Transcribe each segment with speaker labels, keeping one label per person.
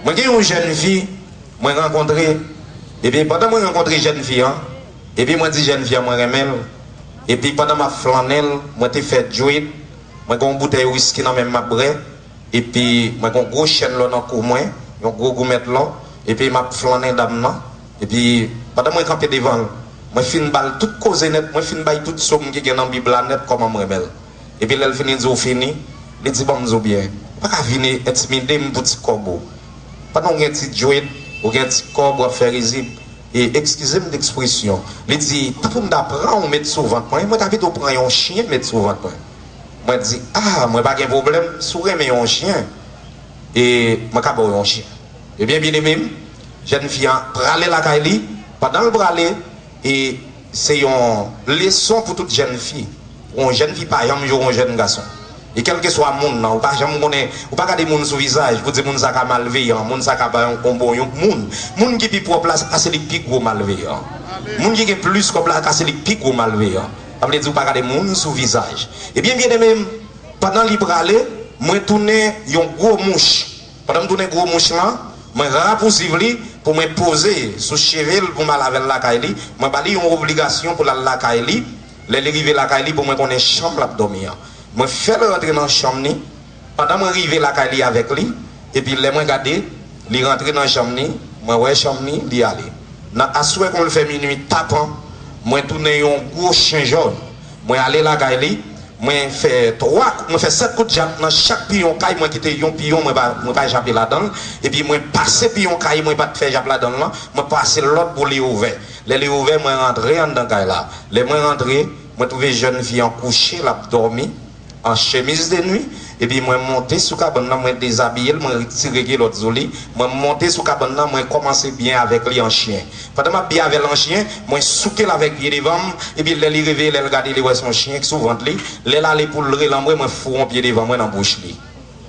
Speaker 1: Moi, j'ai une jeune fille, moi rencontré, et puis pendant que je rencontre une jeune fille, et puis moi dis jeune fille, moi remèle, et puis pendant ma flanelle, moi t'ai fait jouer, moi j'ai une bouteille de whisky dans même ma bras, et puis moi j'ai une grosse chaîne là dans le cou, moi, un gros gourmet là, et puis ma flanelle d'âme là, et puis pendant que je campé devant, moi fin balle toute cause net, moi fin balle toute somme qui est dans la Bible net comme moi rebelle. Et puis elle finit de fini, elle dit bon nous bien, pas qu'à venir intimider mon petit corbeau. Pendant que tu joues, ou que tu corbeau à faire risible. Et excusez-moi d'expression, il dit, tout le monde apprend à mettre sur le ventre. Moi, t'as vu, tu prends un chien mettre sur le ventre. Moi, je dis, ah, moi, pas de problème, souris, mais un chien. Et moi, je un chien. Et bien, bien aimé, jeune fille, braler la caille, pendant le braler, et c'est une leçon pour toute jeune fille. Une jeune fille, par exemple, un jeune garçon. Et quel que soit le monde, ou pas regarder le monde sur le visage, vous dites que le monde est malveillant, le monde est un combo, le monde qui est plus propre, c'est le plus gros malveillant. Le monde qui est plus propre, c'est le plus gros malveillant. Ça veut dire que vous ne regardez pas le monde sur le visage. Et bien, bien aimé, pendant le aller, moi tourner un gros mouche. Pendant que je tourne un gros mouche là, je rapoussive pour me poser sur le chevel pour me laver la caille. Je une obligation pour la caille. Les arriver la caille pour me connaître chambre pour dormir. Je fais rentrer dans la chambre, pendant que je arrive la caille avec lui, et puis je regarde, il rentre dans la chambre, je vois la chambre, il aller. À ce qu'on le fait minuit tapant, je tourne un gros chien jaune, je aller la caille, je fais 7 coups de jatte dans chaque pion caille, moi qui était un pion, je ne vais pas japper là-dedans, et puis je passe pion caille, je ne vais pas faire japper là-dedans, je passe l'autre pour les ouvert. Les ouvert, je rentre dans la caille là. Les rentre, je trouve une jeune fille en couché, elle a dormi. En chemise de nuit, et puis moi monter sous cabane, moi déshabiller, moi retirer l'autre zoli, moi monter sous cabane, moi commencer bien avec lui en chien. Pendant que je bien avec le chien, moi souquer avec pied devant, et puis les réveiller, les regarder les son chien qui souvent lui, les aller pour le relancer, moi fous en pied devant moi dans bouche lui.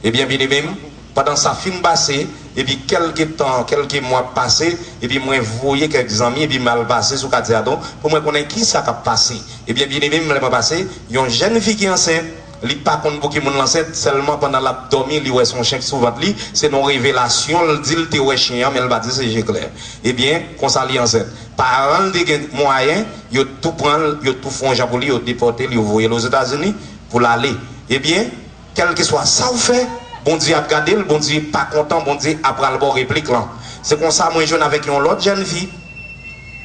Speaker 1: Et bien même, pendant ça fin passé, et puis quelques temps, quelques mois passés, et puis moi voyais quelques amis, et puis mal passé sous Kadiado, pour moi connaître qui ça a passé. Et bien même, je passé, il y a une jeune fille qui est enceinte. Il pas contre beaucoup de l'enceinte seulement pendant la dormir il ouais son chien souvent lui c'est une révélation il dit il te ouais chien mais il va dire c'est clair et bien qu'on s'allie enceinte parents de moyen yo tout prendre yo tout font pour lui yo déporter lui envoyer aux États-Unis pour l'aller et bien quel que soit ça vous fait bon Dieu a regardé le bon Dieu pas content bon Dieu après le bon réplique là c'est comme ça moi jeune avec une autre jeune fille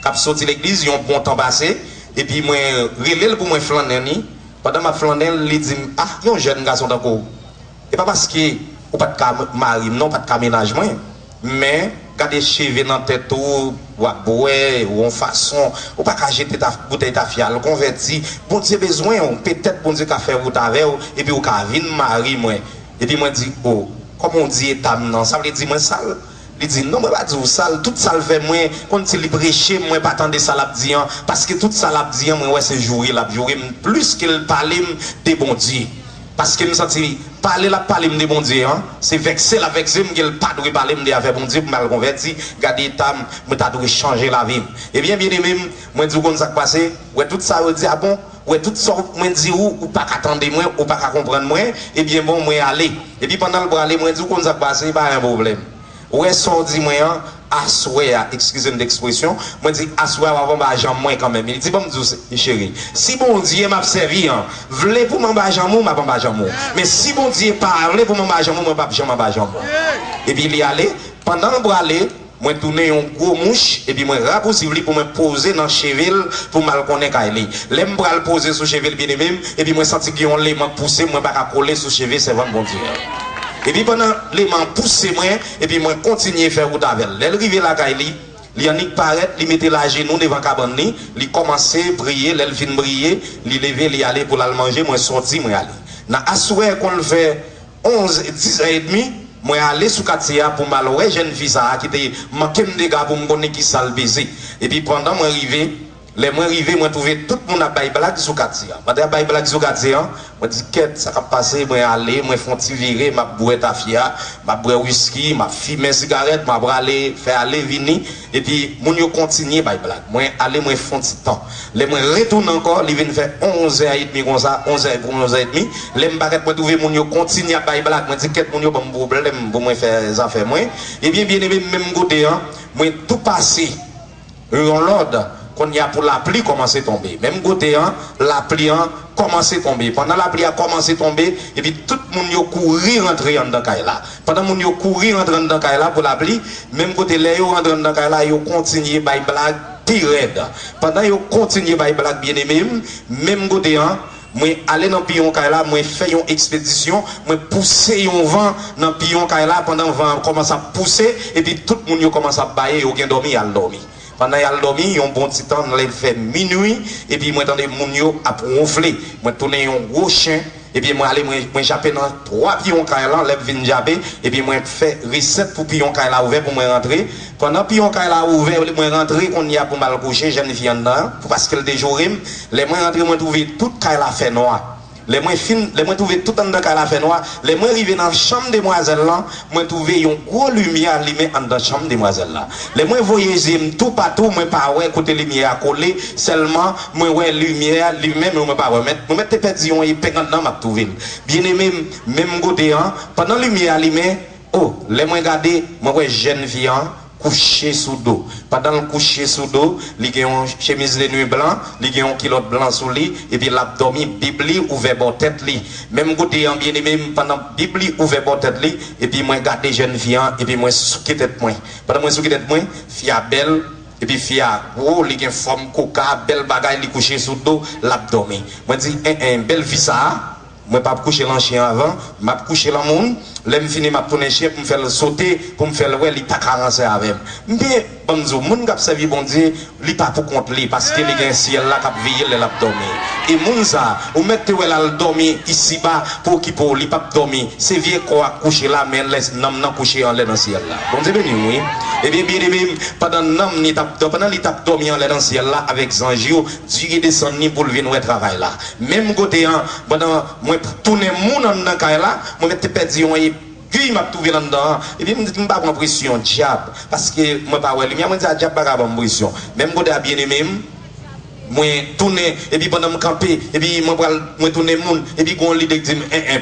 Speaker 1: qui a sorti l'église ils ont bon temps passé et puis moi relève pour moi flaner. Pendant ma flanelle, il dit, ah, il y a un jeune garçon d'accord. Et pas parce que ou pas de mari, non, pas de ménagement, mais garder cheveux dans la tête ou à boire, ou en façon, ou pas qu'à jeter ta bouteille ta fiale, converti, bon Dieu besoin, peut-être bon Dieu qu'a fait route avec, et puis ou qu'a venir mari, moi. Et puis moi dis, oh, comme on dit étam, non, ça veut dire moi sale. Il dit non, moi pas dire sale, toute sale fait moi, quand il prêcher, moi pas attendre ça l'a dit, parce que toute ça l'a dit, moi ouais c'est jouer la jouer plus qu'il parle des bons dieux. Parce que me senti parler de bon Dieu, c'est vexer la vexer, qu'il pas de parler de avec bon Dieu pour mal converti, garder tam, moi t'as dû changer la vie. Et bien aimé, moi dis comme ça passé, ouais tout ça dit ah bon, ouais tout ça moi dis ou pas attendre moi ou pas comprendre moi, et bien bon moi aller. Et puis pendant le aller moi dis comme ça passé, pas un problème. Ouais, son dit moi, assoya, excusez-moi d'expression, moi dis assoya avant m'argent moins quand même. Il dit bon me chérie, si bon Dieu m'a servi, voulez pour m'argent moi, m'a pas argent moi. Mais si bon Dieu parle pour m'argent moi, pas jamais argent moi. Et puis il y allait pendant le aller, moi tourner un gros mouche et puis moi rapoussive pour me poser dans chevel pour mal connaître Kaili. L'aime bral poser sur chevel bien même et puis moi senti qu'il on les m'a poussé, moi pas coller sur chevel, c'est vraiment bon Dieu. Et puis pendant les mains poussées moi et puis moi continuer à faire route avec elle. Elle arrive la Kaili, il en paraît, il mettait la genou devant cabane, il commençait à briller, elle fin briller, il lever, il aller pour la manger, moi sorti, moi aller. Na assoir qu'on le fait 10h30, moi aller sous Katia pour malheureusement jeune fille ça qui était manqué de dégâts pour me connaître qui ça le baiser. Et puis pendant moi arrivé Les moi arrivé, moi trouvé tout le monde à bail blague sous quartier. Moi à bail blague sous quartier, moi dis quête ça va passer, moi aller, moi font virer, m'a boire tafia, m'a boire whisky, m'a fumer cigarette, m'a aller faire aller venir et puis moun yo continuer bail blague. Moi aller moi font petit temps. Les moi retourne encore, il vient faire 11h30 comme ça, 11h pour 11h30. Les m'barrette moi trouver moun yo continuer à bail blague. Moi dis quête moun yo pas problème pour moi faire les affaires moi. Et bien aimé même côté moi tout passé en l'ordre qu'on y a pour la pluie commencer à tomber. Même côté, la pluie commence à tomber. Pendant la pluie a commencé à tomber, et puis tout le monde a couru rentrer dans le là. Pendant que le monde a couru rentrer dans le là pour la pluie, même côté là, ils rentrent dans le là, ils continuent à blague pire. Pendant qu'ils continuent à blague bien aimé, même côté, moi aller dans pion kaila moi faire une expédition moi pousser un vent dans pion kaila pendant le vent commence à pousser et puis tout le monde commence à bailler ou bien dormir à dormir. Pendant qu'il a dormi, un bon petit temps, il fait minuit, et puis moi, j'entendais mon yo à ronfler. Moi, tourner un gros chien, et puis moi, aller, moi, j'appelle dans 3 pions kaila, lève vin jabé, et puis moi, fait recette pour pion kaila ouvert pour moi rentrer. Pendant pion kaila ouvert, moi rentrer, on y a pour mal coucher, jeune fille en dedans, parce qu'elle déjourim, les moi rentrer, moi trouver toute kaila fait noir. Les moins fin, les moins trouvé tout en dedans la fait noir. Les moins arrivé dans la chambre demoiselle là, moi trouvé une grosse lumière allumée en dans la chambre demoiselle là. Les moins voyager tout partout, moi pas ouais côté lumière collé, seulement moi ouais lumière lui-même moi pas ouais mettre tes pédillons et pégan dans m'a trouvé. Bien aimé même côté pendant lumière allumée, oh, les moins regarder, moi ouais jeune fille couché sous dos. Pendant le coucher sous dos, il y a une chemise de nuit blanc, il y a un kilote blanc sous lui, et puis l'abdomen bibli ouvert pour tête li. Même côté en bien aimé, pendant bibli ouvert pour tête li, et puis moi garder jeune fille, et puis moi souki tête moi. Pendant moi souki tête moi, fille belle, et puis fille gros, il y a une forme coca, belle bagaille, il couché sous dos, l'abdomen. Moi dis, belle vie ça. Moi pas coucher l'en chien avant, m'a coucher l'en monde, l'aime fini m'a tourner chien pour me faire sauter, pour me faire le ouais, il pas carencer avec. Mais bonzo, moun k'ap servi bon Dieu, li pas pour compte li parce que il y a un ciel là k'ap veiller l'abdomen. Et moun ça, ou mettez ouais là dormir ici bas pour qui pour li pas dormir. C'est vieux quoi coucher là mais laisse nam nan coucher en l'air dans ciel là. Bon Dieu béni oui. Et bien pendant nam ni tap pendant li tap dormir en l'air dans ciel là avec Zangio, Dieu descend ni pour venir ouais travail là. Même côté pendant moi tourner moun dans caille là, moi mettre pédillon et puis m'a trouvé là dedans et puis me dit pas prendre pression diable parce que moi pas ouais lumière moi dit diable pas prendre pression. Même côté bien aimé moi tourner et puis pendant me camper et puis moi tourner monde et puis qu'on l'idée dit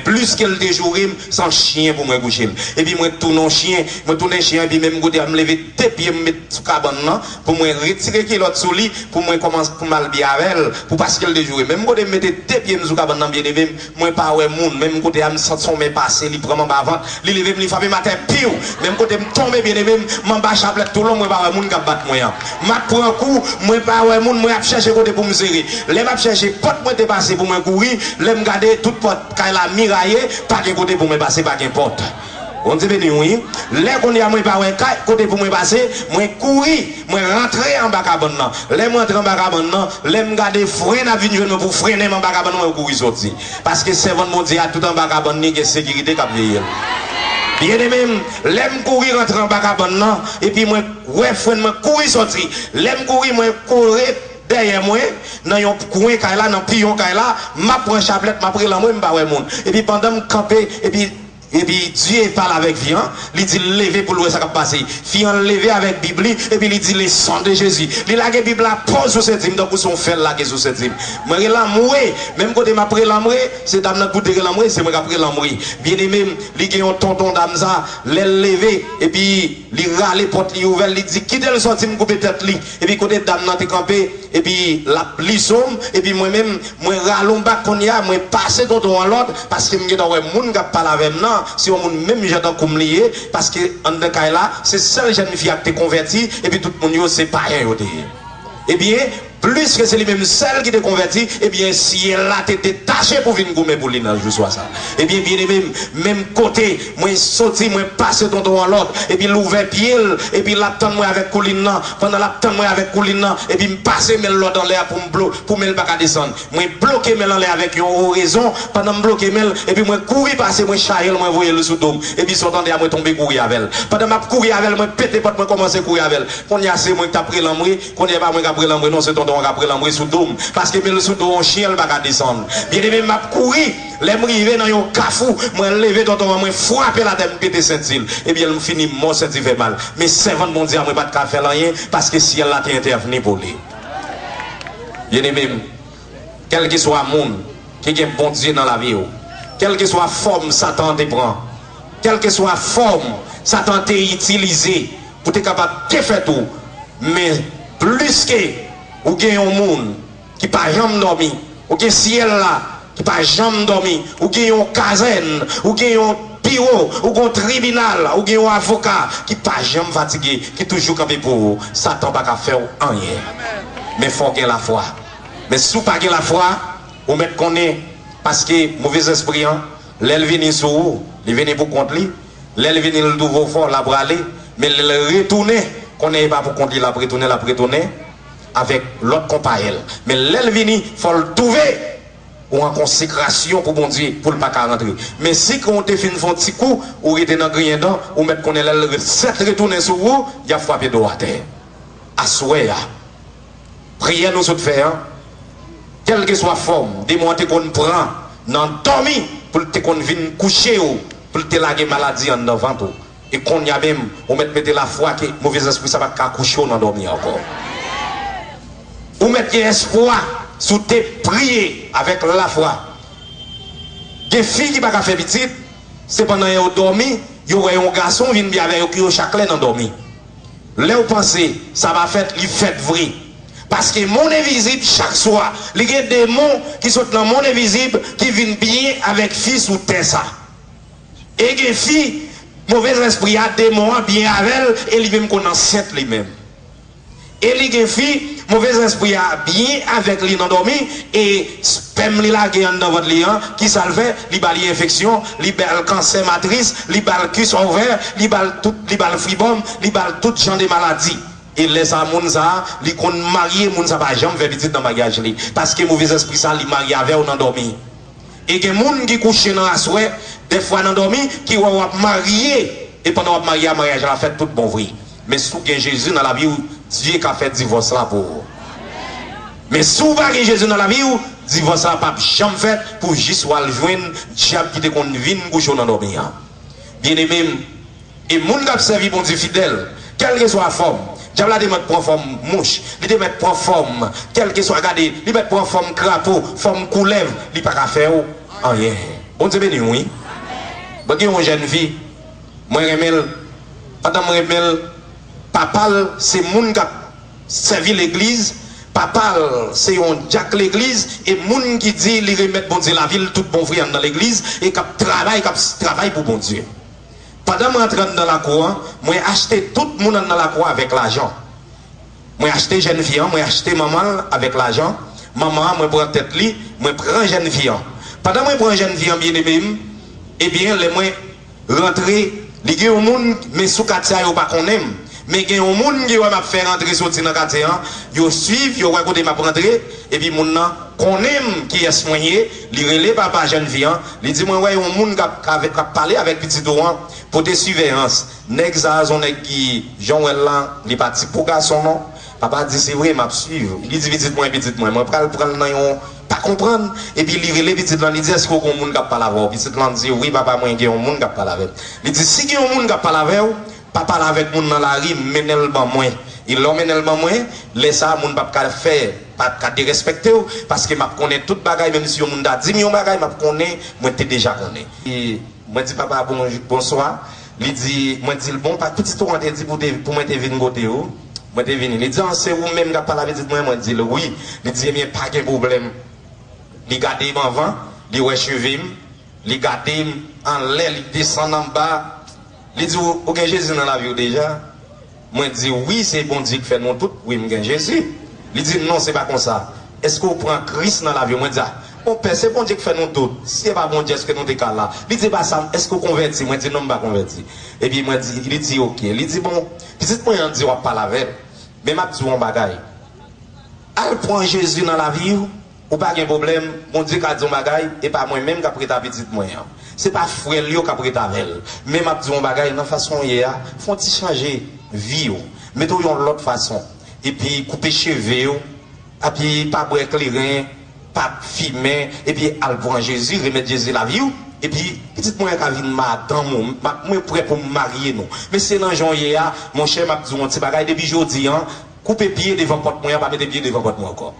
Speaker 1: plus qu'elle déjourim sans chien pour moi coucher et puis moi tourner chien et puis même côté me lever deux pieds me mettre sous cabane pour moi retirer qui l'autre sous lit pour moi commencer pour mal bien avec elle pour parce qu'elle déjourim même côté mettre deux pieds sous cabane bien aimé moi pas ouais monde même côté me sent son me passer li prend ma avant li lever me frapper matin pire même côté me tomber bien aimé m'en bas chapelet tout long moi pas ouais monde qui battre moi m'a prend un coup moi pas ouais monde moi chercher côté pour me serrer les m'a chercher porte moi dépasser pour moi courir les me garder toute porte quand la mirailler pas de côté pour me passer pas de porte on dit béni oui les qu'on y a moi pas ouais côté pour me passer moi courir moi rentrer en bas cabane les moi rentrer en bas cabane les me garder frein à venir pour freiner en bas cabane moi courir sortir parce que servant mon Dieu a tout en bas cabane ni que sécurité cap veiller bien aimé l'aime courir rentrer en bas cabane et puis moi ouais frein moi courir sortir l'aime courir moi courir derrière moi dans un coin là dans pion là m'a prend chapelet m'a pris la moi m'pa ouais monde et puis pendant me camper et puis Dieu parle avec Fian, il dit lever pour le ça va passer. Fian lever avec Bible et puis il dit le sang de Jésus. Il la Bible la pose sur cette hymne donc son fait là sur cette hymne. Moi l'amour même quand m'a pris l'amour, c'est dame n'a goûté l'amour, c'est moi qui a pris l'amour. Bien aimé, il gagne un tonton dame ça, lever et puis il râle porte li ouvert, il dit quittez le sorti me couper tête li et puis côté dame n'a campé et puis la lissom et puis moi même moi râlon bas qu'on y a, moi passer tonton en l'autre parce que me ouais monde qui parle avec non si on même j'attends comme lié parce que en de cas là c'est seule jeune fille qui est convertie et puis tout le monde c'est pareil et bien plus que c'est les mêmes celles qui te converti, et bien si elle a été détachée pour venir gommer pour l'île, je sois ça. Et bien même côté, moi sorti, moi passer ton en l'autre, et puis l'ouvert pied, et puis l'attendre moi avec Coulina, pendant l'attendre moi avec Coulina, et puis me passer l'autre dans l'air pour me pas descendre. Moi bloquer dans l'air avec une raison, pendant me bloquer et puis moi courir passer, moi chahier, moi voyer le sous dôme, et puis sortant à moi tomber courir avec elle. Pendant m'a courir avec elle, moi péter porte, moi commencer courir avec elle. Qu'on y a c'est moi qui t'a pris l'amour, qu'on y a pas moi qui a pris l'amour, non c'est ton on après l'embrer sous dôme. Parce que le sous dôme, un chien, il va pas descendre. Bien aimé, m'a couru, les m'rivé dans un cafou, moi levé tonton, moi frapper la tête, pété Saint-Il. Et bien, elle me finit, mon Saint-Il fait mal. Mais servant mon Dieu, moi pas de faire rien, parce que si elle l'a intervenu pour lui. Bien aimé, quel que soit le monde qui a un bon Dieu dans la vie, quelle que soit la forme Satan te prend, quelle que soit la forme Satan te utilisé pour être capable de faire tout, mais plus que ou gagne un monde qui pas jamais dormi, ou gagne ciel là qui pas jamais dormi, ou gagne un caserne, ou gagne un bureau, ou un tribunal, ou gagne un avocat qui pas jamais fatigué, qui toujours campé pour vous, Satan pas qu'à faire rien. Mais faut gagner la foi. Mais si vous pas gagner la foi, vous mettez qu'on est parce que mauvais esprit, l'elle vient sur vous, il vient pour contre lui, l'elle vient le nouveau fort, la braler, mais le retourner, qu'on n'est pas pour contre lui, la retourner avec l'autre compagnon. Mais l'elle vient, il faut le trouver ou en consécration pour bon Dieu, pour ne pas rentrer. Mais si on te fait un petit coup, ou il est dans le grien dedans, ou mettre qu'on est là, retourner sur vous, il y a frappé de à terre. À souhait, prière nous autres faire, quelle que soit la forme, démontrer qu'on prend dans le dormi pour te qu'on vienne coucher ou pour te laguer maladie en devant tout. Et qu'on y a même, on mettre la foi que mauvais esprit ça va coucher dans le dormi encore. Ou mettre espoir sous tes prières avec la foi. Des filles qui ne peuvent pas faire petite, c'est pendant qu'ils ont dormi, il y aurait un garçon qui vient bien avec eux qui ont chaque dans le dormi. Là vous pensez, ça va faire, il fait vrai. Parce que mon invisible, chaque soir, il y a des démons qui sont dans mon invisible qui viennent bien avec fils ou Tessa. Et les filles, mauvais esprit a démon bien avec elle, et il vient qu'on enceinte lui-même. Et les filles, mauvais esprit a bien avec lui dans dormi, et spem li la gagne dans votre lien, qui ça le fait, li bal infection, li bal cancer matrice, li bal cuisse ouvert, li bal tout, li bal fribom, li bal tout genre de maladies. Et laisse à Mounza, li kon marié, Mounza pas jamais faire petite dans le bagage li. Parce que mauvais esprit ça, li marié avec ou dans dormi. Et que moun qui couche dans la soirée, des fois dans dormi, qui va marié, et pendant que marié, mariage, la fait tout bon vrai. Mais si vous avez Jésus dans la vie, Dieu qui a fait divorce là pour vous. Mais si vous avez Jésus dans la vie, divorce là pas jamais fait pour juste joindre diable qui te convient coucher dans dormi. Bien aimé, et moun qui a servi bon Dieu fidèle, quelle que soit la forme. Diable a dit mettre pour forme mouche, il dit mettre pour forme, quel que soit, regardez, il met pour forme crapaud, forme couleuvre, il pas qu'à faire rien. Bon Dieu béni, oui. Bon Dieu, une jeune fille, moi remel, pendant moi remel, papa c'est moun qui a servi l'église, papa c'est un jack l'église, et moun qui dit il remettre bon Dieu la ville, tout bon frère dans l'église, et qui travaille pour bon Dieu. Pendant que je rentre dans la cour, moi j'ai acheté tout le monde dans la cour avec l'argent. Moi j'ai acheté jeune fille, moi j'ai acheté maman avec l'argent. Maman, moi prends tête li, moi prends jeune fille. Pendant que je prends jeune fille bien aimé, eh bien, les moi rentrer, il y a un monde, mais sous quartier, il n'y a pas qu'on aime. Mais il y a un monde qui va faire rentrer sortir dans le quartier, ils suivent, ils vont côté m'a rentrer, et puis mon nom qu'on aime qui est soigné, il relève papa jeune fille, il dit moi ouais un monde qui a parlé avec petit doigt pour des surveillances. Nexaz on est qui Jean-Wel là, il parti pour garçon non. Papa dit c'est vrai m'a suivre. Il dit petite moi prendre dans pas comprendre et puis il relève petit là il dit est-ce qu'on monde qui a parlé avec petit là dit oui papa moi il y a un monde qui a parlé avec. Il dit si il y a un monde qui a parlé avec papa là avec moun dans la rue menel ban moi. Il l'emmène le moi, laisse ça moun pas faire pas de respecter parce que m'a connaît toute bagaille même si on moun da 10 millions bagaille m'a connaît moi t'es déjà connaît. Et moi dit papa bonsoir, il dit moi dit bon pas petit tour on dit pour moi t'es venu côté où moi t'es venu. Il dit c'est vous même qui parler avec moi dit oui, il dit mais pas de problème. Il garde avant, il ouais cheveux, il garde en l'air, il descend en bas. Il dit OK Jésus dans la vie déjà. Moi, je dis oui, c'est bon Dieu qui fait nous tout. Oui, je gagne Jésus. Il dit non, c'est pas comme ça. Est-ce qu'on prend Christ dans la vie? Moi, je dis on père, c'est bon Dieu qui fait nous tout. Si c'est pas bon Dieu, est-ce que nous sommes là? Il dit pas ça, est-ce qu'on convertit? Moi, je dis non, je ne pas converti. Et puis, il dit OK. Il dit bon, petite moi, il dit on va pas la avec. Mais je dis on bagaille. Elle prend Jésus dans la vie, ou pas de problème, mon Dieu qui a dit on bagaille, et pas moi-même qui a pris ta petite moyen. C'est pas frère Léo qui a pris ta belle. Mais je dis on bagaille, dans façon hier, faut-il changer? Vie, mettons de l'autre façon, et puis couper cheveux, et puis pas boire clairin, pas fumer, et puis al prendre Jésus, remettre Jésus la vie, et puis petite moi qui vient madame, moi prêt pour me marier non. Mais c'est dans janvier mon cher m'a dit un petit bagage depuis jodi couper pied devant porte moi, pas mettre pied devant porte moi encore.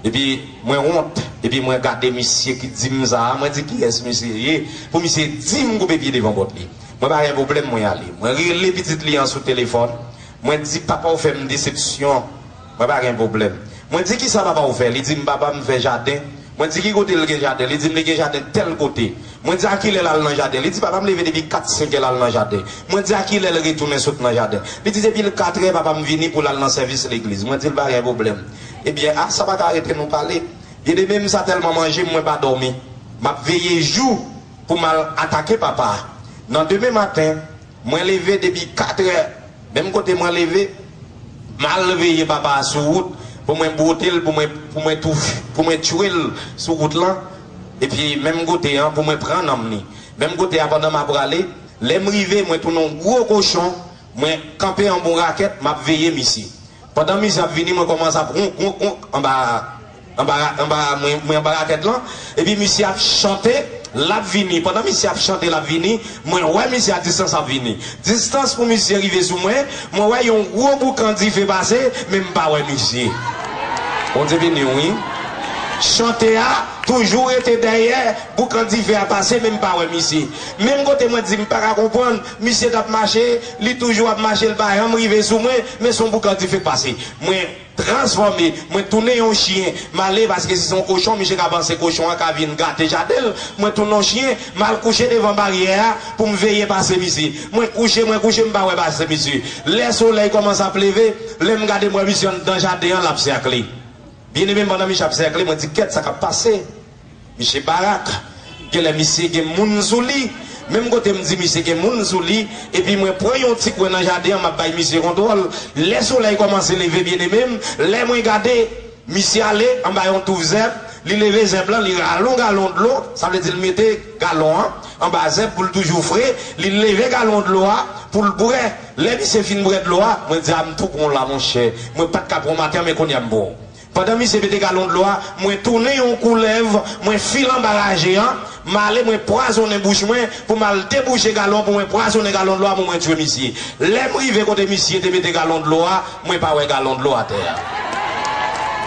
Speaker 1: Et puis moi honte, et puis moi regarder monsieur qui dit ça, moi dit qui est monsieur, pour monsieur dit me couper pied devant porte lui. Moi pas un problème moi aller. Moi les petites liens sur téléphone. Moi dis papa ou fait une déception. Moi pas un problème. Moi dis qui ça papa ou fait? Il dit papa me fait jardin. Moi dis qui côté le jardin? Il dit le jardin tel côté. Moi dis à qui il est là dans le jardin? Il dit papa me lever depuis 4-5 là dans le jardin. Moi dis à qui il est retourner sur dans le jardin? Il dit depuis le 4 heures papa me venir pour aller dans le service de l'église. Moi dis pas un problème. Eh bien ça va arrêter nous parler. Il dit même ça tellement manger moi pas dormir. M'a veillé jour pour m'attaquer papa. Dans demain matin, moi levé depuis 4 heures. Même côté moi levé, mal levé papa sur route pour moi botter pour moi tuer sur route là et puis même côté pour moi prendre emmener. Même côté pendant m'a braler, les m'rivé moi tourner un gros cochon, moi camper en bon raquette, m'a veillé ici. Pendant que j'ai venu moi commence à en bas moi en bas raquette là et puis monsieur a chanté la vini, pendant que monsieur a chanté la vini, moi ouais monsieur à distance a vini. Distance pour monsieur arriver sous moi ouais un gros boucan dit fait passer, même pas ouais monsieur. On dit vini oui. Chanter a toujours été derrière boucan dit fait passer, même pas ouais monsieur. Même côté moi dit pas comprendre, monsieur t'a marché, lui toujours a marché le bail, arrivé sous moi, mais son boucan dit fait passer. Moi transformé, moi tourner un chien, m'aller parce que si son cochon, monsieur qu'a pensé cochon a vient gâter jardin, moi tourner un chien, mal couché devant barrière pour me veiller passer monsieur. Moi couché, m'pas ouais passer monsieur. Le soleil commence à pleuver, le me garder moi monsieur dans jardin l'a cerclé. Bien aimé pendant monsieur a cerclé, moi dit qu'est-ce ça a passé? Monsieur Barak, que le monsieur qui moun souli. Même quand me dit monsieur que moun souli et puis moi prends un petit coin dans jardin m'a bail monsieur contrôle les soleil commence à lever bien même les moi regarder monsieur aller en bas on tout zep il lever zep là il galon de l'eau ça veut dire il mettait galon en bas zep pour toujours frais il lever galon de l'eau pour le bourrer les monsieur fin bourrer de l'eau moi dis am tout bon là mon cher moi pas de cap pour matin mais qu'on y a bon. Pendant que je suis galon de l'eau, moi tourne un coup lèvre, moi file en barrage, m'aller moi poisonner bouche moi pour mal déboucher galon pour moi poisonner galon de l'eau pour moi tuer monsieur. Les rivé côté monsieur de mettre galon de l'eau, moi pas ouais galon de l'eau à terre.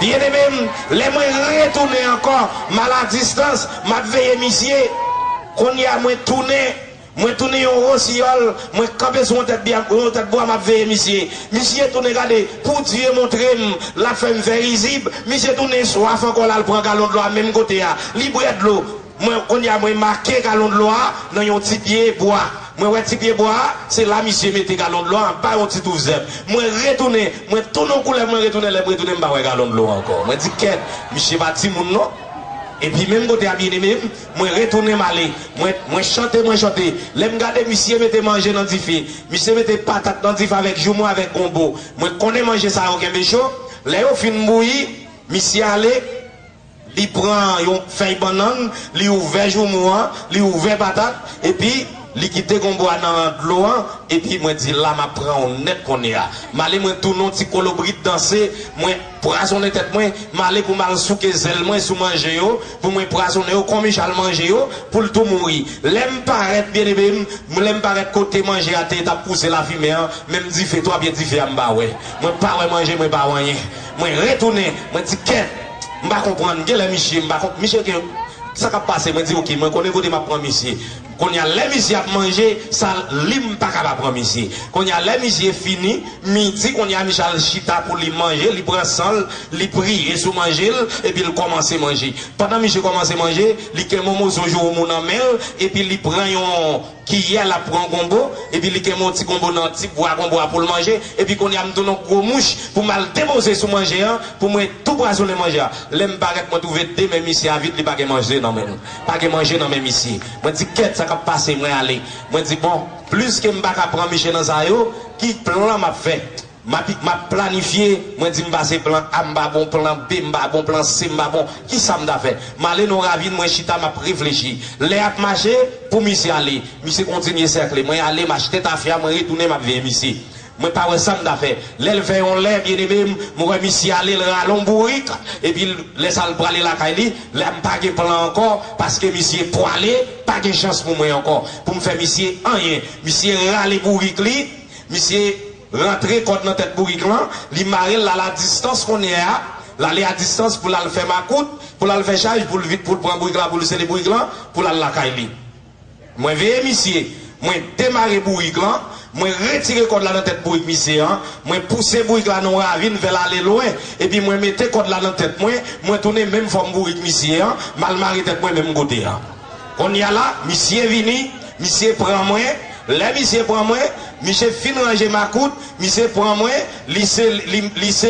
Speaker 1: Bien aimé, les moi retourner encore mal à distance, m'a veillé monsieur. Qu'on y a moi tourner moi tourner un rossiol, moi camper sur une tête bien, une tête bois m'a veillé monsieur. Monsieur tourner regarder pour Dieu montrer la femme faire visible. Monsieur tourner soif encore là, le prend galon de l'eau même côté là. Libre de l'eau. Moi on y a moi marqué galon de l'eau dans un petit pied bois. Moi ouais petit pied bois, c'est là monsieur mettez galon de l'eau pas un petit tout zep. Moi retourner, moi tourner couleur, moi retourner pas ouais galon de l'eau encore. Moi dit qu'est monsieur bâti mon non. Et puis même côté bien aimé, moi retourner m'aller, moi chanter, l'aime garder monsieur mettait manger dans diffé, monsieur mettait patate dans diffé avec joumou avec gombo. Moi connais manger ça au Kembecho, là au fin bouilli, monsieur aller, il prend une feuille banane, il ouvert joumou, il ouvert patate et puis li quitte gombo dans l'eau et puis moi dit là m'a prend net qu'on est là. M'aller moi tourner petit colobrit danser, moi poisonner tête moi, m'aller pour mal souker zèle moi sous manger yo, pour moi poisonner yo comme Michel manger yo pour le tout mourir. L'aime paraître bien aimé, l'aime paraître côté manger à tête t'a pousser la fumée même dit fais toi bien dit fais en bas ouais. Moi pas ouais manger moi pas rien. Moi retourner, moi dit qu'est m'pas comprendre que la Michel m'pas comprendre Michel que ça va passer, moi dis ok, moi connais côté ma prendre monsieur. Quand y a les monsieur à manger, ça lim pas capable prendre monsieur. Quand y a les monsieur fini, midi quand y a Michel Chita pour lui manger, il prend sol, il prie et sous manger et puis il commence à manger. Pendant monsieur commence à manger, il qu'un moment son jour mon amel et puis il prend un qui est là prend gombo et puis il qu'un mon petit gombo dans petit bois gombo pour le manger et puis quand y a me donne gros mouche pour mal déposer sous manger pour moi tout poisonner manger. L'aime paraît moi trouver deux même monsieur à vite il pas manger non même. Pas manger non même ici. Moi dis qu'est-ce ça passer moi aller moi dis bon plus que m'pa prendre Michel dans ça yo qui plan m'a fait m'a planifié moi dis m'passer plan A m'pa bon plan B m'pa bon plan C m'pa bon qui ça m'a fait m'aller non ravine moi chita m'a réfléchi les a marché pour monsieur aller monsieur continuer cercle moi aller m'acheter ta fia moi retourner m'a veiller monsieur moi pas ça m'a fait l'elle fait on lait bien aimé moi monsieur aller le rallon bourrique et puis laisse aller praler la caille là pas de plan encore parce que monsieur pour aller pas de chance pour moi encore pour me faire monsieur rien monsieur râler bourrique li monsieur rentrer contre dans tête bourrique là li marrer la distance qu'on est là aller à distance pour la faire ma coute pour la faire charge pour vite pour prendre bourrique là pour le bourrique là pour la caille moi veille monsieur moi démarrer bourrique là moi retirer code là dans tête bourrique monsieur hein moi pousser bourrique là dans ravine vers aller loin et puis moi mettre code là dans tête moi tourner même forme bourrique monsieur hein mal marrer tête moi même côté hein on y a là monsieur vini monsieur prend moi là monsieur prend moi monsieur fin ranger ma coute monsieur prend moi lycée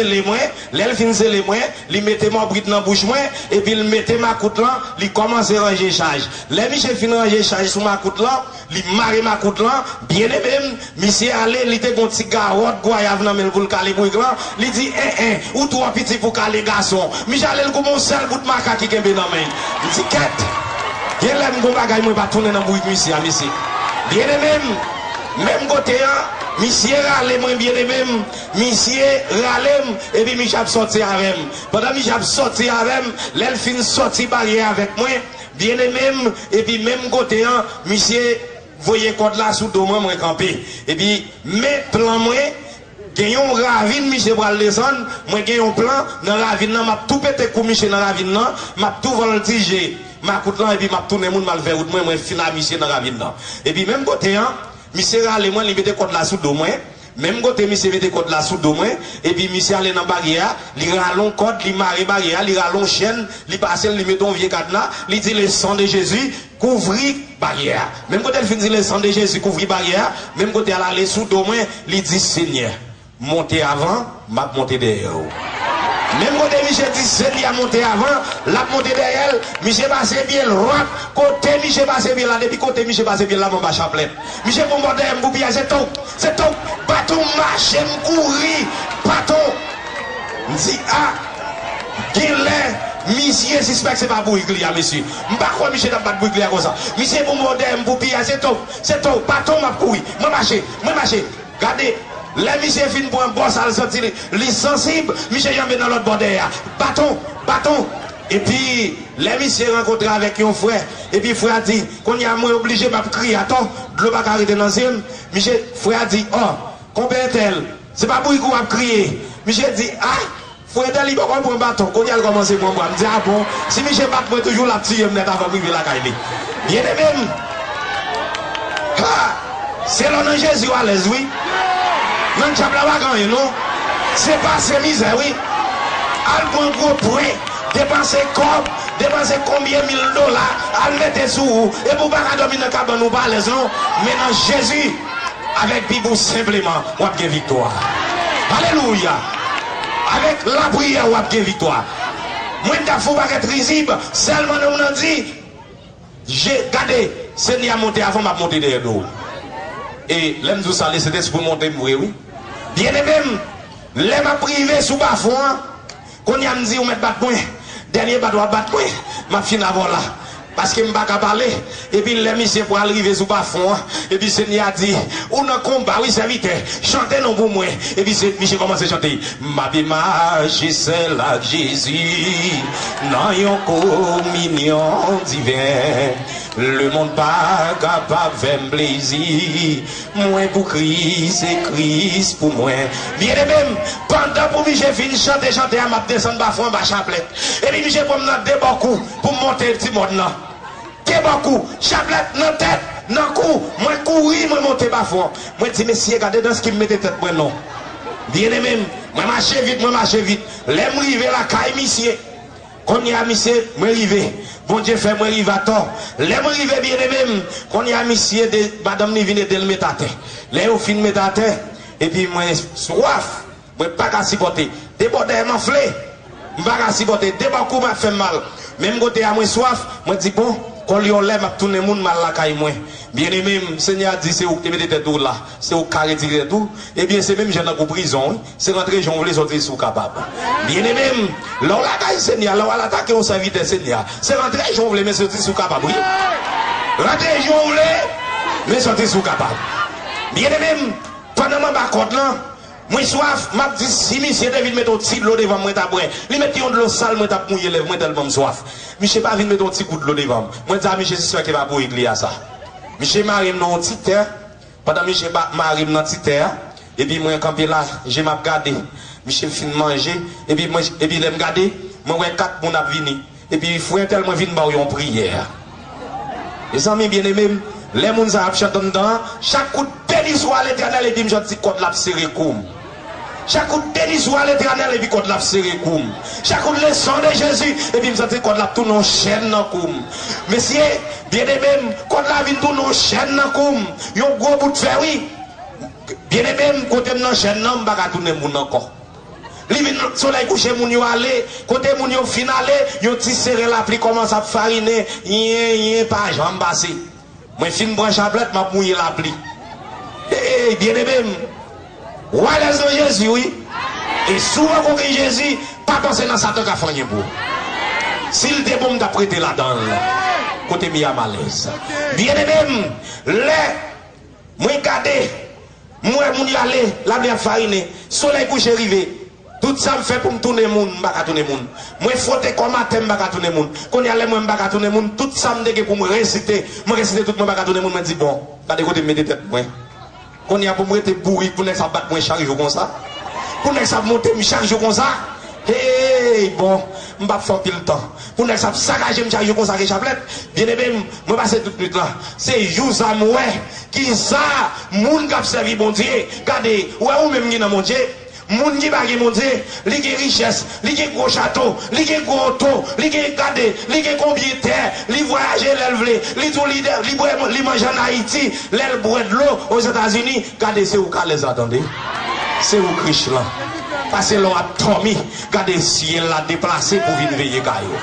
Speaker 1: les moi l'elle fin les moi li mettait ma brite dans bouche moi et puis il mettait ma coute là il commence à ranger charge là monsieur fin ranger charge sur ma coute là li marre ma coute là bien aimé monsieur aller il était un petit garotte goyave dans men pour le caler bourrique là il dit ou toi petit pour caler garçon monsieur aller comme un seul bout de maca qui kembe dans main il dit quête il l'aime gon bagay moi pas tourner dans bourrique monsieur bien aimé même côté monsieur râle moi bien aimé monsieur râle et puis monsieur a sorti avec pendant monsieur a sorti avec l'elle fin sorti barrière avec moi bien aimé et puis même côté monsieur voyez code là sous dos moi camper et puis mes plan moi gagnons ravine monsieur pour le descendre moi gagnons plan dans ravine là m'a tout pété pour monsieur dans ravine là m'a tout voltiger ma coute là et puis m'a tourner moun mal vers route moi fin à monsieur dans ravine là et puis même côté monsieur râle moi il mettait code là sous dos moi même côté monsieur mettait code là sous dos moi et puis monsieur aller dans barrière il rallon code il marre barrière il rallon chaîne il passe il met un vieux cadenas il dit le sang de Jésus couvrir barrière même côté il finit le sang de Jésus couvrir barrière même côté elle aller sous dos moi il dit Seigneur monter avant m'a monter derrière même côté Michel dit Seigneur monter avant la monter derrière Michel passe bien droite côté Michel passe bien là depuis côté Michel passe bien là mon bas chapelet Michel pour monter pour bien c'est tout bâton marcher courir bâton dit monsieur suspect c'est pas pour écrire monsieur m'pas quoi monsieur n'a pas de bouclier comme ça monsieur pour monter pour bien c'est tout bâton m'a courir moi marcher regardez les monsieur fin pour un boss à le sortir les sensibles monsieur jambe dans l'autre bord derrière bâton et puis les monsieur rencontré avec un frère et puis frère dit qu'on y a moins obligé m'a crier attends de l'eau pas arrêter dans ciel monsieur frère dit oh combien est-elle c'est pas pour qu'on a crié monsieur dit frère tel il va prendre un bâton qu'on y a commencé pour moi me dit ah bon si monsieur bat moi toujours la tirer net avant priver la caille bien aimé c'est l'on de Jésus à l'aise oui non, tu n'as pas gagné, non? C'est pas ces misères, oui. Al gros point, dépenser combien $1000, al mettre sous, et pour pas dormir dans le cabane, nous pas l'aise, non? Mais dans Jésus, avec Bible simplement, on a gagné victoire. Alléluia. Avec la prière, on a gagné victoire. Moi, il ne faut pas être risible, seulement nous avons dit, j'ai gardé, Seigneur monté avant, m'a monté derrière nous. Et l'aime tout ça, c'était pour monter, oui. Bien aimé, les m'a privé sous bas fond, qu'on y a dit, on met battre moi, dernier battre moi, ma fin avant là. Parce que je ne peux pas parler, et puis les messieurs pour arriver sous bas fond, et puis Seigneur a dit, on a combat, oui, serviteur, chantez non pour moi, et puis Michel commence à chanter, ma démarche, c'est la Jésus, dans une communion divine. Le monde pas capable de faire plaisir. Moi pour Christ, c'est Christ pour moi. Bien aimé, pendant pour Michel fin chanter, à m'a descendre bas fond, bas chapelet. Et puis Michel pour me donner beaucoup pour monter le petit monde là. Beaucoup, chapelet dans tête, dans cou. Moi courir, moi monter bas fond. Moi dis messieurs, regardez dans ce qui me met tête moi non. Bien aimé, moi marche vite. L'aime river la caille monsieur. Quand il y a monsieur, moi river. Bon Dieu fait moi rive à temps. Les moi rive bien aimé, qu'on y a monsieur de madame ni vient de le mettre à terre. Les au fin mettre à terre et puis moi soif, moi pas qu'à supporter. Déborder m'enfler. Pas qu'à supporter, déborder m'a fait mal. Même côté à moi soif, moi dis bon, quand lui on lève m'a tourner monde mal la caille moi. Bien aimé, Seigneur dit c'est où tu mets tout là, c'est où carré tirer tout. Et bien c'est même j'en ai en prison, c'est rentrer j'en voulais sortir sous capable. Bien aimé, là la caille Seigneur, là on l'attaquer on s'invite Seigneur. C'est rentrer j'en voulais mais sortir sous capable. Oui. Rentrer j'en voulais mais sortir sous capable. Bien aimé, pendant ma corde là. Moi soif, m'a dit si monsieur David met un petit de l'eau devant moi t'as boire. Lui met de l'eau sale moi t'as mouiller lèvres moi tellement soif. Monsieur pas venir mettre un petit coup de l'eau devant. Moi dis monsieur c'est sûr qu'il va pour égliser ça. Monsieur Marim dans petit terre. Pendant monsieur Marim dans petit terre et puis moi campé là, je m'a regardé. Monsieur fin manger et puis moi et puis me regarder, moi ouais quatre mon a vini et puis frère tellement vinn ba yon prière. Les amis bien-aimés, les moun ça chantent dedans, chaque coup de béni soit l'Éternel et puis me dit contre la serré comme. Chaque coup de béni soit l'Éternel et puis contre la serré comme. Chaque coup de leçon de Jésus et puis me dit contre la tout non chaîne comme. Messieurs, bien-aimés, contre la vie tout non chaîne comme. Yon gros bout de fer oui. Bien-aimés, côté non chaîne non pas tourner moun encore. Li vin soleil couché moun yo aller, côté moun yo finale, yo ti serré la pli commence à fariner, yé pas jambe passé. Moi fin branche à blette m'a mouillé la pli. Eh bien aimé. Ouais les Jésus oui. Et souvent qu'on Jésus, pas penser dans Satan qu'a fait pour. S'il te bon t'a prêté là-dedans. Côté mi à malaise. Bien aimé, les moi garder, moi moun y aller, la bien fariner, soleil couché arrivé. Tout ça me fait pour me tourner moun, m'baka tourner moun. Moi frotter comme matin m'baka tourner moun. Quand y a les moi m'baka tourner moun, tout ça me dégue pour me réciter tout moi m'baka tourner moun, me dit bon, pas de côté mettre tête moi. Quand y a pour me rester bourri pour ne ça battre moi chaque jour comme ça. Pour ne ça monter chaque jour comme ça. Hey bon, m'pa faire pile temps. Pour ne ça saccager chaque jour comme ça que chapelet. Bien aimé, moi passer toute nuit là. C'est jour ça moi qui ça moun k'ap servi bon Dieu. Regardez, ouais ou même qui dans mon Dieu. Moun qui bagay mon Dieu, li gen richesse, li gen gros château, li gen gros auto, li gen gade, li gen combien de terre, li voyage l'élevle, li tout leader, li mange en Haïti, l'el boit de l'eau aux États-Unis, gade c'est où les attendez. C'est où Christ là. Parce que l'on a dormi, gade si elle l'a déplacé pour venir veiller gaillot.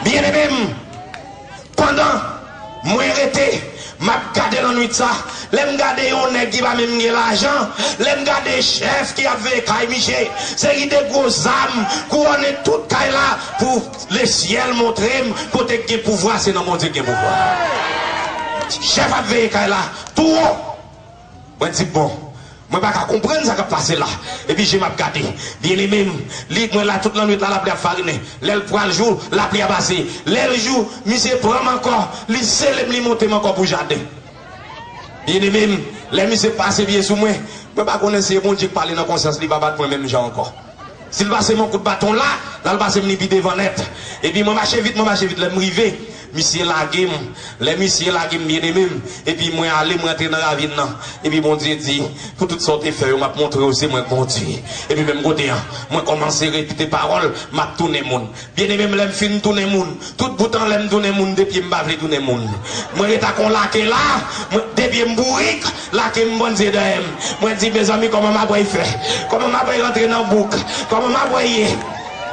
Speaker 1: Bien aimé, pendant moi arrêté m'a gardé la nuit ça, l'aime garder un nèg qui va même gagner l'argent, l'aime garder chef qui avait Kay Miché, c'est qui des gros âmes, couronner toute Kay là pour le ciel montrer côté qui pouvoir c'est dans mon Dieu qui pouvoir. Chef avait Kay là, tout haut. Moi dis bon, moi pas comprendre ça qui passé là. Et puis je m'a gardé, bien aimé, moi là toute la nuit là la prière farine, l'aile pour le jour, la prière passé, l'aile jour, monsieur prend encore, li célèbre li monter encore pour jardin. Bien aimé, les monsieur passé bien sous moi, moi pas connaître c'est bon Dieu qui parler dans conscience, il va battre moi même gens encore. S'il passe mon coup de bâton là, il passe mon pied devant net. Et puis moi marche vite, les m'rivé. Monsieur Lagim, les monsieur Lagim bien aimé, et puis moi aller moi entrer dans la ville là, et puis mon Dieu dit pour toutes sortes de faire, m'a montré aussi moi bon Dieu. Et puis même côté moi commencer à répéter paroles, m'a tourner monde. Bien aimé l'aime fin tourner monde, tout bouton l'aime tourner monde depuis m'pa vle tourner monde. Moi état qu'on laqué là, moi depuis m'bourrique, laqué m'bon Dieu d'aime. Moi dit mes amis comment m'a boy faire, comment m'a boy rentrer dans bouc, comment m'a boyer.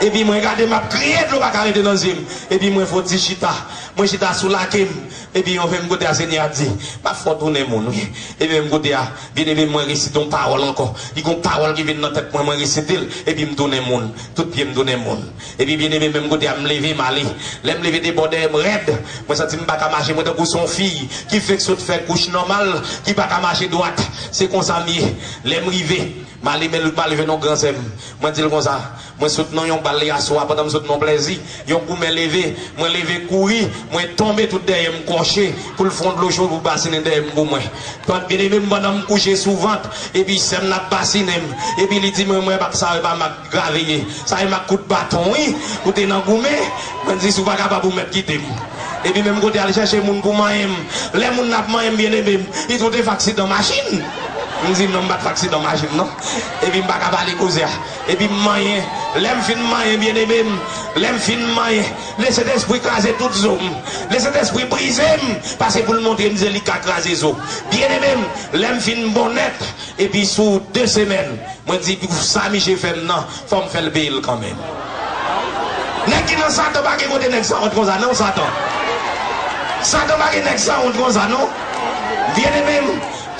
Speaker 1: Et puis moi regarde m'a crié de l'eau pas arrêter dans zim. Et puis moi faut dire chita. Moi chita sous la kem. Et puis on fait me côté à Seigneur dit, pas faut tourner mon. Et puis me côté à bien aimé moi récite ton parole encore. Il y a une parole qui vient dans tête moi réciter et puis me donner mon. Tout pied me donner mon. Et puis bien aimé même côté à me lever m'aller. L'aime lever des bordels raide. Moi ça dit me pas marcher moi de son fille qui fait que saute faire couche normale, qui pas marcher droite. C'est comme ça mieux. L'aime river. Malé non grand sem. Moi dis comme ça. Moi saute non yon balle à soi pendant me saute non plaisir. Yon coup me lever, moi lever courir, moi tomber tout derrière me cocher pour le fond de l'eau chaude pour bassiner derrière moi. Quand bien aimé pendant me coucher sous ventre et puis ça me bassiner et puis il dit moi pas ça va m'a graver. Ça m'a coup de bâton oui, ou t'es dans goumé, moi dis sou pas capable pour mettre quitter. Et puis même côté aller chercher moun pour moi les moun n'a pas bien aimé, ils ont des vaccins dans machine. Je dis non, je ne vais pas faire dans ma machine, non. Et puis je ne vais pas parler causer. Et puis moyen, l'aime fin moyen bien aimé, l'aime fin moyen. Laissez l'esprit craser toute zone. Laissez l'esprit briser, parce que pour le montrer, nous allons craser les eaux. Bien aimé, l'aime fin bonnette. Et puis sous 2 semaines, moi je dis pour ça, j'ai fait non, il faut me faire le bail quand même. N'est-ce qui n'a Satan pas qui côté n'est-ce comme ça, non Satan. Satan pas qui n'est-ce comme ça, non. Bien aimé.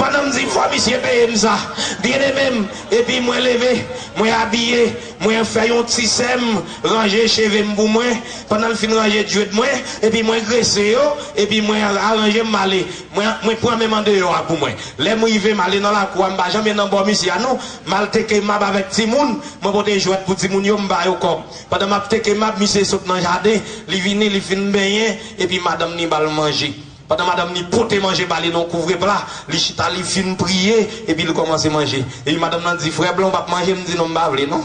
Speaker 1: pendant me dit faut monsieur payer ça bien même et puis moi levé moi habillé moi fait un petit sem ranger cheveux pour moi pendant le fin ranger Dieu de moi et puis moi graisser et puis moi arranger m'aller moi prend même en dehors pour moi les moi il veut m'aller dans la cour m'pas jamais dans bon monsieur non mal teke map avec petit monde moi porter jouet pour petit monde yo m'ba yo comme pendant m'a teke map monsieur saute dans jardin li vini li fin baigner et puis madame ni bal manger pendant madame ni pote manger balé non couvre plat li chita li fin prier et puis il commence à manger et madame nan dit frère blanc pas manger me dit non m'pa vle non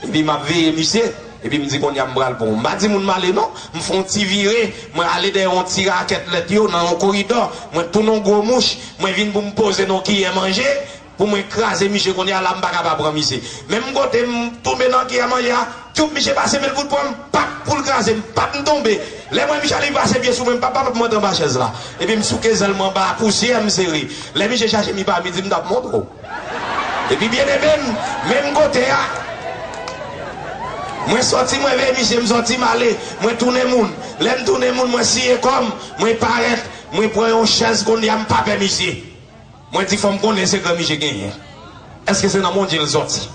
Speaker 1: et puis m'a veillé monsieur et puis me dit qu'on y a m'bral pour m'a dit moun malé non me font ti virer moi aller derrière on ti raquette let yo dans un corridor moi tourne un gros mouche moi vinn pour me poser non qui est manger pour m'écraser monsieur qu'on y a là m'pa capable prendre monsieur même côté tomber dans qui a manger tout monsieur passer le bout de pomme pas pour le craser pas tomber les moi monsieur il passer bien sous même papa pour monter dans ma chaise là et puis me souker seulement bas poussière me serrer les monsieur chercher mi pas me dit me tape mon trop et puis bien même côté là moi sorti moi vers monsieur me sorti malé moi tourner moun l'aime tourner moun moi si comme moi paraître moi prend une chaise qu'on y a pas monsieur moi dis faut me connaître c'est comme j'ai gagné est-ce que c'est dans mon Dieu le sorti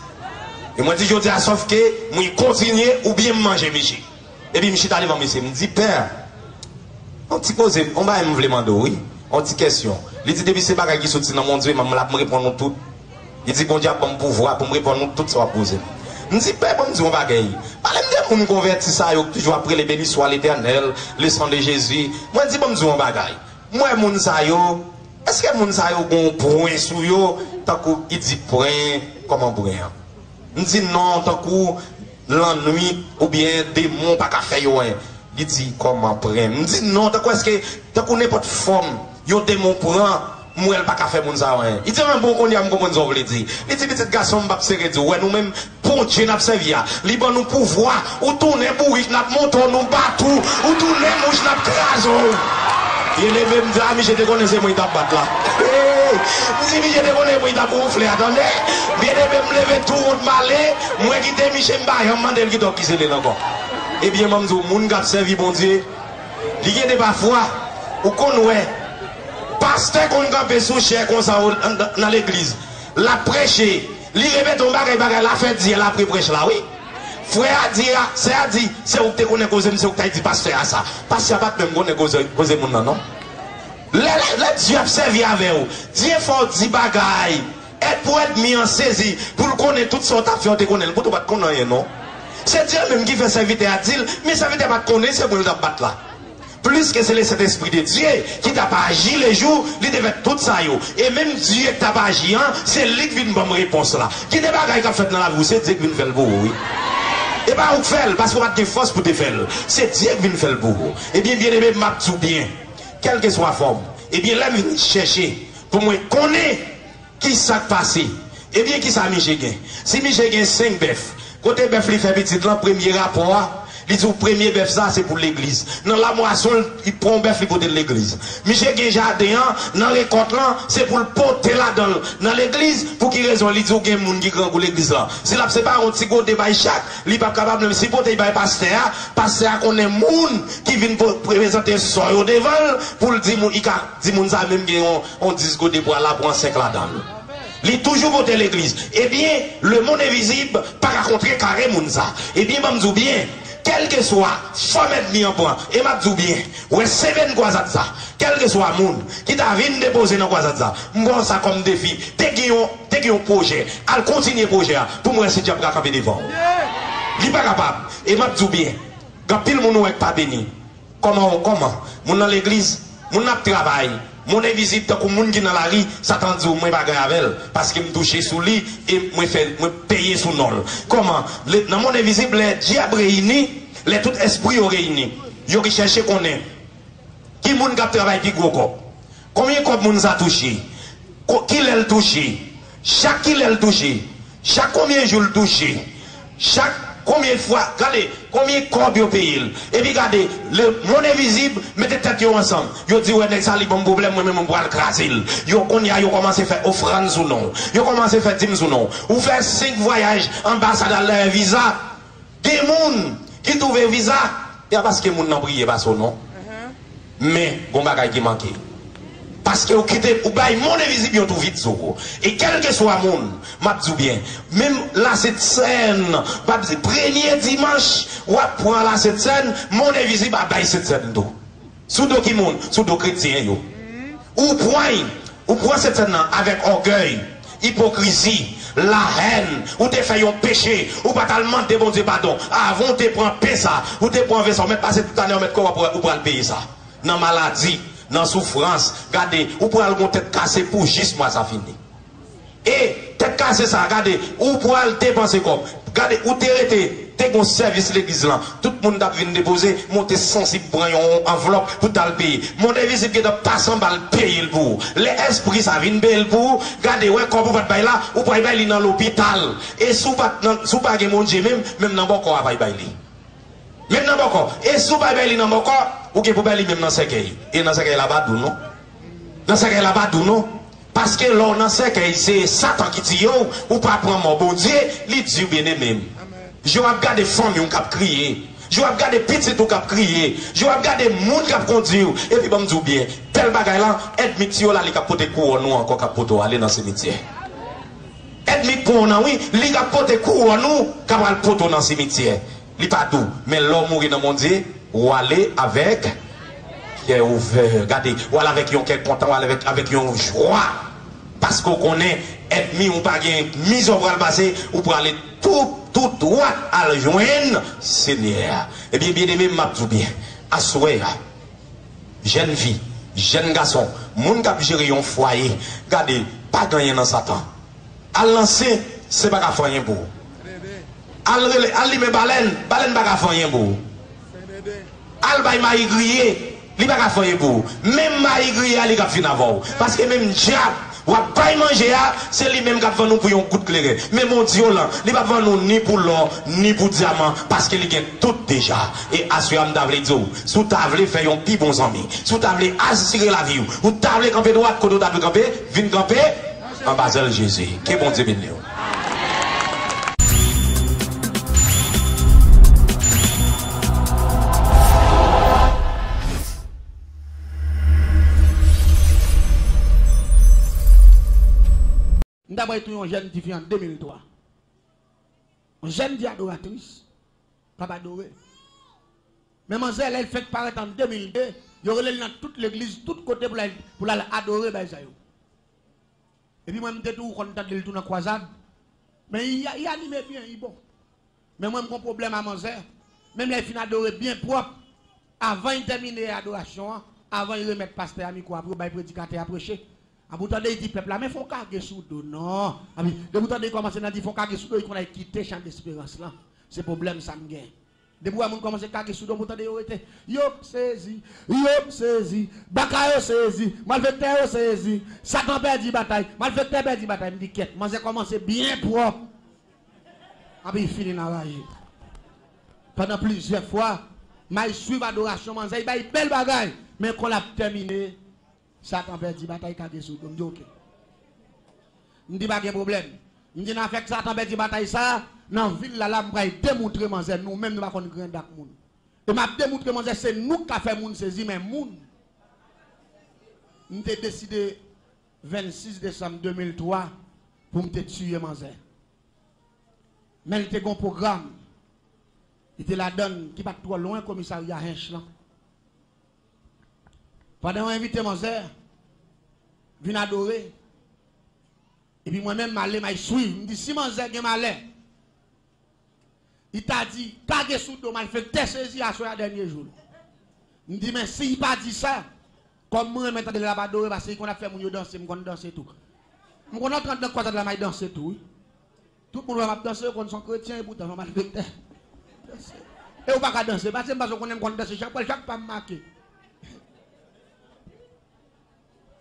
Speaker 1: et moi dis je dis à sauf que moi continuer ou bien manger monsieur et puis monsieur allé voir monsieur me dit père on petit pose on va me demander oui on dit question il dit depuis c'est pas qui sorti dans mon Dieu m'a me répondre tout il dit bon Dieu pour me pouvoir pour me répondre tout ça poser me dit père bon Dieu on va gagner parler de mon converti ça yo toujours après les bénis soit l'Éternel le sang de Jésus moi dis bon Dieu on va gagner moi mon ça yo est-ce que mon ça yo bon point sur yo tant qu'il dit point comment point me dit non tant que l'ennui ou bien démon pas qu'à faire yo il dit comment prendre me dit non tant est-ce que tant qu'on n'importe forme yo démon prend moi elle pas qu'à faire mon ça il dit même bon qu'on y a me comprendre ça veut dire il dit petit garçon m'a serrer dit ouais nous même pour Dieu n'a servi li bon nous pouvoir ou tourner bourrique n'a monter nous battre ou tourner mouche n'a craser il levé me dit ah mais je te connais c'est moi t'a battre là si je te connais moi t'a gonfler attendez bien me lever tout monde malé moi qui t'ai Michel Mbaye mandel qui doit qui c'est là encore et bien m'a dit moun gars servi bon Dieu il y a des parfois ou qu'on ouais pasteur qu'on campe sous cher comme ça dans l'église la prêcher li répète ton bagay la fait dire la prêche là oui frère a dit c'est où tu connais cause c'est où tu dit pasteur à ça pasteur pas même connais cause mon non le Dieu a servi avec vous Dieu faut dit bagay et pour être mis en saisie pour le connaître toutes sortes d'affaires te connaître pour pas connaître non c'est Dieu même qui fait serviteur à dire mais ça veut dire pas connaître c'est pour le battre là plus que c'est le Saint-Esprit de Dieu qui t'a pas agi les jours, il devait tout ça yo. Et même Dieu qui t'a pas agi, c'est lui qui vient me réponse là. Qui n'est pas qui a fait dans la vie, c'est Dieu qui vient faire pour vous. Et pas vous faire parce qu'on a des forces pour te faire. C'est Dieu qui vient faire pour vous. Et bien aimé, m'a tout bien, quelle que soit la forme. Et bien là, je chercher pour moi connaître qui s'est passé. Et bien qui ça Michel gain. Si Michel gain 5 bœufs, côté bœuf il fait petit là premier rapport. Il dit au premier bœuf ça c'est pour l'église. Dans la moisson, il prend bœuf il côté de l'église. Michel Gen jardin dans les comptes là, c'est pour le porter là dans l'église pour qui raison il dit au gen moun qui grand pour l'église là. Si là c'est pas un petit côté bail chaque, il pas capable de si porter bail pasteur connaît moun qui vient présenter soir au devant pour le dire moun il dit moun ça même on 10 côté pour là pour 5 là-dedans. Il toujours voté l'église. Eh bien, le monde invisible pas rencontrer carré moun ça. Eh bien, m'dou bien, quel que soit, faut mettre bien en point. Et m'dou bien, ouais, c'est bien quoi ça. Quel que soit moun qui t'a venu déposer dans quoi ça. M'gon ça comme défi. T'es qui un projet, al continuer projet pour moi c'est déjà pas camper devant. Il pas capable. Et m'dou bien, quand pile moun ouais pas béni. Comment moun dans l'église, moun n'a travail. Mon invisible tant que moun qui dans la rue s'attend dire moi pas avec parce que me toucher sous lui et moi payer sous nol. Comment dans mon invisible les diables réunis, les tout esprit réunis. Yo qui chercher connaît qui moun qui travaille qui gros cop. Combien cop moun ça touché? Qui l'elle touché? Chaque qui l'elle touché? Chaque combien jour le touché? Chaque combien de fois, regardez, combien de corps vous payez. Et puis regardez, le monde invisible, mettez tête ensemble. Vous dites, ouais, ça a bon problème, moi-même, on va le craser. Vous commencez à faire offrande ou non. Vous commencez à faire dîmes ou non. Vous faites 5 voyages, ambassade à leur visa. Des gens qui trouvent un visa, il y a parce que les gens n'ont prié pas son nom. Mais, il y a un bagage qui manque. Parce que vous quittez, vous baillez mon invisible tout vite. Et quel que soit mon, m'a dit bien, même là cette scène, premier dimanche, ou prend là cette scène, mon invisible a baillé cette scène tout. Sous do qui monde, sous do chrétien yo. Ou prend cette scène avec orgueil, hypocrisie, la haine, ou te fait un péché, ou pas tellement de bon Dieu pardon. Avant te prend paix ça, ou te prend ça, mais passer toute l'année on met quoi pour le payer ça. Dans maladie, dans souffrance, regardez, ou pour aller tête cassée pour juste moi ça finit. Et tête cassée ça, regardez, ou pour aller dépenser comme, regardez, ou t'es un service l'église là, tout le monde a venu déposer, monter sensible pour une enveloppe pour le payer. Mon devise c'est que passant par le payer le pour. Les esprits ça vient payer pour, regardez, ouais, quand vous faites bailler là, ou pour aller dans l'hôpital. Et sous pas mon Dieu même dans mon corps à bailler. Même dans mon corps. Et sous pas bailler dans mon corps, ou que pour bailler même dans ce qu'il et dans ce qu'il là-bas d'où non? Dans ce qu'il là-bas d'où non? Parce que là, dans ce qu'il c'est Satan qui dit, ou pas prendre mon bon Dieu, il dit bien même. Je vais regarder les femmes qui ont crié. Je vais regarder les petits qui ont crié. Je vais regarder les gens qui ont conduit. Et puis, je me dis bien, tel bagage là, Edmit là, il a porté couronne nous encore pour aller dans le cimetière. Edmit pour nous, oui, il a porté couronne nous, qui va porter dans le cimetière. Il n'est pas tout. Mais l'homme mourit dans mon Dieu, ou aller avec qui est ouvert. Regardez, ou aller avec un quel content, ou aller avec une joie. Parce qu'on connaît, ennemi ou pas mise au bras passé, ou pour aller tout droit à le joindre, Seigneur. Eh bien, bien aimé, m'a tout bien. Assoyez, jeune fille, jeune garçon, moun qui a géré un foyer, regardez, pas gagner dans Satan. À lancer, c'est pas qu'à faire rien pour. À l'allumer baleine pas qu'à faire rien pour. À l'baï grillé, il pas qu'à faire rien pour. Même maï grillé, il a fini avant. Parce que même diable, ou pas manger, c'est lui-même qui va nous pour un coup de clair. Mais mon Dieu là, il va pas nous ni pour l'or, ni pour diamant, parce qu'il y a tout déjà. Et assurez-moi d'avler dire, sous table faire un petit bon ami, sous table assurer la vie, ou table camper droite, côté table camper, vine camper, en bas de Jésus. Que bon Dieu bénisse.
Speaker 2: D'abord, il y a un jeune qui vient en 2003. Un jeune qui adoratrice. Papa adoré. Mais mademoiselle, elle fait paraître en 2002. Il y aurait dans toute l'église, tout côté pour l'adorer. Et puis moi, je suis tout content de le tourner en croisade. Mais il anime bien, il est bon. Mais moi, j'ai un problème à mademoiselle. Même les filles adorées bien propre. Avant de terminer l'adoration, avant de remettre pasteur à micro, après de prédicateur à prêcher. Vous entendez, il dit peuple là, mais il faut qu'à sous dos. Non. Vous entendez commencer à dire, il faut qu'à sous dos, il faut quitter le champ d'espérance là. C'est le problème, ça me gagne. Depuis que vous commencez à sous dos, vous entendez, yop saisi, Bakayo saisi, malfaiteur saisi, Satan perdu bataille, malfaiteur perdu bataille. Je me dis, quête, moi j'ai commencé bien propre. Il finit dans la rage. Pendant plusieurs fois, je suis l'adoration, il y a une belle bagaille, mais quand on a terminé, Satan perdu bataille kage sou. Je dis ok. Je dis pas de problème. Je dis n'a fait Satan perdu bataille ça dans ville là là m'pa démontrer manzé nous même nous pas connait grand dak moun. Et m'a démontrer manzé c'est nous qui fait moun saisi mais moun. M'te décidé 26 décembre 2003 pour me tuer manzé. Mais il était un programme. Il était la donne qui pas trop loin commissariat Hinch là. Pendant invité mon sœur, vient adorer. Et puis moi-même, je suis. Je me dis, si mon sœur est malin, il t'a dit, kage sous dos, mal fait tes saisi à ce dernier jour. Je me dis, mais s'il n'a pas dit ça, comme moi, maintenant, de la adorer, parce qu'on a fait mon danser, je vais danser tout. Je suis en train de quoi de danser tout. Tout le monde va danser, on sont chrétiens, et pourtant, on va danser. Et on va pas danser, parce qu'on aime danser, chaque pas marqué.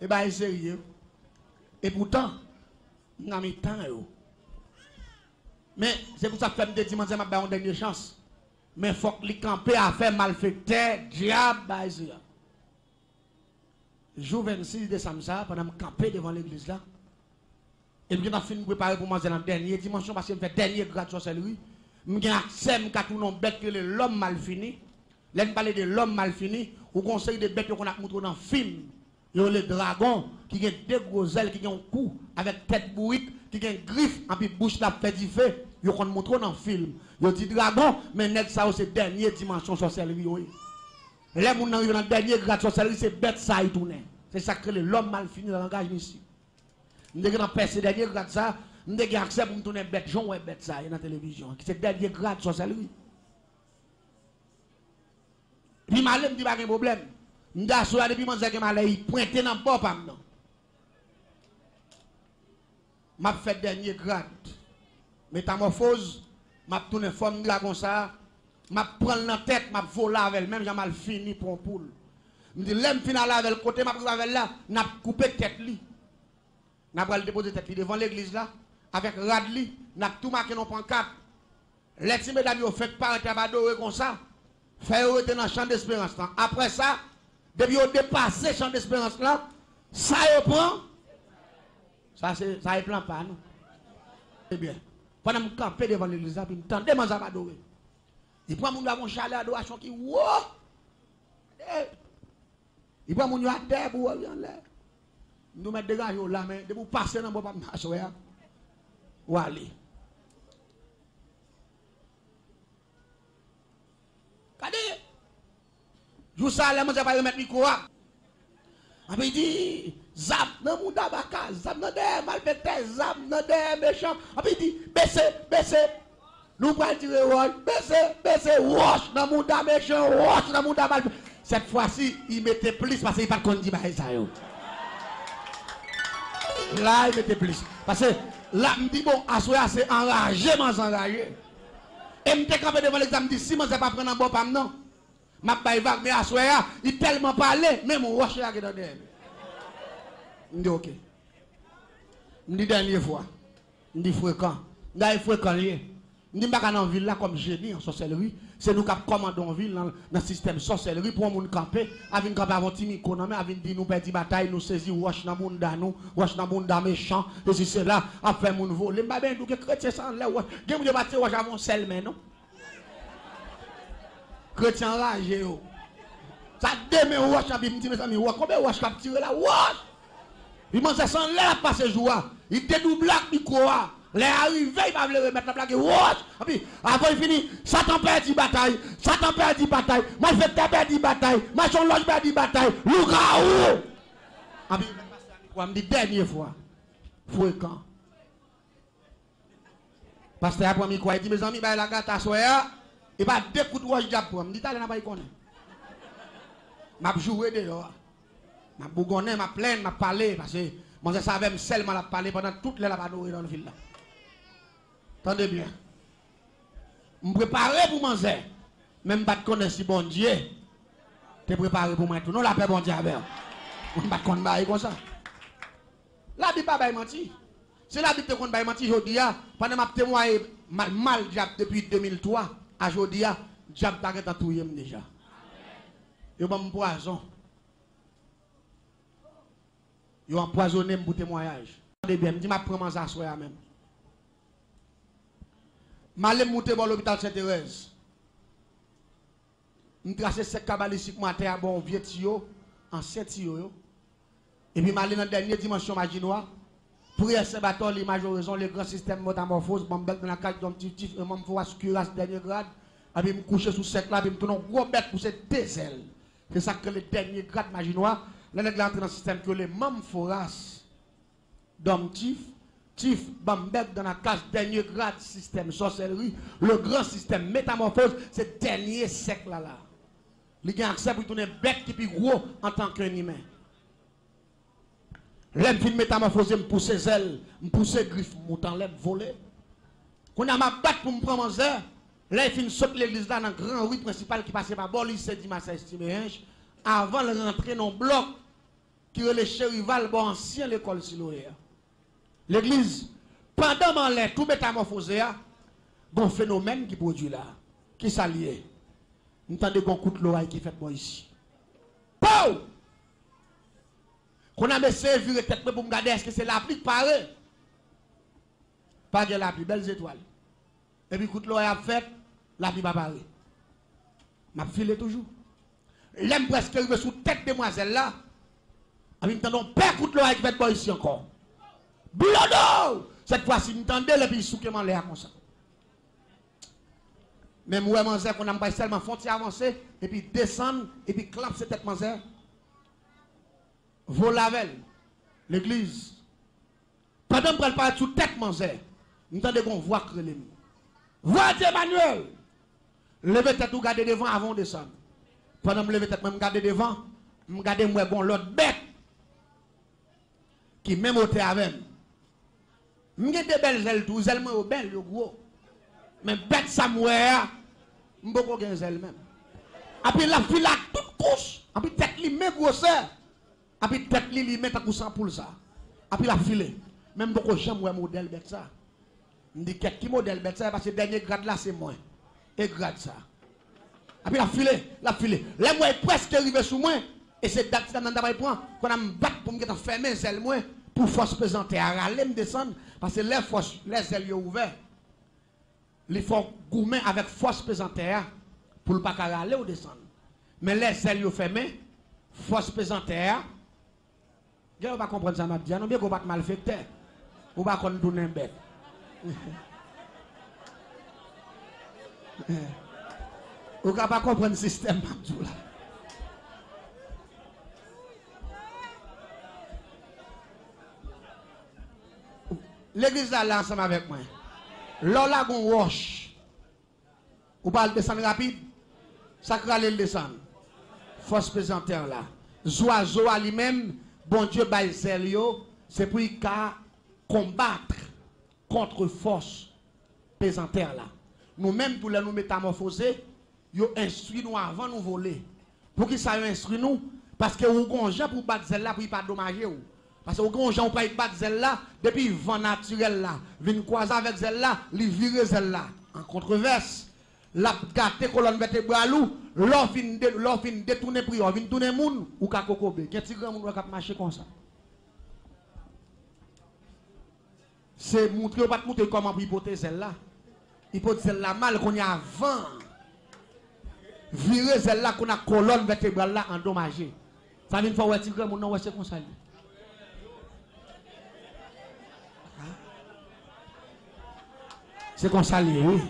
Speaker 2: Et bien, c'est sérieux. Et pourtant, nous avons mis temps. Mais c'est pour ça que je me dis, je vais une dernière chance. Mais il faut que les campés à faire malfaiteur, diable, le jour 26 décembre, pendant que je campé devant l'église là, et puis je suis préparé pour manger la dernière dimension parce que je fais dernier grade sur lui. Je suis accès à tout le monde bête que l'homme mal fini. Là, je parle de l'homme mal fini, ou conseil de bêtes qu'on a montré dans le film. Il y a les dragons qui ont deux gros ailes, qui ont un cou avec tête bourrique, qui ont une griffe, et puis bouche la fait du feu. Ils ont montré dans le film. Ils ont dit dragon, mais net ça c'est dernière dimension sorcellerie. Les gens qui arrivent dans le dernier grade de sorcellerie, c'est bête ça y tourne. C'est ça que l'homme mal fini dans le langage ici. Nous avons passé le dernier grade ça, nous avons accès pour nous tourner bête, Jean ou bête ça dans la télévision. C'est le dernier grade de sorcellerie. Puis malin me dit pas de problème. Nous avons assuré depuis que je malin, pointé dans le bord pas maintenant. M'a fait dernier grade. Métamorphose, m'a tourné forme de comme ça, m'a prendre la tête, m'a volé avec même j'ai mal fini pour un poule. Me dit l'aime final avec le côté m'a pris avec là, n'a coupé tête li. N'a pas le déposer tête li devant l'église là avec rad li, n'a tout marqué dans pancarte. Les petits mesdames yo fait paraître à adorer comme ça. Faire rester dans le champ d'espérance. Après ça, depuis au dépassé le champ d'espérance là, ça y prend. Ça y plan pas nous. Eh bien, pendant que je campe devant l'église, puis je tente de m'adorer. Il prend mon avon chalet adoration qui wow! Il prend mon à terre pour aller là. Nous mettons dégagé là, mais de vous passer dans le bon marché. Ou aller. Regardez. Je vous salue, je ne vais pas remettre le micro. Il dit, zap, non, mon dabaka, zap, non, des malfaiteurs, zap, non, des méchants. Il dit, baissez. Nous prenons tirer roche, baissez, roche, dans mon da méchant, roche, dans mon da malfaiteur. Cette fois-ci, il mettait plus parce qu'il n'y a pas de conduit ça. Là, il mettait plus. Parce que là, je me dis, bon, à soi, c'est enragé, enragé. Et je me suis campé devant l'examen, je me dis, si je ne sais pas prendre un bon pam, non. Ma baille vague, mais à soi, il tellement parlé, même mon roche là qui est dans le. Je me dis, ok. Je me dis, dernière fois. Je me dis, fréquent. Je me dis, fréquent. Je ne dis pas dans la ville là comme génie en sorcellerie. C'est nous qui commandons la ville dans le système sorcellerie pour nous camper. Avec camper avant Timi économie, avec dit nous perdre bataille, nous saisir wash dans monde nous, wash dans monde méchant. Et si c'est là, après mon voler. Mais ben nous que chrétien sans là, que vous débattez wash avant sel mais non. Chrétien enragé yo. Ça demain wash a me dit mes amis, combien wash cap tirer là wash. Il mange sans là passer jour. Il dédouble la micro. Les arrivés, il va remettre la plaque. Et puis, avant il finit, Satan perd la bataille. Satan perd la bataille. Moi, je fais perdre la bataille. Moi, je loge perd la bataille. Lougaou! Et puis, il me dit, dernière fois, fréquent. Pasteur après mi quoi, il dit, mes amis, la gâte à soya, et pas deux coups de roche diable pour moi. Il dit, t'as pas y connaître. M'a joué dehors. M'a bougonné, m'a plaint, m'a parlé, parce que moi, je savais seulement la parler pendant toute la adoré dans le ville là. Attendez bien. Je me prépare pour manger. Même pas de connaître si bon Dieu. Tu es préparé pour moi tout. Non, la paix bon Dieu avec. Je ne vais pas connaître comme ça. La Bible pas menti. C'est la Bible qui a menti aujourd'hui. Pendant que je témoigné mal depuis 2003, à aujourd'hui, diable t'a été tout déjà. Il y a un poison. Il y a empoisonné pour témoignage. Attendez bien, je dis que je prends ça à même. Je suis monté dans l'hôpital Sainte-Thérèse. Je trace 7 cabalistiques matin à bon vieux tuyau, en 7 tuyaux. Et puis je suis allé dans la dernière dimension maginoire. Pour essayer de l'image raison, le grand système métamorphose, je suis dans la cage d'un petit je me fais cuirasse dernier grade. Et puis je me couche sous 7 là, et puis je me tourne un gros bête pour ces deux ailes. C'est ça que le dernier grade maginoire. Là, on est dans le système que les membres foras d'homme Tif, Bambek dans la classe dernier grade système sorcellerie, le grand système métamorphose, c'est dernier siècle là. Il y a accès pour tourner bête qui est plus gros en tant qu'un humain. L'aime fin métamorphose, me pousse ses ailes, me pousse ses griffes, montant l'aime voler. Quand on a ma batte pour me prendre mon air, là il fin saute l'église là dans le grand rue principal qui passait par bord, il s'est dit, m'a estimé, avant de rentrer dans le bloc, qui est le chérival, bon ancien l'école Siloé. L'église, pendant que tout métamorphosé, bon phénomène qui produit là, qui s'allie. Nous entendons qu'on coûte l'oreille qui fait moi ici. Pou! Qu'on a essayé de virer tête pour me garder, est-ce que c'est la pluie pareil? Pas de la pluie, belles étoiles. Et puis coûte l'oreille a fait, la pluie pas pareil. M'a filé toujours. L'aime presque arrivé sous tête demoiselle là. Nous entendons père coup de l'eau avec bête boy ici encore. Blodo! Cette fois-ci, nous entendons les pays souquement l'air comme ça. Même ouais, manzère qu'on a pas seulement frontière avancer et puis descendre et puis clap cette tête manzère. Volavel, l'église. Pendant qu'on parle sous tête manzère, nous entendons qu'on voit que les voix d'Emmanuel. Levez tête ou gardez devant avant de descendre. Pendant que je levez tête, je garde devant, je garde moi bon l'autre bête qui même au avec. Je garde des belles ailes, tout ailes moi belles, le gros. Mais bête ça moi, je ne peux pas gagner ailes même. Après la file à toute couche, après tête li met grosseur, après tête li met à cousin pour ça. Après la file, même beaucoup j'aime moi modèle bête ça. Je dis qui modèle bête ça parce que dernier grade là c'est moi. Et grade ça. Après la file. Les moi presque arrivé sous moi. Et c'est dans le point qu'on a me battre pour me fermer les ailes moi pour force présenter à râler me descendre parce que les ailes ouvertes. Il faut gourmer avec force présenter pour ne pas râler ou descendre. Mais les ailes fermées, force présenter. Je ne pas comprendre ça m'a dit non bien qu'on va te malfecter. Ou pas qu'on tourne bête. Vous ne pouvez pas comprendre le système. L'église là ensemble avec moi. Lola gon wash. Vous parlez de descendre rapide. Ça crale le descendre. Force présentaire là. Zoazo à lui-même, bon Dieu bail c'est pour qu'il combattre contre force présentaire là. Nous-mêmes pour nous métamorphoser, yo instruit nous avant nous voler. Pour qui ça instruit nous? Parce que vous avez gens pour battre celle là pour pas dommager ou. Parce que vous avez gens pour battre celle là depuis le vent naturel là, vient croiser avec celle là, li virer celle là en controverse. La gâté colonne vertébrale ou l'or fin détourner prière, vient tourner moun ou ka kokobe. Qu'est-ce grand moun va marcher comme ça? C'est montrer pas montrer comment hypothèse celle là. Hypothèse celle là mal qu'on y a avant. Virer celle là qu'on a colonne vertébrale là endommagée. Ça vient faire ouais tigre mon non c'est comme ça. C'est comme ça oui.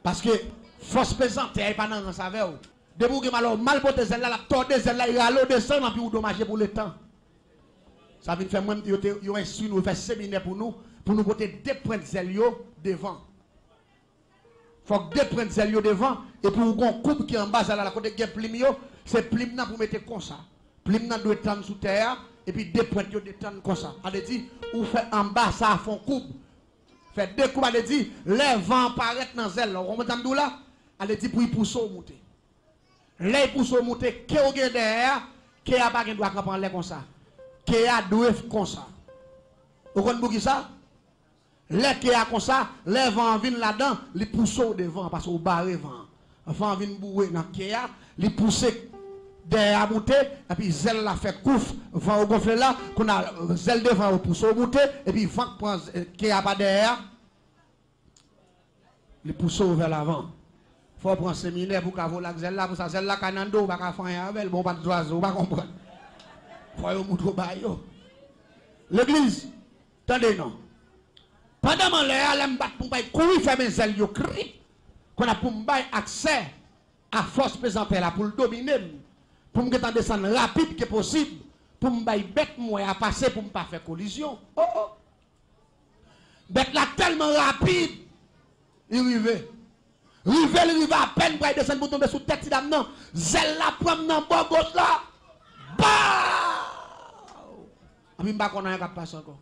Speaker 2: Parce que force pesante elle pas dans saveur. Debout que mal porter celle là la tordre celle là il a descendre puis endommager pour le temps. Ça vient faire même yo instruit nous faire séminaire pour nous porter deux points de zèle devant. Faut que deux points de zèle devant et puis on coupe qui en bas là la côté qui plim yo, c'est plim là pour mettre comme ça. Plim là doit tendre sous terre et puis deux points yo détendre comme ça. On dit ou fait en bas ça font coupe. Fait deux coups, elle dit, les vents paraissent dans zèle. On va dire là, elle dit pour y pousser au monter. Les pousser au monter, qui est derrière, qui a pas de droit à l'air comme ça. Qui a doué comme ça. Vous comprenez ça? Les qui a comme ça, les vents viennent là-dedans, les poussent au devant parce qu'on barre le vent. Les vents viennent bourrer dans qui a, les pousser derrière monter, et puis zèle la fait couf, vent au gonfler là, qu'on a zèle devant au pousse au monter, et puis vent qui a pas derrière, les pousse vers l'avant. Faut prendre séminaire pour qu'à voler zèle là, pour ça zèle là canando, pas qu'à faire avec, bon pas d'oiseau, pas comprendre. Faut y montrer bayo. L'église, attendez non. Pendant que les gens pour pas courir fermer zèle yo cri, qu'on a pour m'bailler accès à force présentée là pour le dominer. Pour me descendre rapide que possible, pour me bailler bête moi à passer pour ne pas faire collision. Oh oh. Bête là tellement rapide, il arrive. Il arrive à peine pour descendre pour tomber sous tête dame non. Zèle la prendre dans bord gauche là. Bah! Ami pas qu'on a passer encore.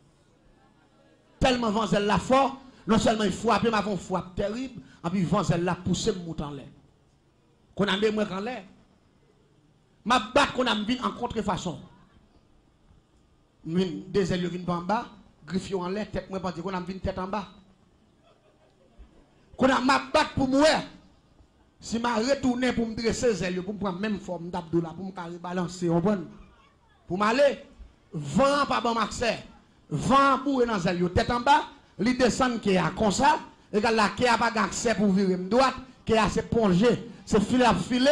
Speaker 2: Tellement vent zèle la fort, non seulement il frappe, mais avant frappe terrible, et puis vent zèle la pousser monter en l'air. Qu'on a mis moi en l'air. Ma batte qu'on a mis en contrefaçon. Des ailes viennent en bas, griffes en l'air, tête moi pas dire qu'on a mis tête en bas. Qu'on a ma batte pour moi. Si m'a retourné pour me dresser les ailes pour me prendre même forme d'abdoula pour me carrer balancer on bon. Pour m'aller vent pas bon accès. Vent pour dans les ailes tête en bas, li descend qui a comme ça, et là qui a pas accès pour virer droite, qui a se plonger, c'est filer à filer.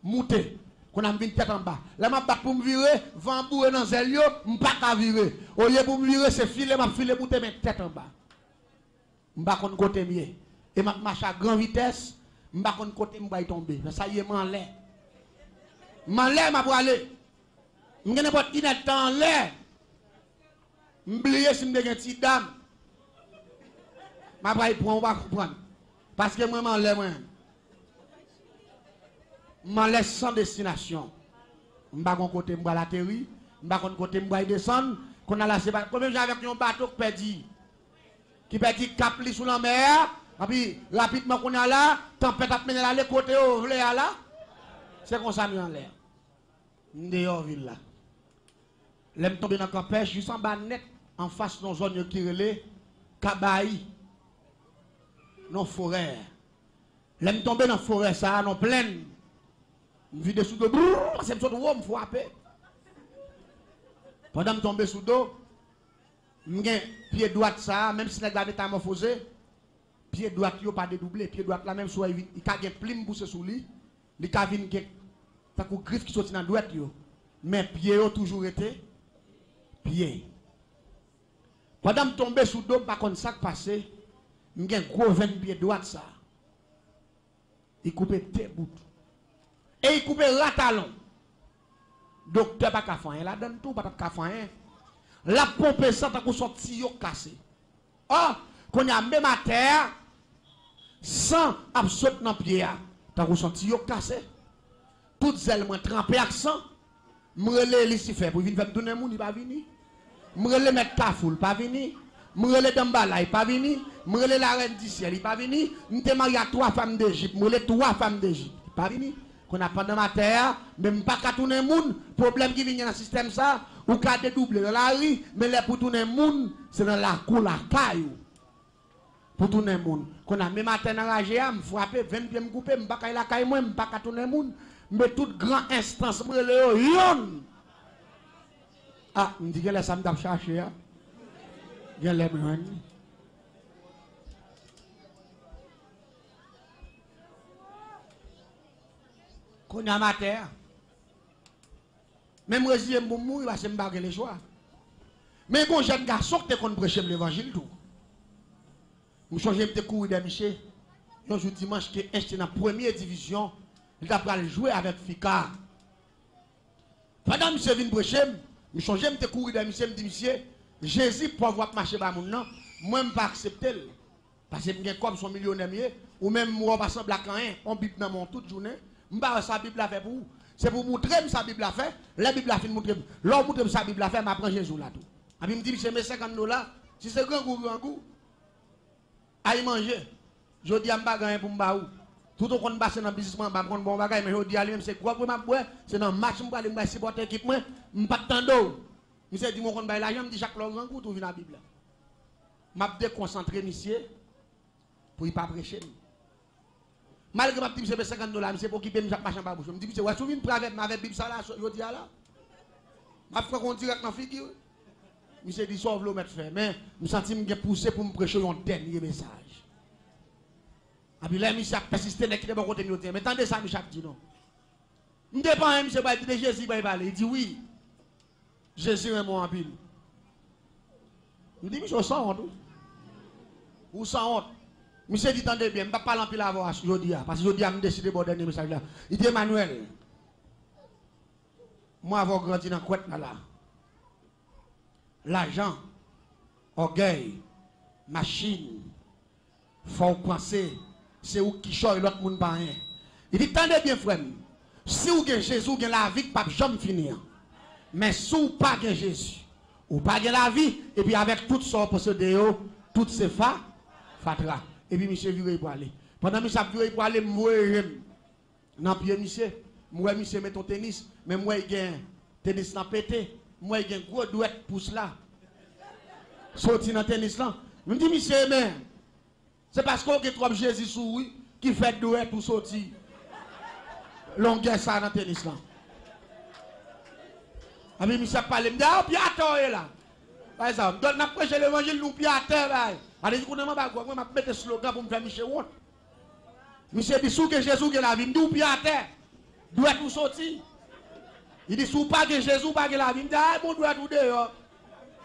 Speaker 2: monter. Qu'on a mis tête en bas. Là, m'a battu pour me virer, vent bourré dans zèle yo, m'pas qu'à virer. Au lieu pour me virer, c'est filer, m'a filé monter mettre tête en bas. M'pas qu'on côté mieux. Et m'a marche à grande vitesse, m'pas qu'on côté m'pas tomber. Ça y est, m'en l'air. M'en l'air m'a pour aller. M'gène pas de temps en l'air. M'oublier si m'de gen ti dame. M'a pas y prendre, on va comprendre. Parce que moi m'en l'air moi. M'en laisse sans destination. M'ba kon côté m'ba la terre, m'ba kon côté m'ba descendre, qu'on a la séparation. Comme j'ai avec un bateau qui perdit cap li sous la mer, et puis rapidement qu'on a là, tempête a mené là les côtés au vle là. C'est comme ça mis en l'air. Dehors ville là. L'aime tomber dans la pêche juste en bas net en face de zone qui relait Kabaï. Non forêt. L'aime tomber dans forêt ça, non plaine. Je vis dessous de l'eau, c'est une me frapper. Pendant que je tombe sous l'eau, je pied droit ça, même si je suis métamorphosé, pied droit n'est pas dédoublé, pied droit là même soit il y a un plim poussé sous lui, il y a un griffe qui sortit dans la droite, mais pied a toujours été pied. Pendant que je tombe sous l'eau, par contre, ça qui passe, je un gros 20 pieds droit ça. Il coupe tes bouts. Et il coupe la talon. Docteur pas qu'à faire, la donne tout, pas qu'à faire. La pompe ça, t'as qu'on sorti cassé. Oh, qu'on y a même à terre, sans absolument dans pied, t'as qu'on sorti cassé. Toutes celles moi trempé avec sang, m'rele Lucifer pour venir donner moun, il pas venir. M'rele mettre Kafoul, pas venir. M'rele Dambala, il pas venir. M'rele la reine du ciel, il pas venir. M'te marié à 3 femmes d'Égypte, m'rele 3 femmes d'Égypte, il pas venir. Qu'on a pendant ma terre, même pas qu'à tourner moun, problème qui vient dans le système ça, ou qu'à dédoubler dans la rue, mais là pour tourner moun, c'est dans la cour, la caillou. Pour tourner moun. Qu'on a même matin enragé, me frapper, 20 pieds me couper, me pas qu'à la caille moi, me pas qu'à tourner moun, mais toute grande instance, me le yon. Ah, me dit que là ça me t'a cherché, hein. Bien les mains. Qu'on a ma terre. Même si je suis mourir, parce que je ne les choix. Mais bon, jeune garçon qui est prêché l'évangile tout. Je change de courir de Michel. Un jour dimanche qui est dans la première division, il a jouer avec Fika. Pendant que je viens prêcher, je change de courir de Michel, je dis Michel, Jésus pour avoir marché par mon nom, moi je ne pas accepter. Parce que je comme son millionnaire, ou même moi, je ne black rien, on bip dans mon toute journée. Je ne sais pas sa Bible a fait pour vous. C'est pour montrer sa Bible a fait. La Bible a fait montrer. L'homme montre sa Bible a fait, je prends Jésus là tout. Et puis me dit, c'est mes $50. Si c'est grand goût, aïe manger. Je dis à me bagarre pour me baou. Tout au qu'on passe dans le business, je prends bon bagage, mais je dis à lui, c'est quoi pour ma boire? C'est dans le match, je vais aller supporter l'équipe, je ne pas de temps. Monsieur dit, mon bail l'argent, je dis chaque grand goût, tout vient dans la Bible. Je vais déconcentrer, monsieur, pour ne pas prêcher. Malgré ma petite c'est $50, c'est pour quitter mes machin pas bouche. Je me dis c'est ouais, souviens avec ma Bible ça là, je dis là. M'a fait qu'on direct dans figure. Monsieur dit sauve l'eau mettre fait, mais me senti me pousser pour me prêcher un dernier message. Abi là monsieur a persisté nek de bon côté me dire, mais attendez ça monsieur dit non. Me dépend monsieur ba dit Jésus ba parler, il dit oui. Jésus est mon pile. Me dit monsieur sans honte. Ou sans honte. Monsieur dit, tendez bien, je ne vais pas parler en pile avant aujourd'hui, parce que aujourd'hui, je décidé de mon dernier message là. Il dit, Emmanuel, moi, j'ai grandi dans quoi là? L'argent, orgueil, machine, faut penser, c'est où qui choisit l'autre monde pas rien. Il dit, tendez bien, frère, si vous avez Jésus, vous avez la vie, pas jamais finir. Mais si vous n'avez pas Jésus, vous n'avez pas la vie, et puis avec tout ça, possédé, toutes ces fatra. Et puis, monsieur viré pour aller. Pendant que monsieur viré pour aller, moi, dans le pied, monsieur, met ton tennis, mais moi, il y a un tennis dans pété, moi, il y a un gros douette pour cela. Sorti dans le tennis là. Je me dis, monsieur, mais c'est parce qu'on a trop Jésus souris qui fait douette pour sortir. Longueur ça dans le tennis là. Et puis, monsieur parle, il me dit, ah, piato est là. Par exemple, donne prêcher l'évangile, nous piato là. Allez, je ne sais pas, je vais mettre un slogan pour me faire Michel Watt. Michel dit, sous que Jésus est la vie, nous pieds à terre. Doit tout sortir. Il dit, si vous pas que Jésus, pas que la vie. Il dit, ah, bon, doit tout dehors.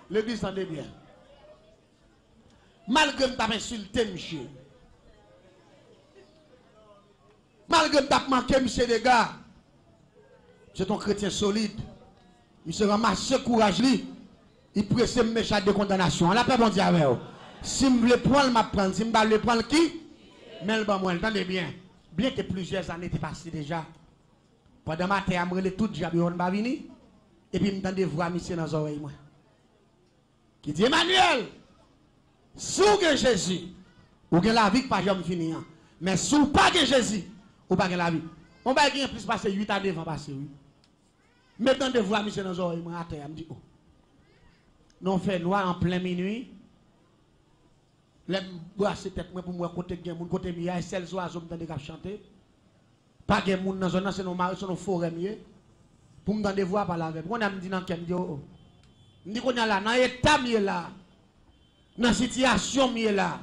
Speaker 2: L'église s'en est bien. Malgré que tu as insulté, monsieur. Malgré que tu as manqué, monsieur, les gars. C'est un chrétien solide. Monsieur ramasse courage, lui. Il presse mes chats de condamnation. La paix, bon Dieu, avec vous. Si je veux prendre, je prendre. Si je veux prendre qui? Mais le bon, moi, entendez bien. Bien que plusieurs années étaient passées déjà. Pendant ma terre, je me tout diable, on va venir. Et puis, je me de voix, monsieur, dans les oreilles. Qui dit, Emmanuel, si vous avez Jésus, vous avez la vie qui pas jamais finir. Mais si vous pas Jésus, vous n'avez pas la vie. On va gagner plus passer 8 années avant passer, oui. Maintenant, de voix, monsieur, dans les oreilles, à terre, je me dis, oh. Non, fait noir en plein minuit. Les brasser tête pour moi côté gain mon côté mieux celles oiseaux me tande chanter pas gain moun dans zone c'est nos mari sont nos forêt mieux pour me tande voir par là avec on a me dit dans quel dit oh me dit qu'on a là dans état mieux là dans situation mieux là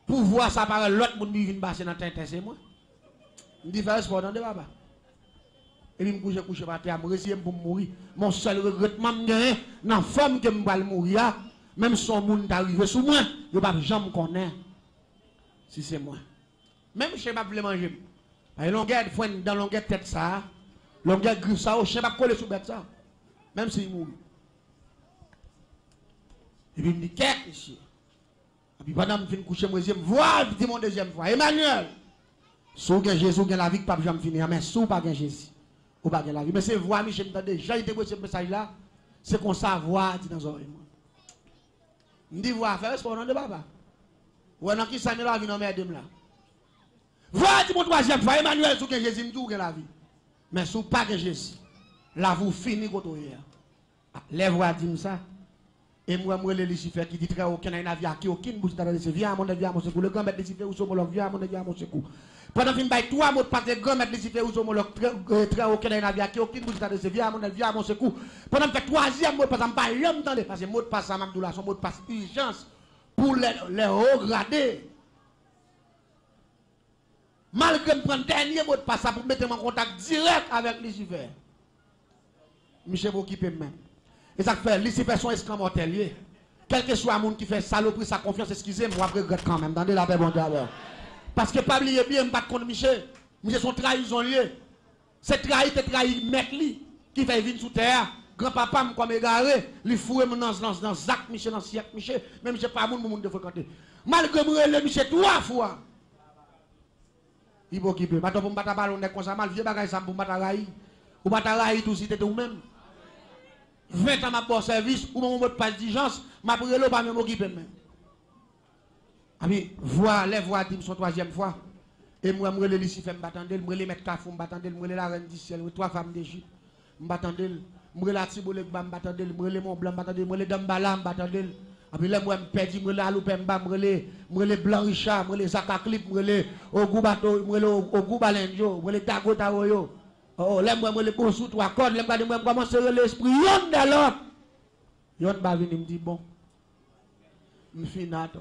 Speaker 2: pour voir ça par l'autre monde qui vient passer dans tête c'est moi me dit faire sport dans de papa et puis me coucher par terre me résister pour mourir mon seul regrettement me gain dans femme que me va mourir. Même son monde arrivé sous moi, je ne vais pas jamais connaître si c'est moi. Même je ne vais pas le manger. Longueur dans longueur tête ça, longueur griffe ça, je ne vais pas coller sous bête ça. Même s'il mourit. Et puis il me dit, qu'est-ce ici? Et puis pendant que je viens coucher, je me vois, je dis mon deuxième fois, Emmanuel, si vous avez Jésus, vous avez la vie, pas jamais finir, mais si vous n'avez pas Jésus, vous n'avez pas la vie. Mais c'est voir, Michel, je me dis, j'ai été ce message-là, c'est qu'on savoir, dit dans les oreilles. Je dis, voir, faire ce nom de papa. Ou non, qui s'en est la vie dans mes deux là. Voilà, mon troisième fois, Emmanuel, sous que Jésus me dit la vie. Mais sous pas que Jésus, là vous finissez votre hier. Les voix disent ça. Et moi, le Lucifer qui dit très aucun navire qui aucune bouche dans le viens à mon avis à mon secours. Le grand maître Lucifer ou somologue, viens à mon avis à mon secours. Pendant qu'il baille 3 mots de part de grand maître Lucifer ou somologue, très aucun navire qui aucune bouche dans le viens à mon avis à mon secours. Pendant que troisième mot de passe, pas l'homme dans parce que mot de passe à Mamdoula, son mot de passe urgence pour les hauts gradés. Malgré me prendre dernier mot de passe pour mettre en contact direct avec Lucifer. Michel m'occupe même. Et ça fait, Lucifer sont esclaves mortels. Quel que soit le monde qui fait saloperie, sa confiance, excusez-moi, je regrette quand même. Dans la paix, bon Dieu. Parce que pas oublier bien, je ne pas contre Michel. Michel sont trahison liés. C'est trahi mec qui fait vivre sous terre. Grand-papa, me comme égaré, lui fouet dans Zach Michel, dans Siak Michel. Même je pas monde de fréquenter. Malgré moi, le Michel 3 fois. Il faut qu'il peut. Maintenant, pour me battre ballon, on est comme ça, mal, vieux bagage, ça pour me battre raï. Ou battre raï, tout si t'es ou même. 20 ans, ma bon service, ou mon mot de passe d'urgence, ma brûle, pas même m'occuper même. Ami, les voix dit son troisième fois. Et moi, je me Lucifer, je me les mettre Kafou, je me la reine du ciel, 3 femmes d'Égypte, je me la Tibolek, je me Mont Blanc, je me Dambala, je me moi, je perds, je me la Loupemba, je me Blanc Richard, je me Zaka Clip, je me Ogou Bato, je me Ogou Balenjo, je me Dago Taroyo. Oh, là, moi, je me sous 3 cordes, je me commence à l'esprit, yon de l'autre. Yon va venir me dire, bon, je suis nato.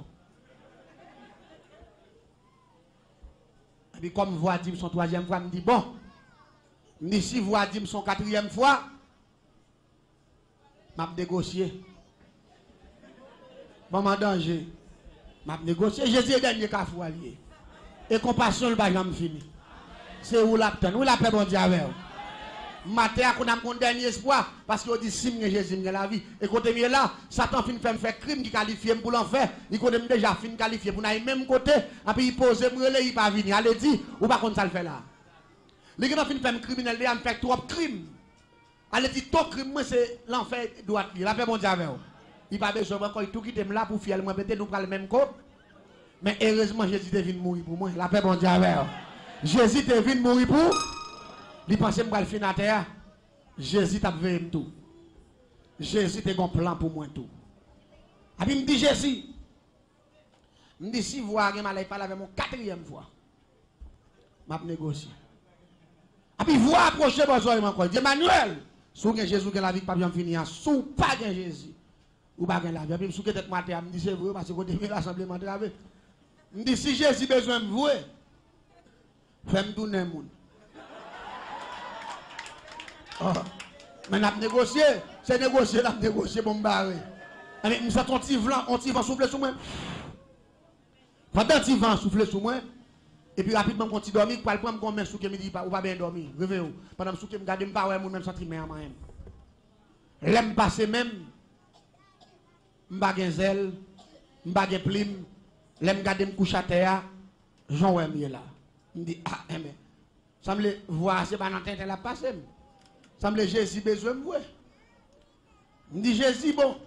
Speaker 2: Et puis comme voix dit son troisième fois, me dit bon, ni si voix dit son quatrième fois, m'a négocié. Maman danger, m'a négocié. Jésus est dernier cas fou allié. Et compassion le bagage fini. C'est où la paix, bon Dieu avec vous. Matin, on a mon dernier espoir parce qu'on dit si Jésus me la vie. Et côté mieux là, Satan fin fait crime qui qualifie pour l'enfer. Il connaît déjà fin qualifié pour aller même côté. Et puis il pose me il pas venir. Allez dit ou pas contre ça le fait là. Les gens fin fait criminel, il fait trop crime. Allez dit ton crime moi c'est l'enfer doit lui. La paix mon Dieu avec vous. Il pas besoin encore tout quitter là pour fier moi peut-être nous prendre le même code. Mais heureusement Jésus est venu mourir pour moi. La paix mon Dieu avec vous. Jésus est venu mourir pour il pensait que je vais finir à terre. Jésus t'a veillé tout. Jésus a un plan pour moi tout. Et puis il me dit Jésus. Il me dit si vous avez mal, il parle avec mon quatrième fois. Je vais négocier. Et puis vous approchez besoin encore. Il dit Emmanuel, si vous avez Jésus qui la vie pas bien finir, si vous pas Jésus, ou pas la vie. Et puis si vous avez matin, il me dit c'est vrai parce que vous avez l'assemblement de la vie. Il me dit si Jésus a besoin de vous, faites-moi tourner le monde. Oh. Mais n'a négocié, c'est négocié, n'a négocié pour me barrer. Mais nous sommes un petit vent souffler sur moi. Pendant un petit vent souffler sur moi, et puis rapidement quand tu dormis, pour le prendre comme un souke me dit ou pas bien dormi. Réveillez-vous. Pendant que souke me garde pas ouais mon même senti mais moi-même. L'aime passer même m'pa gen zèle, m'pa gen plim, l'aime garder me coucher à terre, Jean ouais mieux là. Me dit ah mais semble voir c'est pas dans tête la passer. Semble Jésus besoin me voir. Me dit Jésus bon.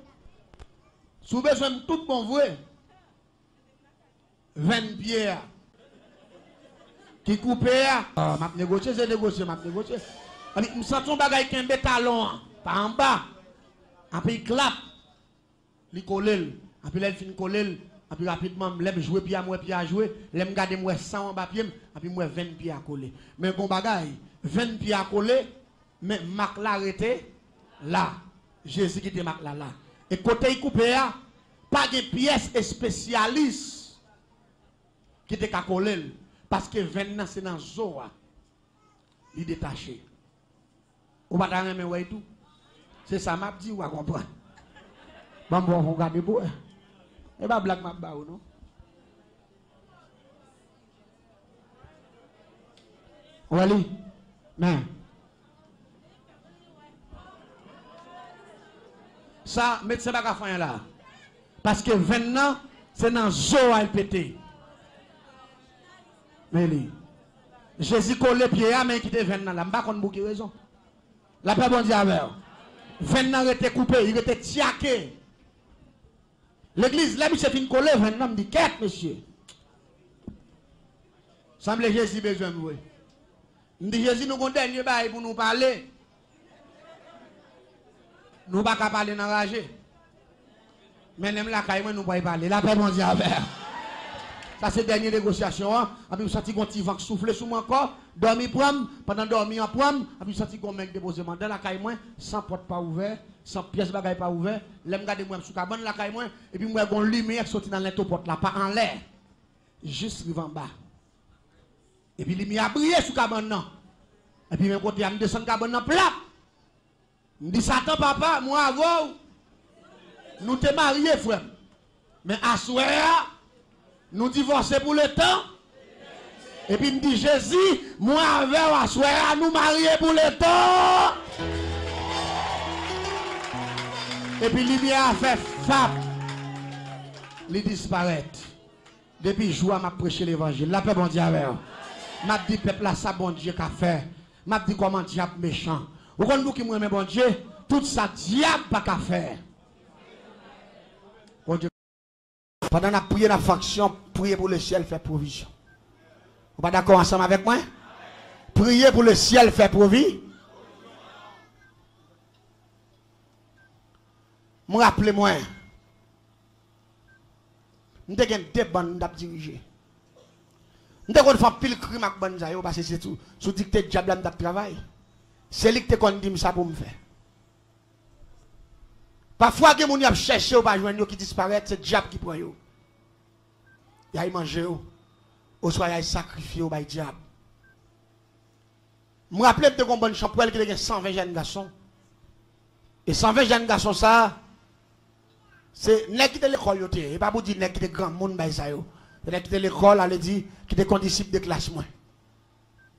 Speaker 2: Sous besoin de tout bon vrai. 20 pieds qui coupe m'a négocié, c'est négocié, m'a négocié. Me sens ton bagage qui un talon par en bas. Après il clap. Il colle. Après il fin coller. Après rapidement l'aime jouer pied à moi pied à jouer, l'aime garder moi 100 en bas pied, après moi 20 pieds à coller. Mais bon bagage, 20 pieds à coller, mais Mac l'arrêté là. Jésus qui te Mac là. Et côté il coupé pas de pièces spécialistes qui te ka coller parce que 20 c'est dans zoa. Il détaché. Ou pas dans mais ouais tout. C'est ça m'a dit ou à comprendre. Bon on regarde pour et pas blague m'a ba ou non. Wali. Mais ça médecin pas faire là. Parce que 20 ans c'est dans zo à pété. Mais lui Jésus colle pied à mais qui était 20 ans là, m'pa konn bouki raison. La paix bon Dieu avec. 20 ans était coupé, il était tiaké. L'église, là, monsieur fin collé, 20 ans, me dit, qu'est-ce monsieur? Semble Jésus besoin de vous. Me dit, Jésus, nous avons un dernier bail pour nous parler. Nous ne pouvons pas parler dans la rage. Mais nous la caille, nous pouvons parler. La paix, mon Dieu, avec. Ça, c'est la dernière négociation. Après, vous sentez qu'on vent souffler sur moi encore. Dormir prendre, pendant dormir en prendre. Après, vous sentez qu'on mec déposé dans la caille, sans porte pas ouvert, sans pièce bagaille pas ouvert. L'aime garder moi sous cabane la caille, et puis moi, une lumière sorti dans l'intoporte là, pas en l'air. Juste en bas. Et puis, lumière a brillé sous cabane là. Et puis, même côté, je descends cabane là plat. Je dis, Satan, papa, moi, avant, nous te mariés, frère. Mais à soir, nous divorcer pour le temps. Et puis il me dit Jésus, moi avec à nous marier pour le temps. Et puis lumière a fait fap. Il disparaît. Depuis jour m'a prêché l'évangile. La paix bon Dieu avec. M'a dit peuple là ça bon Dieu qu'a fait. M'a dit comment diable méchant. Vous connaissez qui moi mais bon Dieu, tout ça diable pas qu'à faire. Bon Dieu. Pendant la prière, la faction, prier pour le ciel, faire provision. Vous pas d'accord ensemble avec moi? Prier pour le ciel, faire provision. Me rappelez-moi. Nous avons deux bandes à diriger. Nous avons fait pile crime avec bande parce que c'est sous dicté diable de travail. C'est lui qui te dit ça pour me faire. Parfois, que moun a cherché ou pas joindre qui disparaît, c'est le diable qui prend yo. Il a mangé ou soit il a sacrifié au diable. Je me rappelle de une bonne chambre qui a 120 jeunes garçons. Et 120 jeunes garçons ça c'est nèg qui de l'école et pas pour dire nèg qui de grand monde bay ça yo. Nèg qui de l'école elle dit qui de condisciple de classe moins.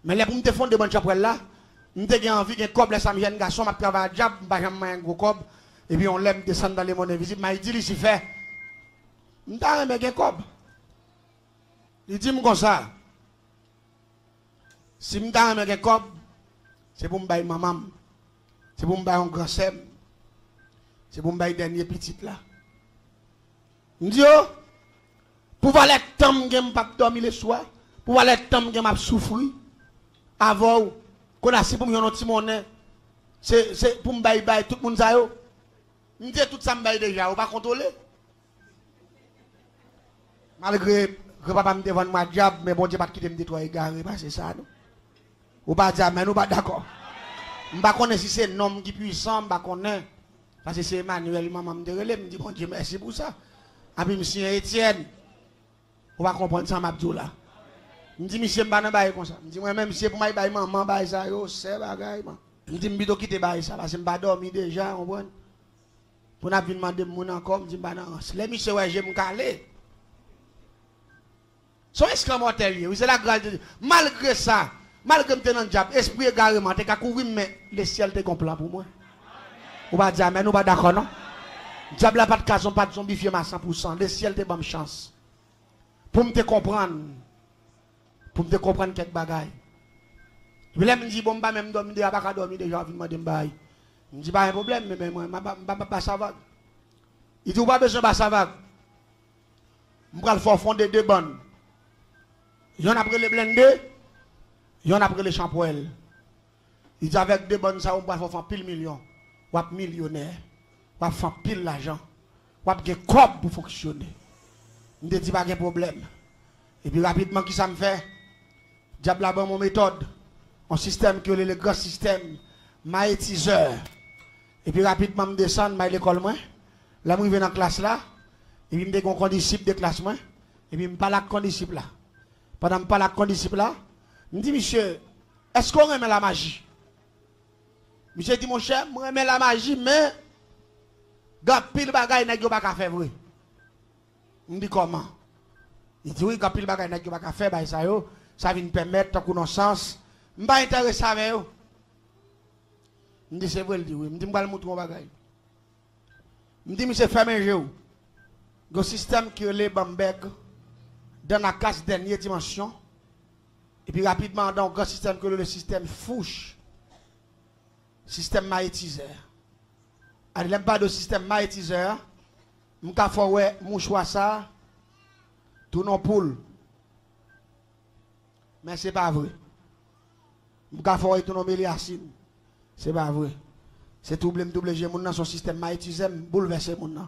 Speaker 2: Mais là pour me défendre de bonne chambre là, m'te envie que cob les 100 jeunes garçons m'a travailler diable, pas jamais un gros cob. Et puis on l'aime descendre dans les monnaies visibles. Mais il dit, il s'y fait. Je ne sais pas cob. Il dit comme ça. Si je ne sais pas cob, c'est pour me bailler maman. C'est pour me bailler un grand sem. C'est pour me bailler dernier petit là. Je dis, pour voir le temps que je ne pas dormir le soir, pour voir le temps que je ne souffrir, avant, qu'on a si pour me donner un petit monnaie, c'est pour me bailler tout le monde ça. Je dis tout ça me déjà, on va contrôler. Malgré que papa me devant moi diable, mais bon Dieu pas quitter me détruire égaré, c'est ça non. Ou pas dire mais nous pas d'accord. Je ne sais pas si c'est un homme qui est puissant, je ne sais pas parce que c'est Emmanuel, maman me dit bon Dieu merci pour ça. Et puis monsieur Étienne, on va comprendre ça m'abdou là. Je dis monsieur m'ba nan bail comme ça. Je dis moi même monsieur pour moi bail maman bail ça yo, c'est bagaille man. Je dis, je vais quitter ça parce que je ne pas dormir déjà. Pour ne pas demander mon encore, je dis, non, les messieurs, je vais me caler. Son esclave mortel, oui, c'est la grâce de Dieu. Malgré ça, malgré que je suis dans le esprit égarement, tu as couru, mais le ciel est complet pour moi. Ou pas dire, mais nous pas d'accord, non? Diable n'a pas de cas, pas de zombifier à 100%. Le ciel te bonne chance. Pour me te comprendre. Pour me comprendre quelques bagailles. Je me dis, bon, même dormir, je ne vais pas dormir déjà, je vais me dire, je me dis, pas un problème, mais moi, je ne vais pas savoir. Il dit, vous pas besoin de savoir. Je vais faire fonder deux bonnes. Il y en a pris les blendés, il y en a pris les shampoings. Il dit, avec deux bonnes, ça, on va faire pile million. Ou être millionnaire. Ou faire pile l'argent. Ou avoir corps pour fonctionner. Je ne dis pas de problème. Et puis rapidement, qui ça me fait? Diable a mon méthode. Un système qui est le grand système. Maïtiseur. Et puis rapidement, je descends à l'école. Là, je vais dans la classe là. Et puis je suis un disciple de classe. Et puis je parle avec un disciple là. Pendant que je parle avec un disciple là, je dis, monsieur, est-ce qu'on remet la magie? Monsieur dit, mon cher, je remets la magie, mais il pile bagaille n'est pas faire vrai. Je dis comment? Il dit oui, quand pile bagaille n'est pas faire, ça vient permettre ta connaissance. Je ne suis pas intéressé avec eux. Je dis c'est vrai, il dit oui. Je dis je vais le montrer mon bagaille. Je dis monsieur ferme un jeu. Le système qui est le Bamberg dans la case dernière dimension. Et puis rapidement dans le système que le système fouche. Système maïtiseur. Je n'aime pas de système maïtiseur. Je vais faire mon choix ça. Tout non poule. Mais ce n'est pas vrai. Je vais faire tout non méliacine. Ce n'est pas vrai. C'est double G. Mon son système maïtiseur. Je bouleverser mon nom.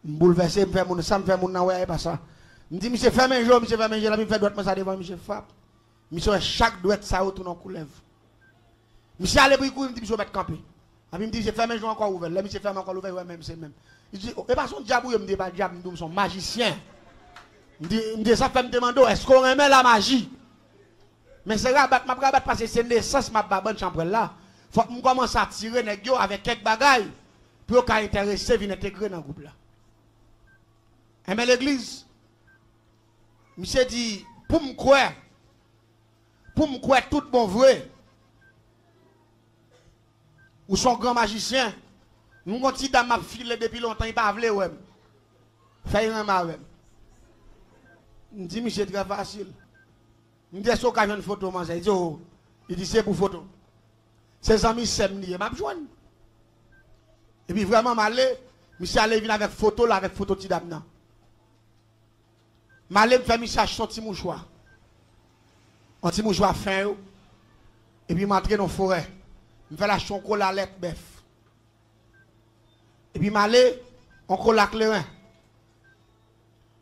Speaker 2: Je bouleverser, je fais mon ça, me fait mon nom. Ouais, pas ça. Je dis, monsieur, ferme un jour, monsieur, ferme un jour. Je fais droite, ça devant, monsieur, frappe. Monsieur, chaque droite, ça, tout non coulève. Monsieur, allez, pour il dit, monsieur, mettre campé. Il me dit, monsieur, ferme un jour encore ouvert. Là, monsieur, ferme encore ouvert, ouais, même, c'est même. Il dit, et pas son diable, il me dit, pas diable, nous sommes magiciens. Il me dit, ça fait me demander, est-ce qu'on remet la magie? Mais c'est rabat, ma rabat parce que c'est naissance, ma bonne chambre là. Faut que je commence à tirer les gars avec quelques bagailles pour qu'on intéressé vienne intégrer dans le groupe là. Et mais l'église, monsieur dit, pour me croire tout bon vrai, ou son grand magicien, nous avons dans ma file depuis longtemps, il n'a pas voulu, ouais. Fait un mal, je dis, monsieur, très facile. Je dis, est-ce qu'il y a une photo, il dit, c'est pour photo. Ses amis s'aiment, il m'a besoin. Et puis vraiment, monsieur allé venir avec photo, là, avec photo de Tidamna. Malé me fait monsieur acheter son petit mouchoir. Un petit mouchoir fin, et puis m'entrer dans la forêt. Je fais la chocolat à lettre bœuf. Et puis malé, on colle la clairin.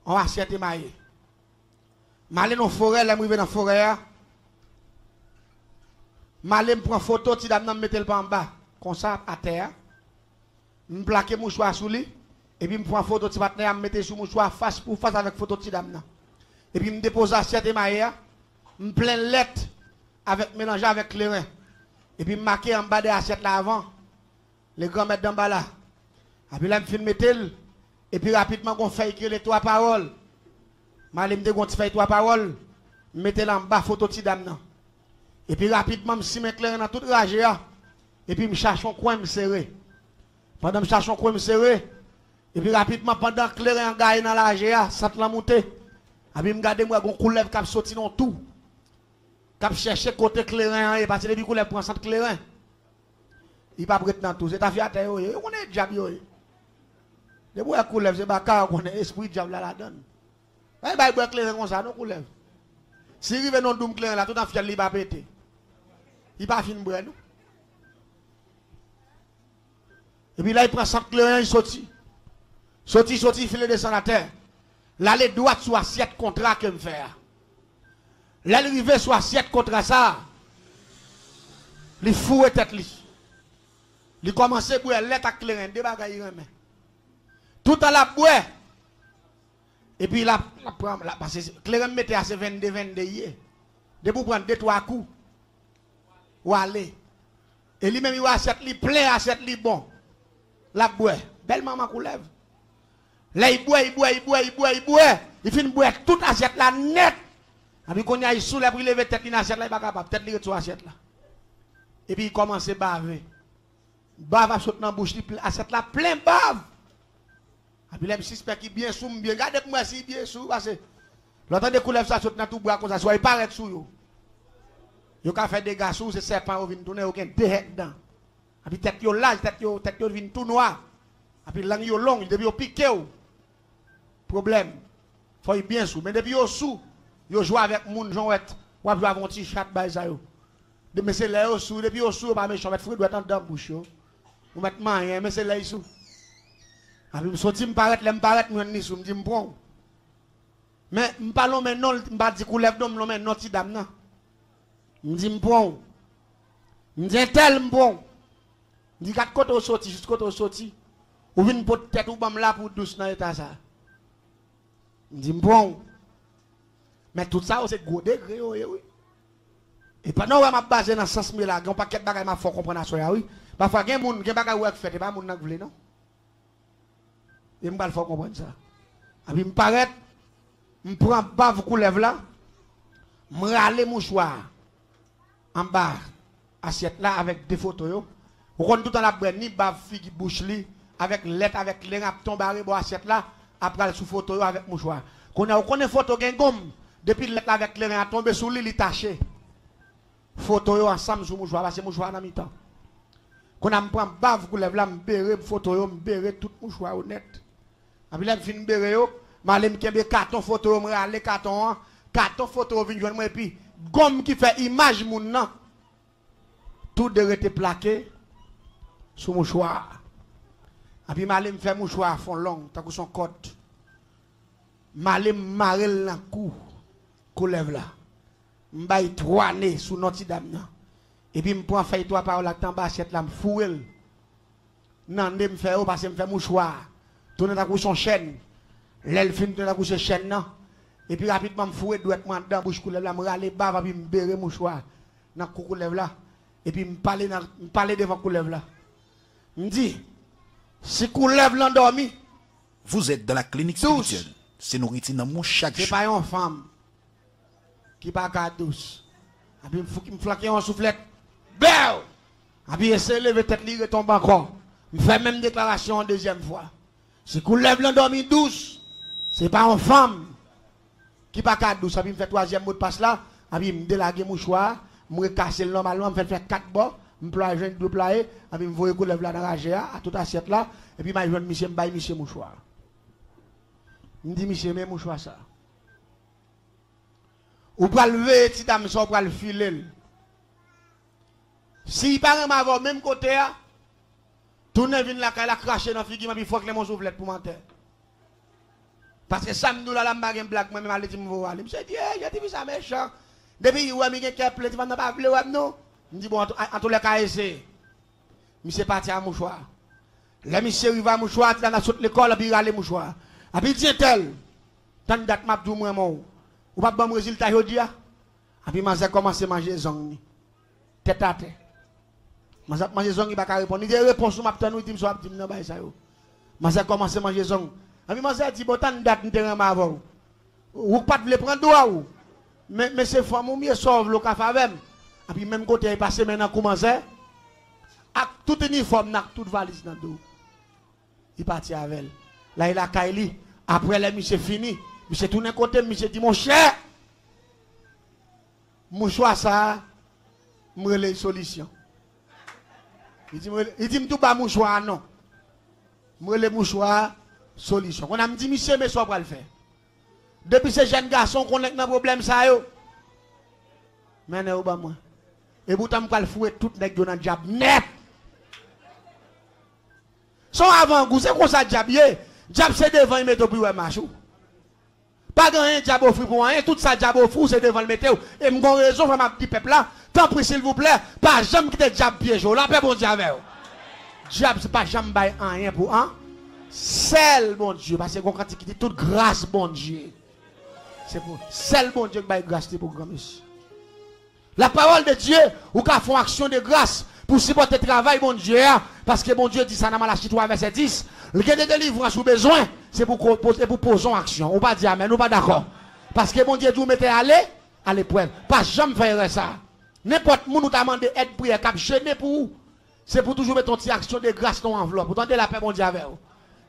Speaker 2: On va assiette maillé. Malé dans la forêt, là, je vais dans la forêt. Malé me prend photo, ti dame me mette le pas en bas, comme ça, à terre. Me plaque mouchoir sous lui. Et puis me prend photo, ti partenaire, me mette sous mouchoir face pour face avec photo ti dame. Et puis me dépose assiette et maillé. Me plein lettre avec mélanger avec clairin. Et puis me marquer en bas de l'assiette là avant. Les grands mettent d'en bas là. Et puis là me filme tel. Et puis rapidement on fait écrire les trois paroles. Malé me dégonte fait trois paroles. Mettez là en bas photo ti dame. Et puis rapidement, je me clair dans toute rage. Et puis je cherche un coin me serrer. Pendant que je cherche un coin me serrer. Et puis rapidement, pendant que clair en gagne dans la rage, ça te l'a monté. Et puis je regarde moi, un coulev qui a sorti dans tout. Qui a cherché côté clairin. Et parce que les coulev prend centre clairin. Il va prêter dans tout. C'est ta fille à terre. On est diable. Les bois coulev, c'est pas car on est esprit diable la donne. Et bien, il clairin comme ça, non coulev. Si il arrive dans le clairin là, tout en fiel, il va péter. Il va finir de nous. Et puis là, il prend 100 clairin, il sortit. Sorti, il fait le descendre à terre. Là, les droits sur assiette contrat que me fait. Là, il arrive sur assiette contrat ça. Il fout tête li. Il commence à boire lettre à clairin, des bagailles il remet. Tout à la boire. Et puis là, parce que clairin mettait à ses 22 hier. De pour prendre 2-3 coups. Ou aller. Et lui-même, il achète li plein, achète li bon. La boue. Belle maman coulève. Là, il boit. Il finit boire toute assiette là net. Et puis, quand il y a sous la pour lever tête, il achète là, il n'est pas capable. Peut-être qu'il retourne assiette là. Et puis, il commence à baver. Bave à sauter dans la bouche, assiette là plein bave. Et puis, il suspect qu'il bien sous, bien. Regardez-moi si bien sous, parce que l'autre de coulève ça saute dans tout bois comme ça, soit il paraît sous yo. Yo ka fait des gars sous, c'est serpent, vient tourner, aucun tête dedans. Et puis, tête yo large, tête yo vient tout noir. Et puis, langue yo long, depuis yo piqué ou. Problème. Faut y bien sous. Mais depuis yo sous, yo joue avec moun jouette, ou joue avec un petit chat ça yo. Mais c'est là yo sous, depuis yo sous, pas méchant, mettre fruit doit être dans bouche yo. Ou mettre rien, mais c'est là yo sous. Et puis, sorti m'paraît, ni sous, m'di m'prend. Mais m'parlons maintenant, m'pa di coulève d'homme, non mais non ti dame nan. M'di m'prend. M'di tel m'prend. M'di quatre côté sorti, juste côté sorti. Ou vinn pour tête ou bam là pour douce dans état ça. M'di m'prend. Mais tout ça c'est gros degré oui. Et pendant on m'a basé dans sens mais là, on paquet bagay m'a faut comprendre ça oui. Parfois gen moun gen bagay ou fait pas moun nan vle non. Et m'pa faut comprendre ça. A puis m'paraît m'prend bave coulève là. M'rale mouchoir en bas assiette là avec des photos yo. Ou kon tout en la brenne ni bave figue bouche li avec lettre avec les rap tomber bo assiette là après sous photo yo avec mouchoir. Qu'on connaît photo gen gomme depuis lettre avec les rap tomber sous li taché. Photo yo ensemble sous mouchoir parce que mouchoir dans mi-temps. Qu'on a m'prend bave coulève là m'béré photo yo m'béré tout mouchoir honnête. Après là fin m'béré yo malem kembe carton photo m'rale carton photo vinn joindre moi et puis gomme qui fait image moun nan tout de rete plaqué sous mouchoir. Et puis malem fait mouchoir fond long tant que son code. Malem marel nan cou coulève là. M'bay 3 nez sous Notre-Dame nan. Et puis m'prend feuille 3 par là en bas assiette là m'fouel. Nan me fait ou parce me fait mouchoir. Tourner dans son chaîne. L'elle fin de la couche chaîne nan. Et puis rapidement m'fouet douettement dans bouche coulève là m'rale bave puis m'béré mouchoir dans cou coulève là. Et puis m'parler devant coulève là. M'di si coulève l'endormi.
Speaker 3: Vous êtes dans la clinique spirituelle. C'est nourriture dans mon chaque jour.
Speaker 2: C'est pas une femme qui pas qu'à douce. Et puis il me flaquer en soufflette. Belle. Et puis essayer de lever tête li retombe encore. Me fait même déclaration une deuxième fois. Si coulève l'endormi douce, c'est pas une femme qui pas qu'à douce. Et puis me fait troisième mot de passe là. Et puis me délaguer mouchoir, me casser normalement, me fait 4 bords, me ployer deux ployer, et puis me voyer coulève là dans la GA à toute assiette là, et puis m'a joindre monsieur me bail monsieur mouchoir. Me dit monsieur mais mouchoir ça. Ou pral lever petit dame ça pral filer. Si pas m'avoir même côté a tourner vinn la la cracher dans figure puis faut que les mon soufflette pour mentir. Parce que ça me la m'a blague moi même aller dire me voir. Me dit j'ai dit ça méchant. Depuis ouais mi gen kè plainte va pas vle ouais non. Me dit bon en tous les cas essayer. Monsieur parti à mouchoir. Là monsieur arrive à mouchoir dans la saute l'école puis rale mouchoir. A puis dit tel tant date m'a dou moi mon. Ou pas bon résultat jodi a. A puis m'a commencé manger zong. Tête à tête. M'a manger zong il pas répondre. Il réponse m'a tande ou dit so dit non ba ça yo. M'a commencé manger zong. A puis m'a dit bon tant date m'te ram avant. Ou pas vle prendre droit ou. Mais c'est femme ou mieux sauve le café avec. Et puis même côté il passé maintenant commencer avec tout uniforme nak toute valise dans dos. Il parti avec elle. Là il a Kaili après les monsieur fini, monsieur tourne côté monsieur dit mon cher mouchoir ça me les solution. Il dit tout pas mouchoir non. Me les mouchoir solution. On a me dit monsieur mais ça va le faire. Depuis ces jeunes garçons qu'on est dans problème ça yo. Mais ne ou pas moi. Et pourtant m'pa le fouet tout nèg yo dans diable net. Son avant goût c'est comme ça diable yé. Diable c'est devant il mettre puis ouais marchou. Pas grand diable offrir pour rien, tout ça diable offrir c'est devant le mettre. Et m'gon raison pour ma petit peuple là. Tant pis s'il vous plaît, pas jamais quitter diable piège là, paix bon Dieu avec. Diable c'est pas jamais bail rien pour un. Seul bon Dieu parce que quand il dit toute grâce bon Dieu. C'est pour seul bon Dieu qui va grâce pour grand monsieur. La parole de Dieu, ou qu'à faire action de grâce, pour supporter le travail, bon Dieu, parce que bon Dieu dit ça dans Malachie 3, verset 10, le gain de délivrance ou besoin, c'est pour poser en action. On va dire amen, nous pas d'accord. Parce que bon Dieu, vous mettez à l'épreuve. Pas jamais faire ça. N'importe qui nous t'a demandé aide prière, cap gêné pour vous. C'est pour toujours mettre ton petite action de grâce dans l'enveloppe. Pour tenter la paix, bon Dieu, avec vous.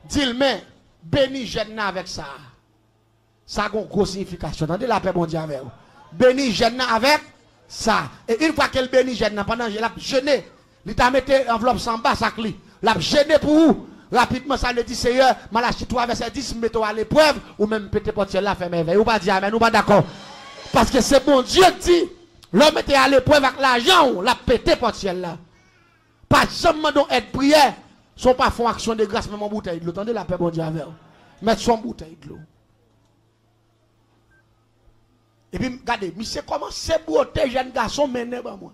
Speaker 2: Dis-le, mais, bénis jeune avec ça. Ça a une grosse signification. Tentez la paix, bon Dieu, avec vous. Bénis jeune avec ça. Et une fois qu'elle bénit jeune, pendant que l'a gêné, il t'a mis l'enveloppe sans bas, ça clé. L'a gêné pour vous. Rapidement, ça le dit, Seigneur, Malachie 3, verset 10, mettons à l'épreuve, ou même pété portière là, fait merveille. Ou pas dire amen, ou pas d'accord. Parce que c'est bon Dieu qui dit, l'homme était à l'épreuve avec l'argent, la pété portière là. Pas seulement donc être prière, sont pas font action de grâce, même en bouteille de l'eau. Attendez la paix, bon Dieu, avec vous. Mettre son bouteille de l'eau. Et puis, regardez, mais c'est comment c'est beauté, jeune garçon, mené par moi.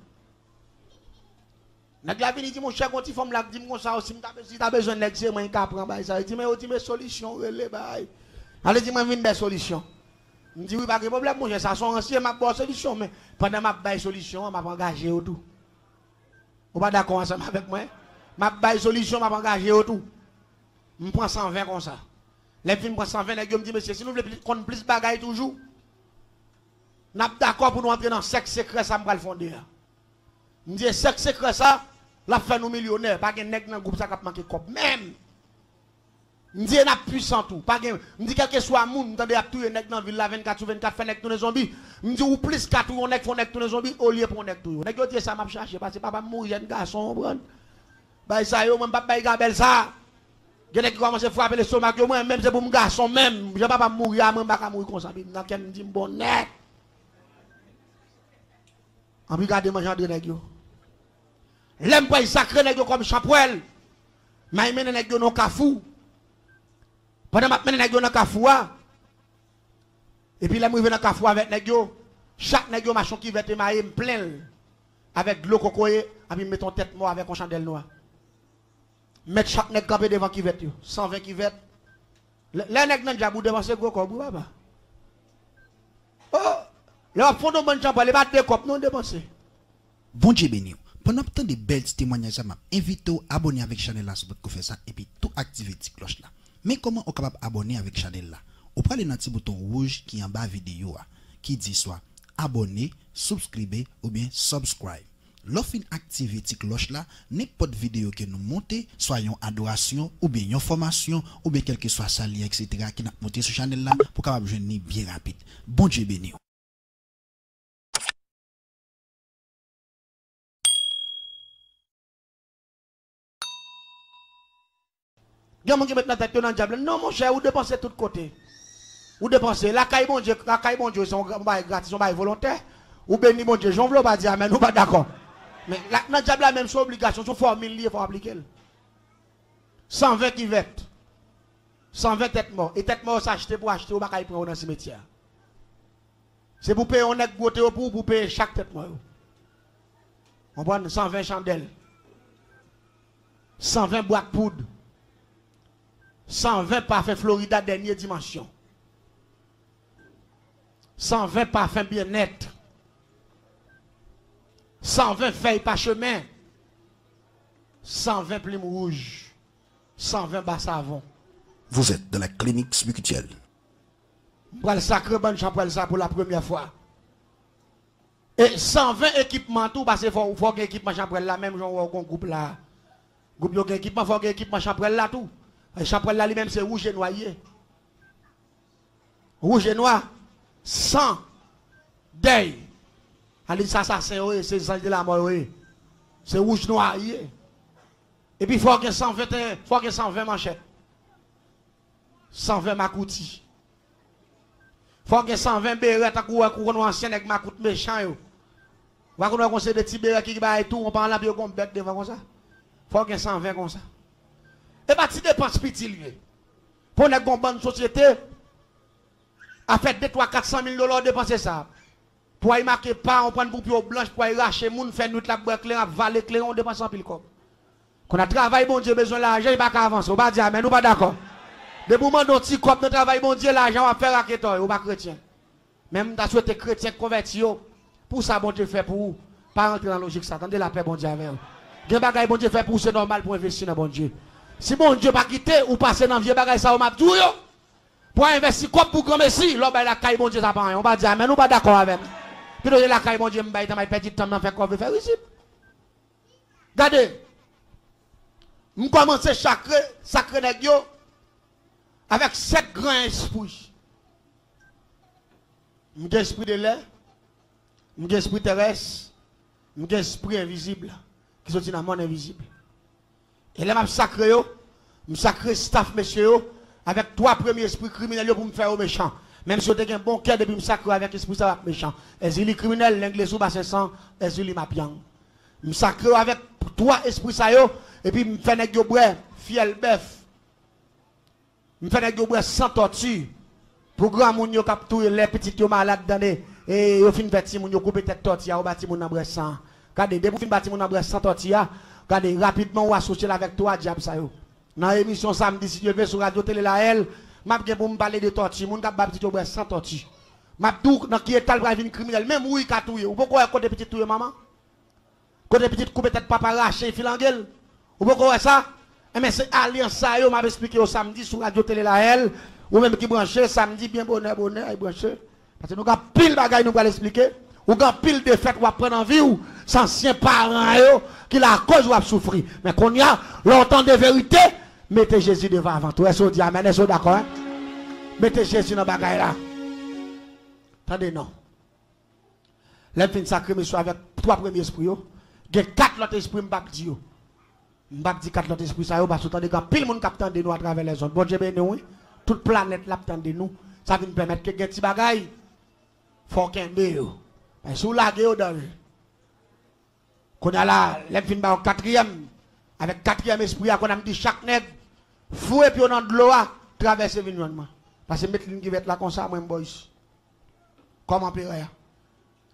Speaker 2: Nèg la vini dit mon cher quand il femme la dit mon ça aussi si tu as besoin de l'exer moi ka prend bail ça dit mais dit mes solution relé bail allez dit moi vinn des solutions me dit oui pas de problème mon cher ça sont ancien m'a bonne solution mais pendant m'a bail solution m'a engagé au tout on pas d'accord ensemble avec moi m'a bail solution m'a engagé au tout me prend 120 comme ça les films prend 120 nèg me dit monsieur si nous voulons qu'on plus bagaille toujours n'a d'accord pour nous entrer dans sexe secret ça me va le fonder me dit sexe secret ça la fait nous millionnaires pas gen nèg dans groupe ça qui manquer cop même me dit n'a puissant tout pas gen me dit quel que soit moun tande a tuer nèg dans ville la 24 sur 24 fait nèg tous les zombies me dit ou plus 4 ou nèg font nèg tous les zombies au lieu pour nèg tout nèg yo dit ça m'a chercher parce que papa mourir jeune garçon prendre bah ça yo même pas bay gabel ça gen nèg commence à frapper le stomac yo moi même c'est pour mon garçon même je pas mourir moi pas mourir comme ça dans ken me dit bon net en regarder manger de nèg yo l'aime pas sacré nèg comme chapoel mais mène nèg non kafou pendant m'a mène nèg dans kafou et puis là moi vient dans kafou avec nèg yo chaque nèg yo machin qui vete maïe plein avec de l'eau cocoye et puis metton tête mort avec un chandelle noire mettre chaque nèg camper devant qui vete yo 120 qui vete les nèg nan jabou dépenser gros corps papa oh le fond de bonne chambre les battre des cop non dépenser
Speaker 3: Bon Dieu béni. Pendant tant de belles témoignages, je invite à abonner avec Chanel là, pour faire ça, et puis tout activer la cloche là. Mais comment on est capable d'abonner avec Chanel là? On prend le petit bouton rouge qui est en bas de la vidéo, qui dit soit abonner, subscriber ou bien subscribe. Lorsqu'on active la cloche là, n'importe vidéo que nous montons, soit une adoration, ou bien une formation, ou bien quel que soit ça, etc., qui n'a monté sur Chanel là, pour capable de jouer bien rapide. Bon Dieu béni.
Speaker 2: Il y a des gens qui mettent la tête dans le diable. Non, mon cher, vous dépensez de tous côtés. Vous dépensez. La caille, bon Dieu, c'est gratis, c'est volontaire. Ou béni, bon Dieu, j'en veux pas dire, mais nous pas d'accord. Mais dans le diable, la même chose, obligation, son formule, il faut appliquer. 120 qui vêtent. 120 têtes mortes. Et têtes mortes, s'acheter pour acheter, ou pas prendre dans le cimetière. C'est pour payer, on est beauté pour payer chaque tête morte. On prend 120 chandelles. 120 boîtes poudre. 120 parfums Florida dernière dimension. 120 parfums bien-être. 120 feuilles parchemin. 120 plumes rouges. 120 bas savon.
Speaker 3: Vous êtes dans la clinique spirituelle.
Speaker 2: Pour le sacré bon champ ça pour la première fois. Et 120 équipements tout parce qu'il faut que l'équipement chambrel là même genre un groupe là. Groupe yo équipement faut que équipement chambrel là tout. Le chambrel là lui-même c'est rouge et noyé. Rouge et noir. 100 deuil. Allez ça c'est ange de la mort. C'est rouge noyé. Et puis il faut que 121, faut que 120 manchettes. 120 makouti. Faut que 120 béret à courir ancien avec makout méchant yo. Va qu'on conseil de petits béret qui ba et tout on parle là bio comme bête devant comme ça. Faut que 120 comme ça. Et pas ti dépense petit lié. Pour une bonne société a fait 2 3 400 000 $ dépenser ça. Pour y marquer pas on prend une poupée blanche pour y racher moun faire nuit la boire clair valer clair on dépense en pile comme. Qu'on a travail bon Dieu besoin l'argent il pas avancer. On va dire mais nous pas d'accord. De moment dont ti comme de travail bon Dieu l'argent va faire raqueteur ou pas chrétien. Même t'as souhaité chrétien converti pour ça bon Dieu fait pour vous. Pas rentrer dans la logique ça. Attendez la paix bon Dieu avec vous. Gen bagay bon Dieu fait pour c'est normal pour investir dans bon Dieu. Si bon Dieu pas quitté ou passer dans vieux bagay ça ou m'a tout yo. Pour investir comme pour grand messie, l'homme la caille bon Dieu ça pas. On va dire mais nous pas d'accord avec. Puis la caille bon Dieu m'baille dans ma petit temps dans faire quoi veut faire ici. Regardez. On commence sacré nèg yo avec 7 grands esprits. Un esprit de l'air, un esprit terrestre, un esprit invisible qui sont dans le monde invisible. Et là, je sacré staff, messieurs, avec 3 premiers esprits criminels pour me faire au méchant. Même si vous avez un bon cœur, depuis me sacré avec l'esprit méchant. Et si les criminels, l'anglais sous bas 500, et si les mapiang. Je sacré avec 3 esprits, et puis je fais un gobret, fiel bœuf. Je fais un gobret sans torture. Pour grand moun yo capturer les petits yo malades dans et yo fin petit moun yo couper tête tortilla ou bâti moun dans bras sang. Regardez dès pour fin bâti moun dans bras sans tortilla, regardez rapidement ou associer avec toi diable ça yo. Dans émission samedi si Dieu veut sur radio télé la elle, m'a gen pour me parler de tortilla, moun k'ap ba petit yo bras sans tortilla. M'a dou dans qui étal va venir criminel même oui ka touyer. Ou pourquoi côté petit touyer maman? Côté petit couper tête papa raché filangel. Ou pourquoi ça? Mais c'est alliance ça yo m'a expliqué au samedi sur radio télé la elle. Ou même qui branche samedi bien bonheur il branche parce que nous avons pile bagaille nous va l'expliquer ou avons pile de fête ou prendre en vie ou anciens parents yo qui la cause ou a souffrir mais qu'on y a longtemps de vérité mettez Jésus devant avant tout est-ce que dit amen est-ce d'accord hein? Mettez Jésus dans bagaille là attendez non les fin sacré monsieur avec 3 premiers esprits yo il y a 4 autres esprits m'pa dit yo m'pa dit 4 autres esprits ça yo parce que attendez quand pile monde captant de nous à travers les zones bon Dieu béni oui toute planète l'attend de nous ça vient permettre que petit bagaille faut qu'un yo parce sous la gueule dans qu'on a là les fin ba 4e avec 4e esprit qu'on a dit chaque nèg fouet puis on dans de l'eau traverser vignonement parce que mettre ligne qui va être là comme ça moi boys comment père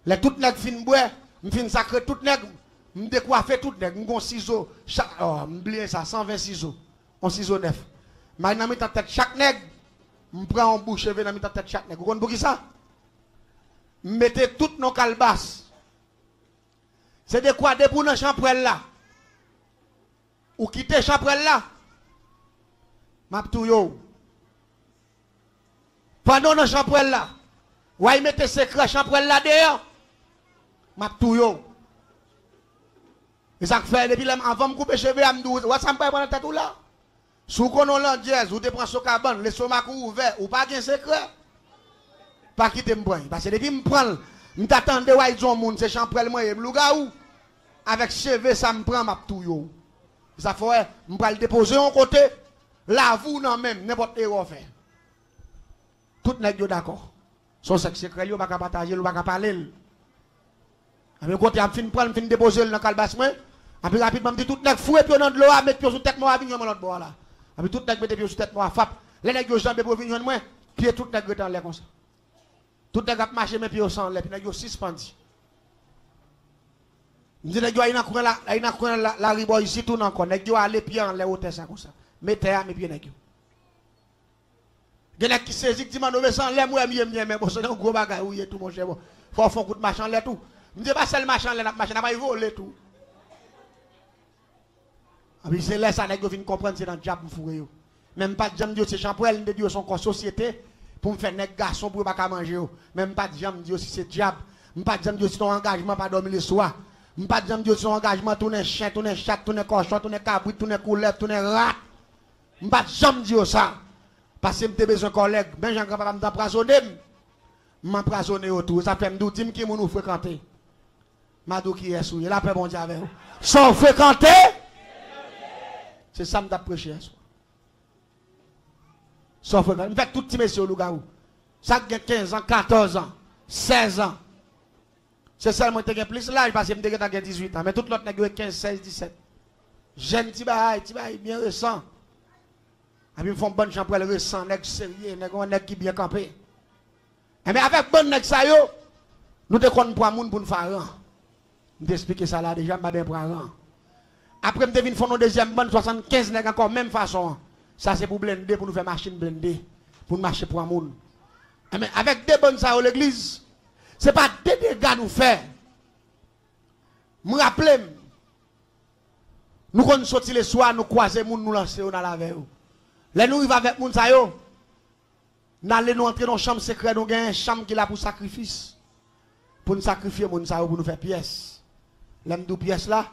Speaker 2: les tout nèg fin boire fin sacré tout nèg me décoiffer tout nèg m'gon ciseau chaque m'oublier ça 120 ciseaux on ciseau neuf. Maintenant, je tête chaque nègre, je prends un bouche dans la tête chaque nègre. Vous comprenez ça? Mettez toutes nos calebasses. C'est de quoi de pour dans champrelle là? Ou quitter champrelle là? M'a tout yo. Pendant dans champrelle là, ou y mettez secret champrelle là dehors? M'a tout yo. Et ça fait depuis avant de couper cheveux, je me dis, où ça me prend dans tête là? Sous qu'on a l'andiez, ou te prends ce cabane, le stomac ouvert, ou pas de secret. Pas quitter me prendre. Parce que depuis me prendre, je t'attends de voir ils ont moun, c'est champrel moi, et m'lougaou. Avec cheveux, ça me prend ma tout yo. Ça fait, je vais le déposer en côté, là, vous non même, n'importe quoi faire. Tout n'est pas d'accord. Son sexe secret, vous ne pouvez pas partager, vous ne pouvez pas parler. À mes côtés, je vais fin déposer dans le calbas, moi. Après rapidement, je dis tout n'est fouet, puis on a de l'eau, mettre pied sur tête, moi, vignon, l'autre bord là. Après tout nèg mette pied sur tête moi fap. Les nèg yo jambe pour venir moi, pied tout nèg dans l'air comme ça. Tout nèg a marché mes pieds au sang, les nèg yo suspendu. M'di nèg yo ina courir la ribo ici tout encore, nèg yo aller pied en l'air hauteur ça comme ça. Mettez à mes pieds nèg yo. Gen nèg qui saisit dit manove sans l'air moi mieux mais bon c'est un gros bagage oui tout mon cher bon. Faut faire coup de machin l'air tout. M'di pas seul machin l'air n'a machin n'a pas voler tout. Puis c'est là ça nèg yo vinn comprendre c'est dans diable m'fouré yo. Même pas de jam Dieu c'est champrel de Dieu son corps société pour me faire nèg garçon pour pas manger yo. Même pas de jam Dieu si c'est diable. Pas de jam Dieu si ton engagement pas dormir le soir. Pas de jam Dieu si ton engagement tourner chien, tourner chat, tourner cochon, tourner cabrit, tourner couleur, tourner rat. Pas de jam Dieu ça. Parce que m'te besoin collègue, ben Jean grand papa m'empoisonner. M'empoisonner autour, ça fait m'dou dim qui nous fréquenter. Madou qui est souillé, la paix bon Dieu avec vous. Sans fréquenter. C'est ça que je prêché. Sauf que je fais tout petit monsieur au Lougaou. Ça a 15 ans, 14 ans, 16 ans. C'est seulement que tu plus l'âge parce que je suis 18 ans. Mais tout l'autre a 15, 16, 17. Jeune petit bail bien récent. Et puis ils font bonne chambre récent, nèg sérieux, nèg qui bien campé. Mais avec bonne nèg ça yo, nous te connaissons pour moun pour nous faire rang. Je t'explique ça là déjà, je bien pour rang. Après, je vais faire une deuxième bande, 75 nègres encore, même façon. Ça, c'est pour blender, pour nous faire machine blender, pour marcher pour un monde. Mais avec des bonnes ça à l'église, ce n'est pas des dégâts nous faire. Je me rappelle, Nous quand nous sortir le soir, nous croiser moun nous lancer dans la veille. Là nous arrivons avec moun sa yo. Nous allons nous entrer dans une chambre secrète, nous avons une chambre qui est là pour sacrifice. Pour nous sacrifier moun sa yo, pour nous faire pièces. L'aime de pièces là,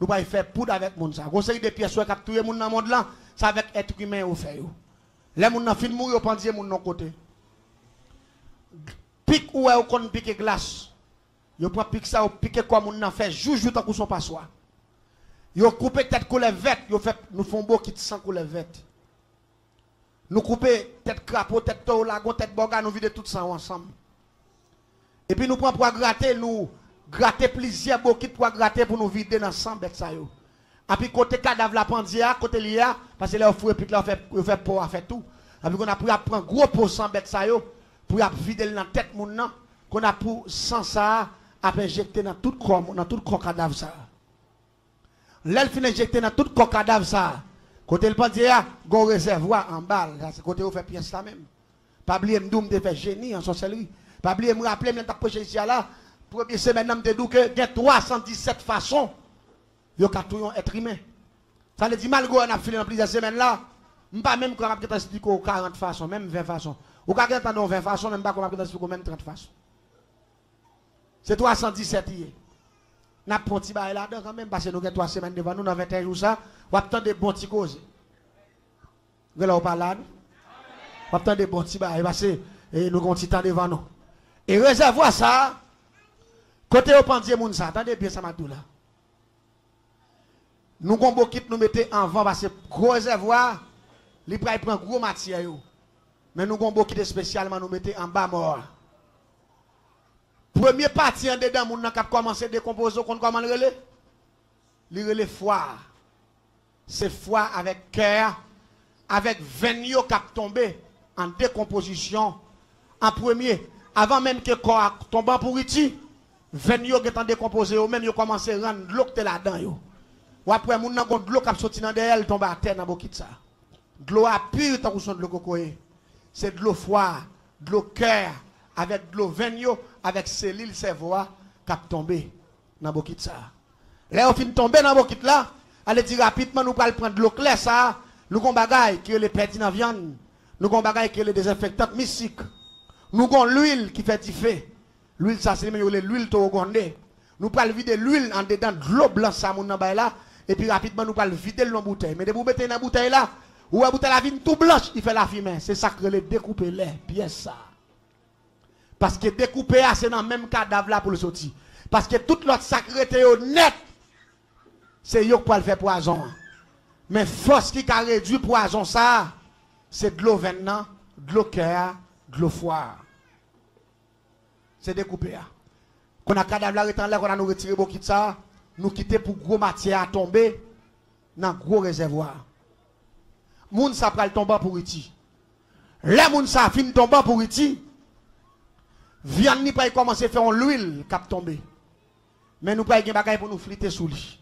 Speaker 2: nous allons faire poudre avec moun sa. Conseil de pièces qui capturer moun dans le monde là, ça avec être humain au fait yo. Les moun nan fin mourir, pendier moun non côté. Pique ou est qu'on pique glace. Yo prend pique ça ou pique quoi moun nan fait joujou tant qu'on son passoire. Yo couper tête couleur verte, yo fait nous font beau qui sans couleur verte. Nous couper tête crapaud, tête taureau, lagon, tête boga, nous vider tout ça ensemble. Et puis nous prend pour gratter plusieurs beaux kits pour gratter pour nous vider dans sang bête ça yo. Et puis côté cadavre la pendia, côté lia parce que là fouet puis là fait pour faire tout. Et puis on a pris à prendre gros pot sang bête ça yo pour vider dans tête moun nan qu'on a pour sang ça à injecter dans tout corps cadavre ça. L'elle fin injecter dans tout corps cadavre ça. Côté le pendia, gon réservoir en balle, c'est côté où fait pièce ça même. Pas oublier m'doum de faire génie en sorcellerie. Pas oublier me rappeler m'ta proche ici là, première semaine m'te dou que il y a 317 façons yo ka tout être humain. Ça veut dire malgré on a filé dans plusieurs semaines là, m'pas même qu'on a expliquer 40 façons, même 20 façons. Ou ka entendre 20 façons, même pas qu'on a expliquer même 30 façons. C'est 317 hier. N'a pas petit bail là-dedans quand même parce que nous avons 3 semaines devant nous dans 21 jours ça, ou attendre des bons petits causes. Vous là pas là. On attend des bons petits bail parce que nous avons petit temps devant nous. Et réservoir ça côté au pendier moun ça, attendez bien ça m'a tout là. Nous avons beaucoup qui nous mettez en vent parce que gros réservoir, il prend gros matière yo. Mais nous avons beaucoup qui spécialement nous mettez en bas mort. Premier parti en dedans, moun nan k'ap commencé à décomposer, qu'on comment le relais? Le relais foie. C'est foie avec cœur, avec veine k'ap tombé en décomposition. En premier, avant même que le corps tombe en pourriti, veine qui est en décomposé, ou même yo commencé à rendre l'eau qui est là-dedans. Ou après, moun nan gon de l'eau k'ap sorti dans derrière, tombe à terre dans bokit ça. De l'eau à pire, tant qu'on son de l'eau cocoé. C'est de l'eau foie, de l'eau cœur, avec de l'eau veine avec cellules cerveau qui a tombé dans bokit ça. Là on fin tomber dans bokit là, allez dire rapidement nous pas prendre de l'eau claire ça, nous gon bagay qui les perdu dans viande, nous gon bagay qui les désinfectants mystiques. Nous gon l'huile qui fait diffé. L'huile ça c'est même l'huile togondé. Nous pas vider l'huile en dedans de l'eau blanche ça mon nan bay là et puis rapidement nous pas vider dans bouteille. Mais de vous mettez dans bouteille là, ou la bouteille la vine tout blanche, il fait la fumée. C'est ça que les découper les pièces ça. Parce que découper, c'est dans le même cadavre là pour le sortir. Parce que toute l'autre sacreté net, c'est yo pour le faire poison. Mais force qui a réduit poison ça, c'est de l'eau venant, de l'eau cœur, de l'eau foie. C'est découpé. Quand on a cadavre là, on a nous retiré beaucoup de ça, nous quitter pour gros matière à tomber dans gros réservoir. Moun sa pral tomber pour iti. Les moun sa fin tomber pour iti. Viande ni pas commencer à faire l'huile qui tomber. Mais nous pas gen bagay pour nous fliter sous lui.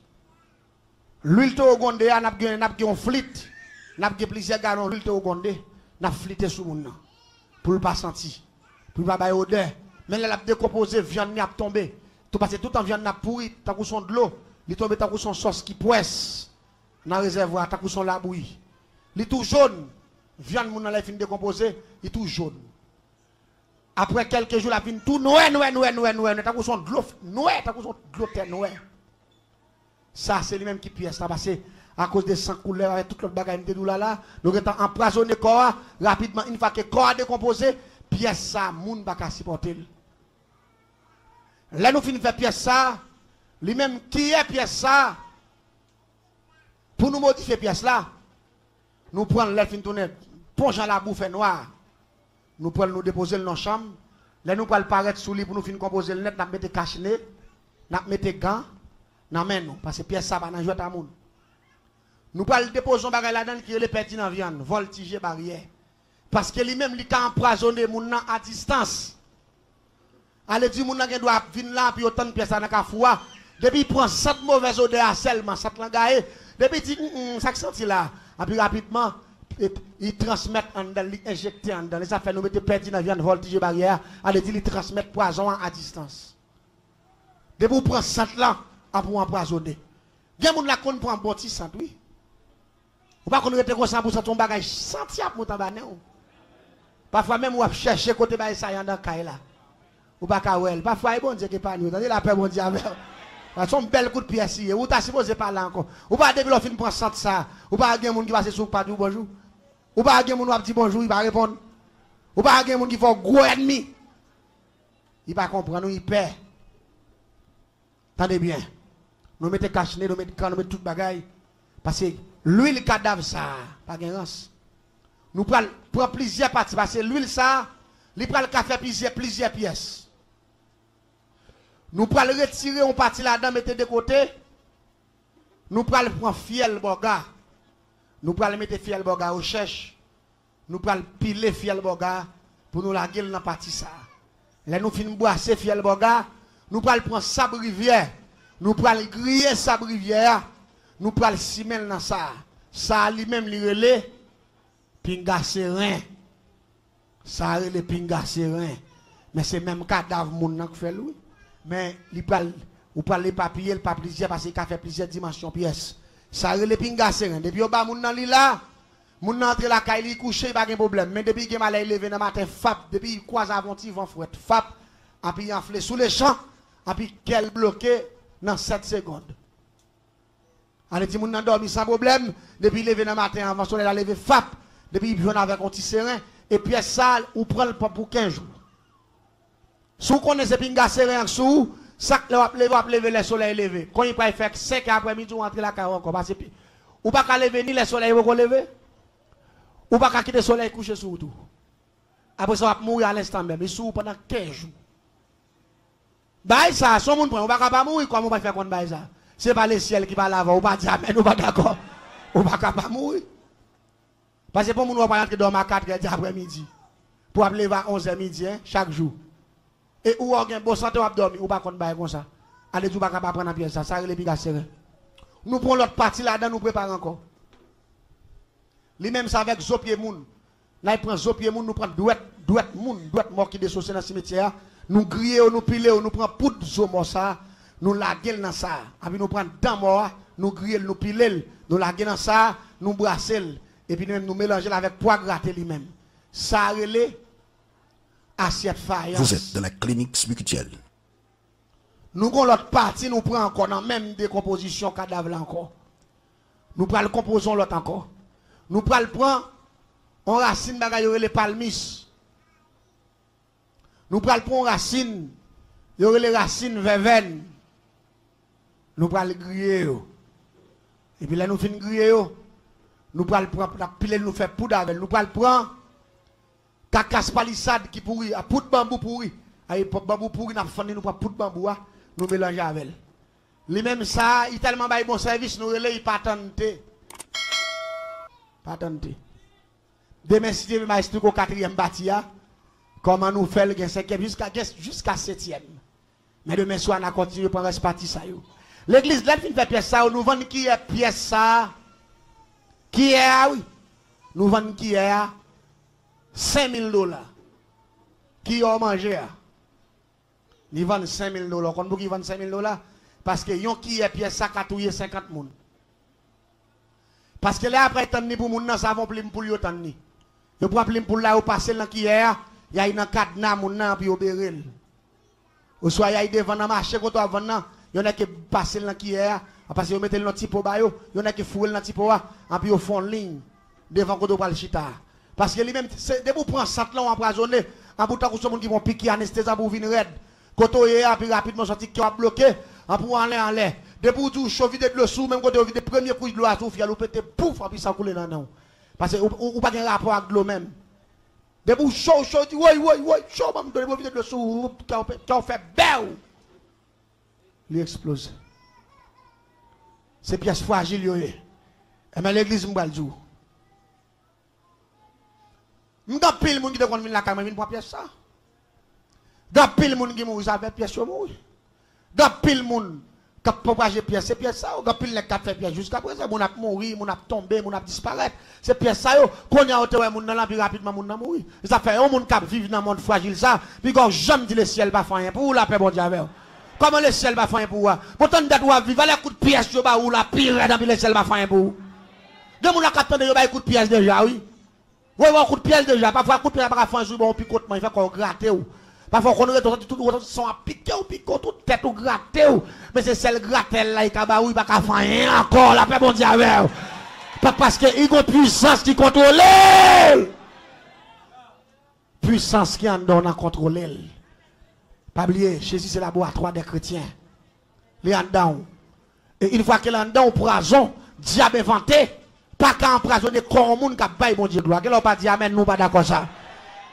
Speaker 2: L'huile to gondé n'a gen flit, n'a gen plusieurs galons l'huile to gondé, n'a fliter sous moun nan. Pour le pas sentir. Pour pas bay odeur. Mais là a décomposé viande ni a tomber. Tout parce que tout en viande n'a pourri, tant qu'on son de l'eau, il tombe tant qu'on son sauce qui poisse dans réservoir, tant qu'on son la bouillie. Il tout jaune. Viande moun nan la fin décomposé, il tout jaune. Après quelques jours, la vigne tout noir. T'as qu'on son de l'eau noir, t'as qu'on son de l'eau terre noir. Ça, c'est lui-même qui pièce là, parce que à cause des sang couleurs, avec toute l'autre bagaille de là, nous avons empoisonné le corps, rapidement, une fois que le corps a décomposé, pièce ça, moun baka supporter. Là, nous finissons faire pièce ça, lui-même qui est pièce ça, pour nous modifier pièce là, nous prenons l'air fin tourner, ponge à la bouffe noire. Nous prenons nous déposer dans la chambre. Là, nous prenons paraître sous lui pour nous finir composer le net, nous mettons cache-nez, nous mettons gants, nous mettons parce que pièce ça va dans jouer à moun. Nous prenons déposer un bagage là-dedans qui est le petit dans viande, voltiger barrière. Parce que lui-même, il a empoisonné moun à distance. Allez dire moun qui doit venir là, puis autant de pièces dans la foua. Depuis il prend 7 mauvaises odeurs seulement, 7 langages. Depuis il dit, ça senti là. Et puis rapidement, ils transmettent en dedans, ils injectent en dedans. Ça fait nous mettre perdu dans la viande, voltige barrière. Allez dire, ils transmettent poison à distance. Depuis vous prenez 7 là, pour empoisonner. Gen moun la kon prend bon petit sant oui. Ou pas qu'on rete comme ça pour ça ton bagage senti à monter ba non. Parfois même ou a chercher côté ba ça dans caille là. Ou pas ka wel. Parfois bon Dieu qui pas nous. Attendez la paix bon Dieu avec. Son bel coup de pièce ici. Ou ta supposé parler encore. Ou pas depuis fin prend sant ça. Ou pas gen moun qui passe sur pas du bonjour. Ou pas gen moun ou dit bonjour, il va répondre. Ou pas gen moun qui fait gros ennemi. Il va comprendre, il perd. Attendez bien. Nous mettons cache-nez, nous mettons tout bagaille. Parce que l'huile cadavre, ça, pas de rance. Nous prenons plusieurs parties. Parce que l'huile, ça, il prend le café plusieurs pièces. Nous prenons retirer une partie là-dedans, mettre de côté. Nous prenons prendre fiel boga. Nous prenons mettre fiel boga au cherche. Nous prenons piler fiel boga pour nous la gueule dans la partie ça. Là, nous finissons boire ces fiel boga. Nous prenons prendre sabre rivière. Nous prenons griller sabre rivière. Nous prenons simel dans ça. Ça lui-même li relé pinga serein. Ça relé pinga serein. Mais c'est même cadavre moun qui fait lui. Mais il parle ou parle les papiers, le pas plusieurs parce qu'il a fait plusieurs dimensions pièces. Ça relé pinga serein. Depuis au bas moun nan li là, moun nan entre la caille li couché pas de problème. Mais depuis qu'il m'a levé dans matin fap, depuis il croise avant il vent fouette fap, et puis enflé sous les champs, et puis qu'elle bloqué dans 7 secondes. Allez, ti moun nan dormi sans problème, depuis levé dans matin avant soleil la levé fap, depuis il vient avec un petit serein et puis ça ou prend le pour 15 jours. Si vous connaissez pinga serein sous, ça lever le soleil levé. Quand il peut faire 5 après-midi ou rentrer la carrière encore parce que ou pas qu'à lever ni le soleil vous lever. Ou pas qu'à quitter le soleil coucher sur tout. Après ça va mourir à l'instant même, il sous pendant 15 jours. Bah ça, son monde on va pas mourir comment on va faire contre bah ça. C'est pas le ciel qui va l'avant, ou pas dire amen, ou pas d'accord. Ou pas capable mourir. Parce que pour moun on va rentrer dans ma 4h après-midi. Pour lever à 11h midi hein, chaque jour. Et ou on gen bon santé ou dormir ou pas contre bah comme ça. Allez tu pas capable prendre pièce ça, ça les pigas serré. Nous prenons l'autre partie là-dedans, nous préparons encore. Lui même ça avec zopier moun. Là il prend zopier moun, nous prend douette mort qui dessoucé dans le cimetière. Nous griller, nous piler, nous prend poudre zomo ça, nous la gueule dans ça. Après nous prend dents mort, nous griller, nous piler, nous la gueule dans ça, nous brasser et puis nous mélanger avec poivre gratté lui-même. Ça relé assiette faïence.
Speaker 3: Vous êtes dans la clinique spirituelle.
Speaker 2: Nous avons l'autre partie, nous prenons encore dans même décomposition cadavre là encore. Nous prenons le composons l'autre encore. Nous prenons prendre on racine bagaille les palmis. Nous prenons prendre racine, les racines verveine. Nous prenons griller. Et puis là nous finissons griller. Nous prenons prendre piler nous faire poudre avec. Nous prenons prendre cacasse palissade qui pourri, à poudre bambou pourri. À bambou pourri, nous prenons poudre bambou. Nous mélanger avec. Lui même ça, il tellement bail bon service, nous relais, il pas tenter. Pas tenter. Demain, si Dieu m'a expliqué au 4e bâtiment, comment nous faisons le 5e jusqu'à 7e. Mais demain soir, on a continué pour rester parti ça. L'église, là, fait pièce ça, nous vendons qui est pièce ça. Qui est, oui. Nous vendons qui est $5,000. Qui a mangé? Ils vendent $5,000. Quand vous vendez $5,000, parce que yon qui est pièce ça, catouille 50 moun. Parce que là, après, tant ni pour moun nan, ça va plus pour yon tant ni. Yon pour plus pour là, ou passer dans qui est, il y a une cadenas moun nan, puis yon berel. Ou soit il y a devant dans marché, quand on vend nan, yon a qui passer dans qui est, parce que yon mette le typo ba yo, yon a qui fouer le typo wa, puis yon font ligne, devant quand on va le chita. Parce que lui-même, dès que vous prenez 100 là, on empoisonné, en bout de temps, vous qui vont piquer anesthésie pour venir raide. Quand on est puis rapidement sorti qui va bloquer, en pour aller en l'air. Depuis tout chaud vide de l'eau sous, même quand on vide premier coup de l'eau à souffle, il a pété pouf, et puis ça coule dans nous. Parce que ou pas de rapport avec l'eau même. Depuis chaud, dit oui, chaud, même de vide de l'eau sous, quand on fait belle, il explose. C'est pièce fragile, yoye. Et mais l'église m'a dit. M'ga pile moun qui te kon vinn la caméra, vinn pour pièce ça. Ga pile moun qui mourir avec pièce yo mourir. Ga pile moun qui propager pièce, c'est pièce ça. Ga pile les quatre fait pièce jusqu'à présent moun a mourir, moun a tomber, moun a disparaître. C'est pièce ça yo. Qu'on y a ote moun nan la puis rapidement moun nan mourir. Ça fait un moun qui vivre dans monde fragile ça, puis quand jamais dit le ciel pas faire rien pour la paix bon Dieu avec. Comment le ciel va faire pour vous? Pourtant, nous devons vivre les coups de pièce ou la pire dans le ciel va faire pour vous. De mon capitaine de un coup de pièce déjà, oui. Oui, un coup de pièce déjà. Parfois, un coup de pièce va faire un jour, bon, picotement, il fait qu'on gratte. Parfois, on retourne tout le son à piquer ou piquer, toute tête ou gratter. Mais c'est celle grattelle là, il va pas faire rien encore, la paix bon Dieu avec. Pas parce qu'il y a une puissance qui contrôle. Puissance qui en donne à contrôler. Pas oublier, Jésus c'est le laboratoire des chrétiens. Les en dedans. Et une fois qu'il est en dedans, poison, diable inventé, pas qu'à empoisonner corps monde qui baille bon Dieu gloire. Qu'elle n'a pas dit amen, nous pas d'accord ça.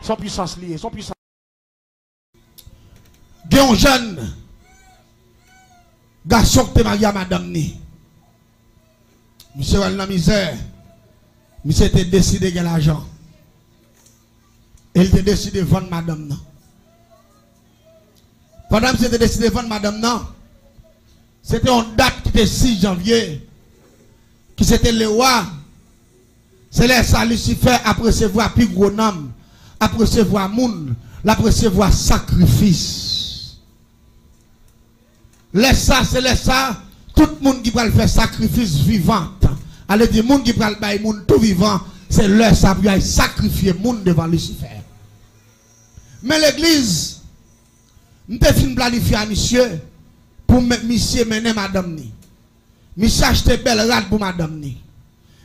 Speaker 2: Son puissance liée, son puissance. Il y a un jeune garçon qui est marié à madame ni. Monsieur va dans la misère. Monsieur était décidé de gagner l'argent. Il était décidé de vendre madame non. Pendant que c'était décidé de vendre madame non, c'était une date qui était 6 janvier. Qui c'était le roi. C'est là ça Lucifer après recevoir plus gros nom, après recevoir moun, après recevoir sacrifice. Laisse ça, c'est laisse ça. Tout le monde qui va faire sacrifice vivant. Allez dire, monde qui va le monde tout vivant, c'est leur ça pour sacrifier monde devant Lucifer. Mais l'église, nous avons planifié à monsieur pour monsieur mener madame ni. Monsieur acheter belle rade pour madame ni.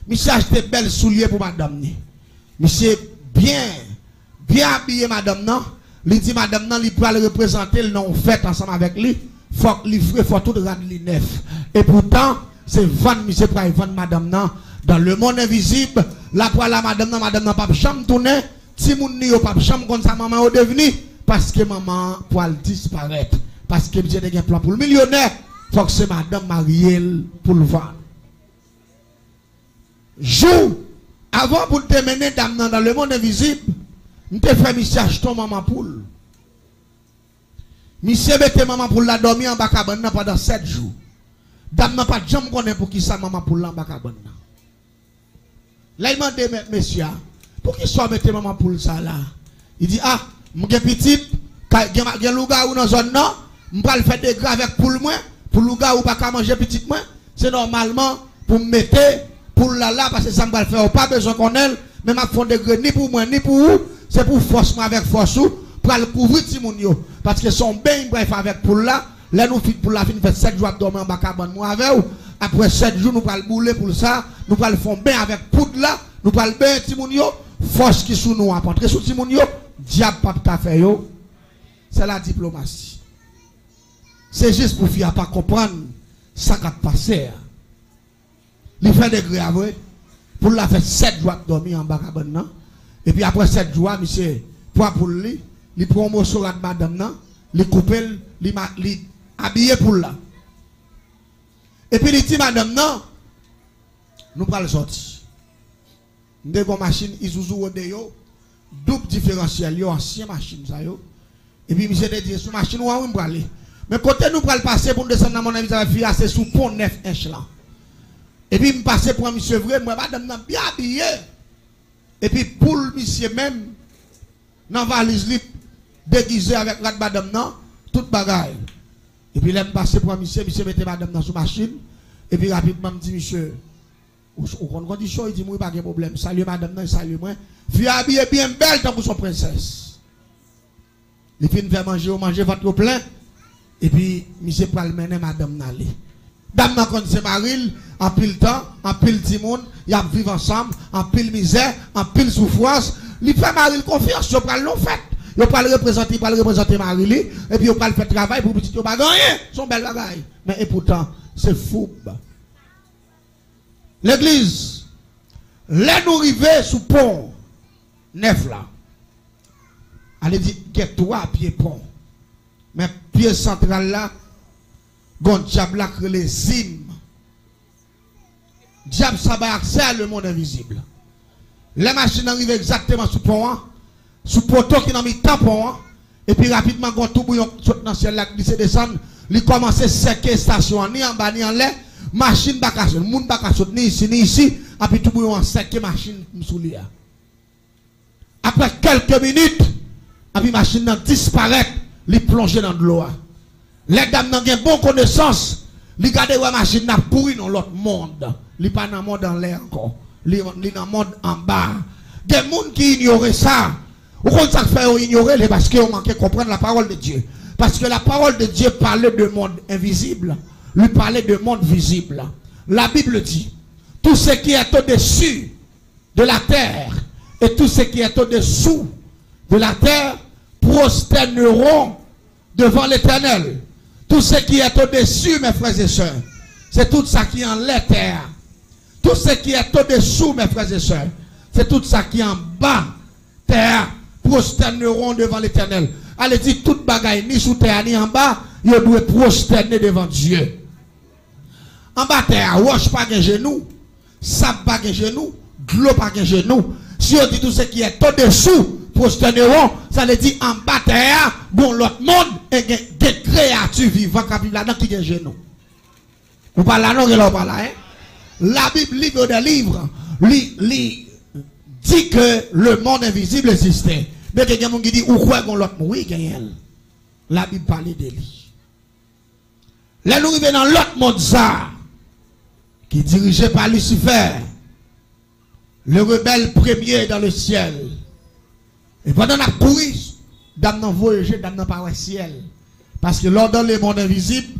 Speaker 2: Monsieur acheter belle soulier pour madame ni. Monsieur bien habillé madame non. Il dit madame non, il peut le représenter le nom fait ensemble avec lui. Faut livrer, faut tout rendre les neuf. Et pourtant, c'est vendre, monsieur, pour vendre madame non. Dans le monde invisible, la pour la madame non, pas chambre tourner. Si moun ni yo pas chambre comme ça, maman au devenu. Parce que maman pour disparaître. Parce que monsieur a un plan pour le millionnaire. Faut que c'est madame Marielle pour le vendre. Jour, avant pour te mener dame dans le monde invisible, nous te fait monsieur acheter maman poule. Monsieur mette maman pour la dormir en bas cabane pendant 7 jours. Dame n'a pas de jambe connaît pour qui ça maman pour la en bas cabane. Là il m'a dit monsieur, pour qui soit mette maman pour ça là. Il dit ah, mon petit, gen louga ou dans zone non, m'pa le faire des gras avec poule moi, pour louga ou pas qu'à manger petit moi, c'est normalement pour me mettre pour là parce que ça me va le faire pas besoin qu'on elle, mais m'a fond de ni pour moi ni pour vous, c'est pour force moi avec force pour le couvrir ti moun yo parce que son bain bref avec pour là nous fit pour la fin fait 7 jours dormir en bas cabane moi avec ou après 7 jours nous pas le bouler pour ça nous pas le fond bain avec poudre là nous pas le bain ti moun yo force qui sous nous apporter sous ti moun yo diable pas ta fait yo c'est la diplomatie c'est juste pour faire pas comprendre ça qui passé il fait des grave pour la faire 7 jours dormir en bas cabane non et puis après 7 jours monsieur pour lui li prend morceau de madame nan, li coupe, li habillé pour là. Et puis li dit madame nan, nous pral sortir. Nous avons machine Isuzu Rodeo, double différentiel yo, ancien machine ça yo. Et puis monsieur te dit sous machine ou on aller. Mais côté nous pral passer pour descendre dans mon avis ça va c'est sous pont 9 inch là. Et puis me passer pour monsieur vrai, moi madame nan bien habillé. Et puis pour monsieur même dans valise li déguisé avec la madame non toute bagaille et puis l'aime passer pour monsieur mettait madame dans sous machine et puis rapidement me dit monsieur au condition il dit moi pas de problème salut madame non salut moi fille habillée bien belle tant pour son princesse il fin faire manger votre plein et puis monsieur pral mener madame n'aller dame nan quand c'est maril en pile temps en pile petit monde y a vivre ensemble en pile misère en pile souffrance il fait maril confiance sur pral l'on fait. Il va le représenter Marie, et puis il va le faire travail pour petit, il va gagner son bel bagaille. Mais et pourtant, c'est fou. L'église, là nous arrivons sous pont, neuf là. Elle dit, il y a 3 pieds pont. Mais pied central là, gon diable là, les zim. Diable, ça va accès à le monde invisible. Les machines arrivent exactement sous pont. Sous poteau qui n'a mis tampon, et puis rapidement, quand tout bouillon saute dans le ciel, là, il se descend, il commence à séquer station, ni en bas, ni en l'air, machine baka saute, moun baka saute, ni ici, et puis tout bouillon séquer machine sous l'île. Après quelques minutes, et puis machine disparaît, il plonge dans de l'eau. Les dames n'ont pas bonne connaissance. Li gade wa machine n'a pourri dans l'autre monde. Li pas dans le monde en l'air encore. Li dans le monde en bas. Des gens qui ignorent ça. Ou qu'on ça fait ignorer parce qu'ils manquent de comprendre la parole de Dieu. Parce que la parole de Dieu parlait de monde invisible. Lui parlait de monde visible. La Bible dit, tout ce qui est au-dessus de la terre et tout ce qui est au-dessous de la terre prosterneront devant l'Éternel. Tout ce qui est au-dessus, mes frères et sœurs, c'est tout ça qui est en la terre. Tout ce qui est au-dessous, mes frères et sœurs, c'est tout ça qui est en bas, terre, prosterneront devant l'Éternel. Allez dire, toute bagaille, ni sous terre, ni en bas, ils doivent prosterner devant Dieu. En bas terre, roche pas de genou, sable pas de genou, de l'eau pas de genou. Si on dit tout ce qui est au-dessous, prosterneront, ça veut dire en bas terre, bon l'autre monde, et des créatures vivantes qui vivent là-dedans qui ont genou. Vous parlez là, non, vous parlez là, hein? La Bible, livre des livres, dit que le monde invisible existait. Mais il y a des gens qui disent, où quoi qu'on l'autre oui, la Bible parle de lui. Là, nous arrivons dans l'autre monde, ça, qui est dirigé par Lucifer, le rebelle premier dans le ciel. Et pendant la course, dame n'a voyagé, dame n'a pas le ciel. Parce que lors dans le monde invisible,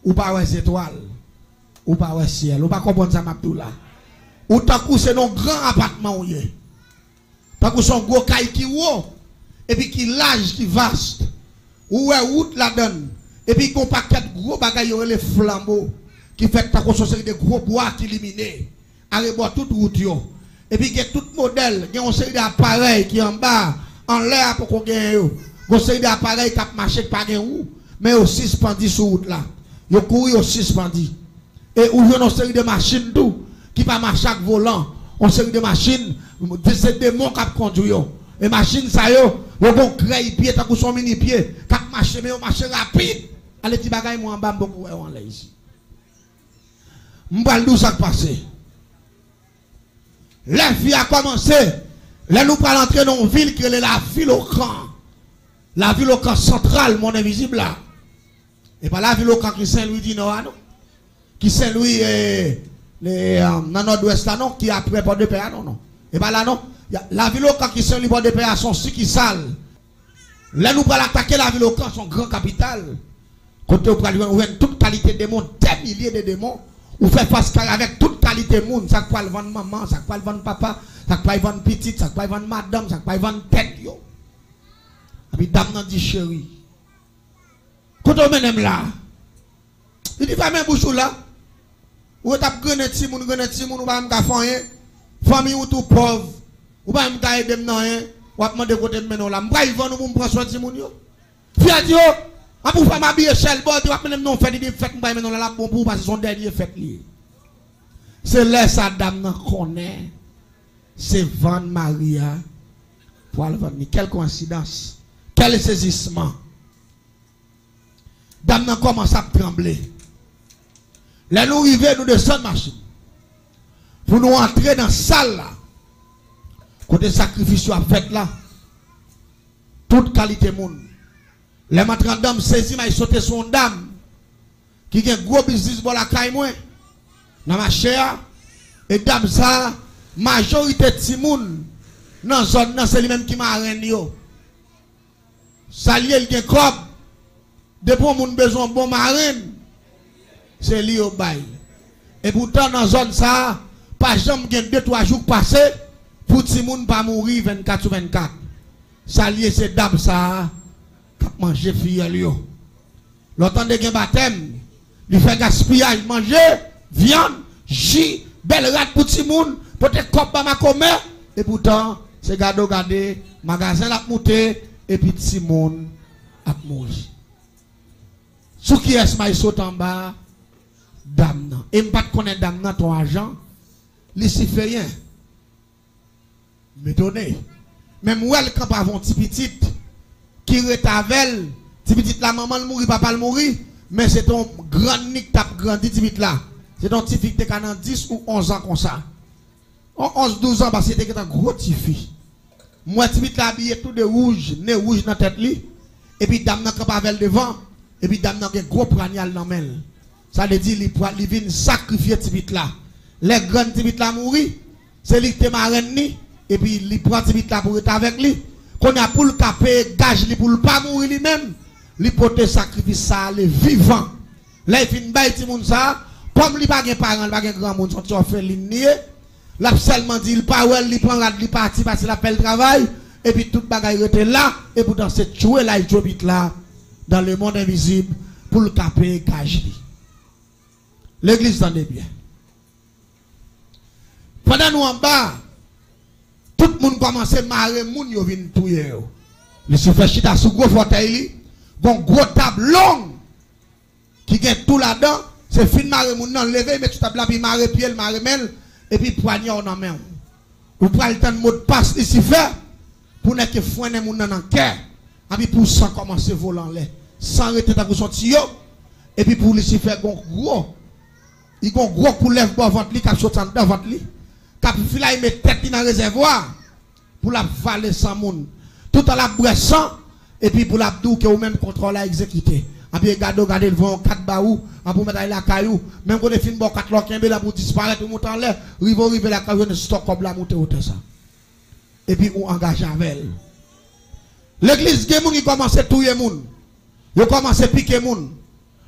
Speaker 2: ou pas les étoiles, ou pas le ciel, ou pas comprendre ça, Mabdoula. Ou tant que c'est un grand appartement, tant que c'est un gros caille qui haut, et puis qui large, qui vaste, ou est route la donne, et puis qu'on paquet de gros bagailles, les flambeaux, qui fait ta construction de gros bois qui éliminés, à reboire toute route, et puis il y a tout modèle, il y a un série d'appareils qui en bas, en l'air pour qu'on gagne, une série d'appareils qui marché pas où, mais aussi suspendu sur route là. Ils courent aussi suspendu. Et où il y a une série de machines tout, qui pas marcher avec volant, une série de machines, c'est des démons qui conduisent. Et machines ça yo, ils vont créer pied, tant que son mini pied, qui marche, mais ils marchent rapide. Allez, petit bagay, moi en bas, beaucoup on là ici. M'bal d'où ça passé. La vie a commencé. Là, nous allons entrer dans une ville qui est la ville au camp. La ville au camp central, mon invisible là. Et pas la ville au camp qui Saint-Louis dit non, non. Qui Saint-Louis dans nord-ouest là, non. Qui après Port de Paix, non, non. Et pas là, non. La ville au camp qui Saint-Louis Port de Paix sont si qui sale. Là, nous allons attaquer la ville au camp, son grand capital. Côté où nous avons toute qualité de démons, des milliers de démons. Ou fait face avec toute qualité de monde, ça peut le vendre maman, ça peut le vendre papa, ça peut le vendre petite, ça peut le vendre madame, ça peut le vendre tête yo. Et puis dame nan dit chérie. Quand on mène là, il dit pas même bouchou là. Ou t'as gagné ti moun, ou pas me faire rien. Famille ou tout pauvre, ou pas me faire aider nan rien. Ou pas demander côté menon là, m'pa y vendre ou m'prendre soin ti moun yo. Fiat yo. A pour faire ma bille chel bon, tu vas même non faire des fêtes m'pa menon là bon pour passer son dernier fête li. C'est là sa dame nan connaît. C'est vendre Maria pour aller vendre. Quelle coïncidence. Quel saisissement. Dame nan commence à trembler. Là nous arrivons, nous descendons machine. Pour nous entrer dans la salle là. Côté sacrifice à fait là. Toute qualité monde. Les matrons d'âme saisi, mais ils sautent son dame. Qui a un gros business pour la caille moi. Dans ma chère. Et dame ça, majorité de Timoun. Dans la zone, c'est lui-même qui m'a rendu. Ça lié, il y a un crop. Depuis qu'on a besoin de bon marin, c'est lui au bail. Et pourtant, dans la zone ça, pas jamais 2-3 jours passés, pour Timoun pas mourir 24 sur 24. Ça lié, c'est dame ça. Manger fille l'autant de gen baptême il fait gaspillage manger viande jus belle rat pour tout monde peut-être cop ba ma commer et pourtant c'est garder magasin la monter et puis tout monde a mourir sous qui est ma saute en bas dame nan et m'pas connaître dame nan ton argent luciférien m'étonné même elle quand pas avons petit qui retavel, ti petit la maman le mourir, papa le mourir, mais c'est ton grand nick tap grandi ti petit là. C'est ton petit fille qui a 10 ou 11 ans comme ça. 11-12 ans parce que c'était un gros petit fille. Moi ti petit là habillé tout de rouge, nez rouge dans tête li, et puis dame nan capavel devant, Et puis dame nan gen gros pranial nan men. Ça veut dire il vient sacrifier tibit là. Les grands tibit là mourir, c'est lui qui te marraine ni et puis il prend tibit là pour être avec lui. Qu'on a pour le caper gage li pour le pas mourir lui-même. Li porter sacrifice ça le vivant. Là il fin bay ti moun ça, comme li pas gen parent, pas gen grand monde sont fait li nier. L'a seulement dit il pas ouais, il prend rad, il parti parce qu'il appelle travail et puis toute bagaille était là et pourtant c'est jouer là il jobit là dans le monde invisible pour le caper gage li. L'église tendez bien. Pendant nous en bas, tout le monde commence à marrer, moun yo vinn touyer yo. Le fait chita sous gros fauteuil, bon gros table long qui gagne tout là-dedans, c'est fin marrer moun nan lever mais tout table là puis marrer pied, marrer mel et puis poignard dans main. Ou pral le temps de mot de passe ici fait pour ne que foiner moun nan cœur. Et puis pour sans commencer voler en l'air, sans arrêter ta sorti yo et puis pour ici faire gros il gon gros coulève pour ventre li cap sortant dans ventre li cap fila il met tête dans réservoir pour la valer sans monde tout à la boisson et puis pour la dou que ou même contrôle à exécuter et puis regarder devant 4 baou pour mettre la caillou même quand on fin bon 4 lots kembe là pour disparaître monter en l'air rive la caillou ne stock comme la monter autour ça et puis on engage avec l'église gen moun qui commence à touyer moun yo commence à piquer moun.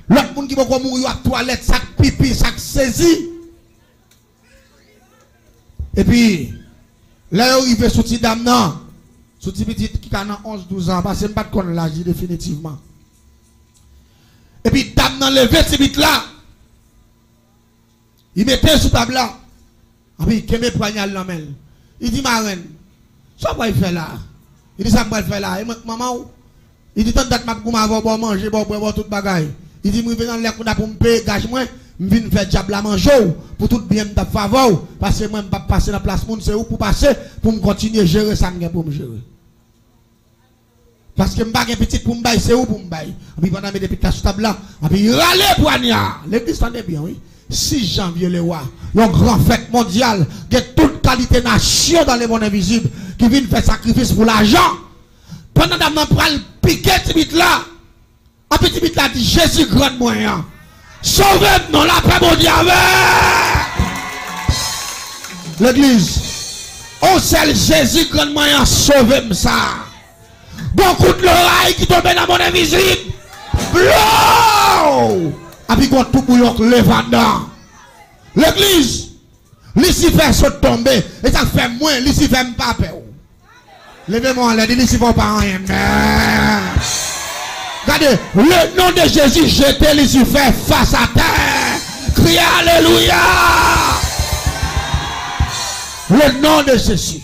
Speaker 2: L'autre monde qui va mourir à la toilette, sac pipi, sac saisi. Et puis, là, il arrive sous petit dame, non. Sous petit petit qui a 11-12 ans, parce que je ne sais pas de l'âge définitivement. Et puis, dame, dans le petit là, il mettait sous table là. Et puis, il met poignal dans la main. Il dit, ma reine, ça va il faire là. Il dit, ça va il faire là. Et maman, il dit, tant que je vais manger, boire toute bagaille. Il dit, je vais dans l'air pour me payer gage, moi, je viens faire diable à manger, pour tout bien me faveur, parce que moi, je ne vais pas passer dans la place, c'est où pour passer, pour me continuer à gérer ça, pour me gérer. Parce que je ne vais pas petit pour me bailler, c'est où pour me bailler. Et puis pendant que je suis dans ce table là, et puis il râle poignard. L'église tendait bien, oui. 6 janvier, le roi, une grande fête mondiale, de toute qualité nation dans le monde invisible, qui viennent faire sacrifice pour l'argent. Pendant que je prends le piquet, ce là, un petit bit là dit Jésus grand moyen. Sauvez-nous la paix mondiale. L'église. Oh seul Jésus grand moyen sauvez-moi ça. Beaucoup de l'oreille qui tombe dans mon invisible. Blow. Et puis quand tout bouillon lève dedans. L'église. Lucifer saute tomber. Et ça fait moins. Lucifer pas peur. Levez-moi là. Lucifer pas rien. Regardez, le nom de Jésus jeté Lucifer face à terre. Criez Alléluia. Le nom de Jésus.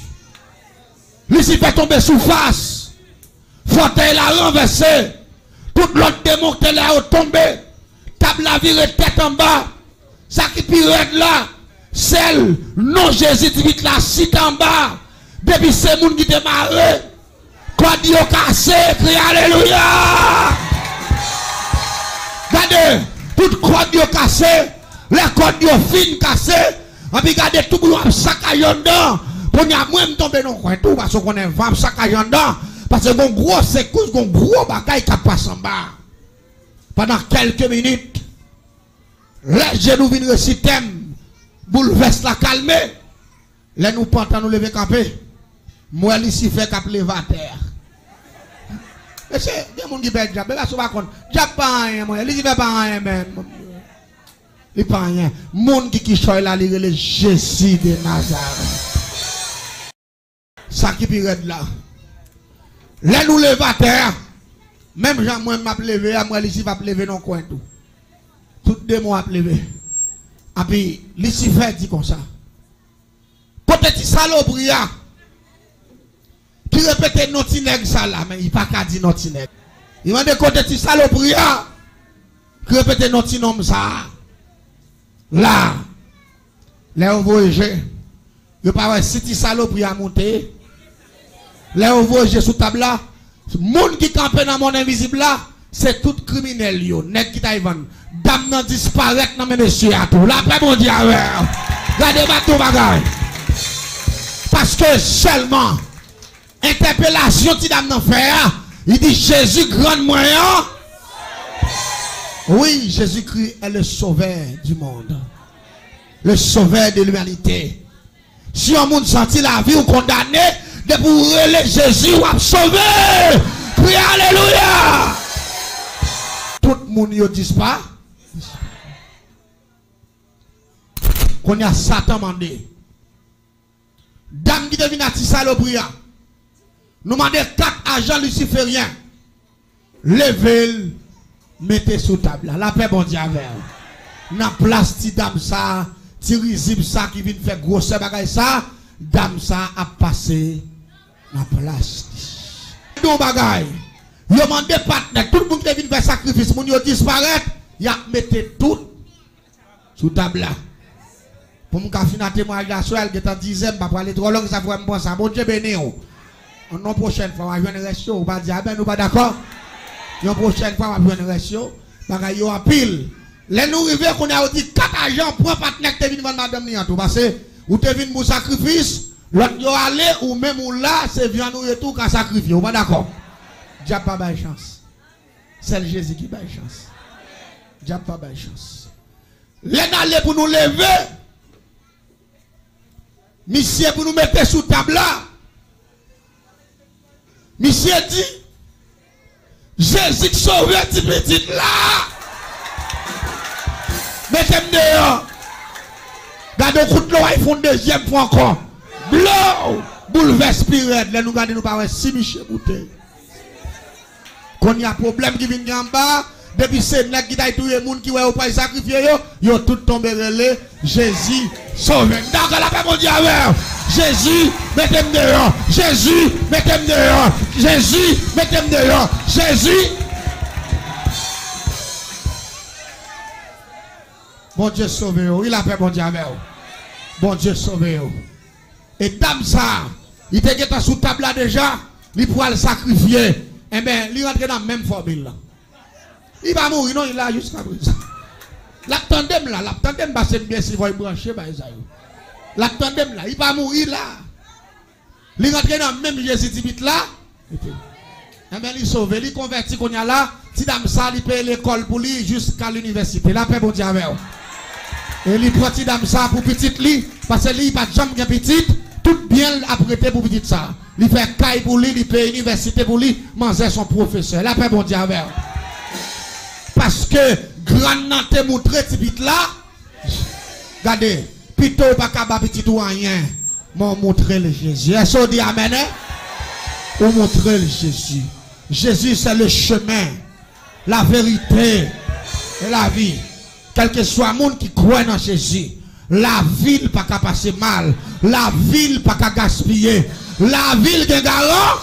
Speaker 2: Lucifer tombé sous face. Fauteuil l'a renversé. Tout l'autre démon qui l'a tombé. Table la virée tête en bas. Ça qui pirate là. Celle, non Jésus dit la cite en bas. Depuis ces moun qui démarrent. Cordio cassé, crie Alléluia. Regardez, tout cordio cassé, les cordio fin cassé, et puis regardez tout le monde saccagé dedans. Pour n'y a moins tomber dans le coin tout, parce qu'on est vraiment saccagé dedans. Parce que mon gros secousse, mon gros bagaille qui passe en bas. Pendant quelques minutes, les genoux viennent réciter, bouleverse la calmer. Les nous pentons nous lever camper. Moi, ici, fait qu'à lever à terre. Mais c'est des gens qui perdent diable. Là, je ne sais pas contre. Diable pas rien, moi. Il ne fait pas rien, même. Il ne fait pas rien. Monde qui choisit là, il est Jésus de Nazareth. Ça qui est là. Là, nous levons à terre. Même Jean, moi, je vais lever. Moi, ici, va lever dans le coin tout. Toutes deux mois, je lever. Et puis, Lucifer dit comme ça. Peut-être saloperie. Qui répète notre nègre ça là, mais il n'y a pas qu'à dire notre nègre. Il m'a dit côté de saloperie, qui répète notre nom ça. Là, les voyageurs, il n'y a pas si tu saloperie à monter. Les voyageurs sous table là, le monde qui campe dans mon invisible là, c'est tout criminel yo, nègre qui taïwan. Dame nan disparaît dans mes messieurs à tout. La paix mondiale. Regardez ma tout bagaille. Parce que seulement interpellation ti dame nan faire, il dit Jésus grand moyen. Oui, Jésus-Christ est le sauveur du monde. Le sauveur de l'humanité. Si un monde sentit la vie ou condamné, de pour relayer Jésus ou à sauver. Crie Alléluia. Tout le monde ne dit pas. Qu'on y a Satan mandé. Dame qui devine à Tissalopria. Nous demandons 4 agents lucifériens. Levez-le, mettez sous table. La paix bon Dieu avec. Dans place ti dame ça, ti risible ça qui vient faire grosse bagaille ça, dame ça a passé dans place. Don bagaille. Yo mandé partenaire, tout le monde qui vient faire sacrifice, moun yo disparaître, y a mettez tout sous table là. Pour me finir témoignage là, soit elle est en 10e, pas parler trop long, ça faut me penser. Bon Dieu béni. En non prochaine fois, on va jouer un ratio, on va dire, ben nous pas d'accord. La prochaine fois, on va jouer un ratio, bagaille yo en pile. Les nous arrivons qu'on a dit 4 agents pour un partenaire qui vient vendre madame Niantou. Parce que ou te vient pour sacrifice, l'autre yo allé ou même ou là, c'est viande ou tout qu'à sacrifier. On va d'accord. Diable pas de chance. C'est Jésus qui a chance. Diable pas de chance. Les allé pour nous lever. Monsieur pour nous mettre sous table là. Monsieur dit Jésus sauve petit petit là. Mettez-moi dehors. Gardez le coup de l'eau, ils font deuxième fois encore. Blow. Bouleverse spirit. Là, nous gardons nous pas 6 Michel bouteille. Quand il y a un problème qui vient en bas, depuis c'est là qui t'a tout le monde qui va pas sacrifier, yo tout tombé relais. Jésus sauve. D'accord, la paix mon Dieu avec. Jésus, mettez-moi dehors. Jésus, mettez-moi dehors. Jésus, mettez-moi dehors. Jésus. Bon Dieu sauve-vous. Il a fait bon Dieu avec vous. Bon Dieu sauve-vous. Et dame ça, il était sous table là déjà, il pourra le sacrifier. Eh bien, il rentre dans la même formule là. Il va mourir, non, il est là jusqu'à présent. La tandem là, c'est bien si vous branchez, la tandem là, il va mourir là. Il rentre dans le même Jésus Tibit là. Eh bien, il sauve, il convertit qu'on y a là. Si dame ça, il paye l'école pour lui jusqu'à l'université. La paix, bon Dieu avec vous. Et il prend ti dame ça pour petite li, parce que lui, pas de jambe petite, tout bien apprêté pour petite ça. Il fait caille pour lui, il paye université pour lui, manger son professeur. La paix, bon Dieu avec vous. Parce que grand nante montré petit là, regardez, plutôt pas qu'à petit ou rien, m'ont montré le Jésus. Est-ce qu'on dit amen? Ou montrer le Jésus. Jésus, c'est le chemin, la vérité et la vie. Quel que soit le monde qui croit dans Jésus, la ville pas qu'à passer mal, la ville pas qu'à gaspiller, la ville qui est garant.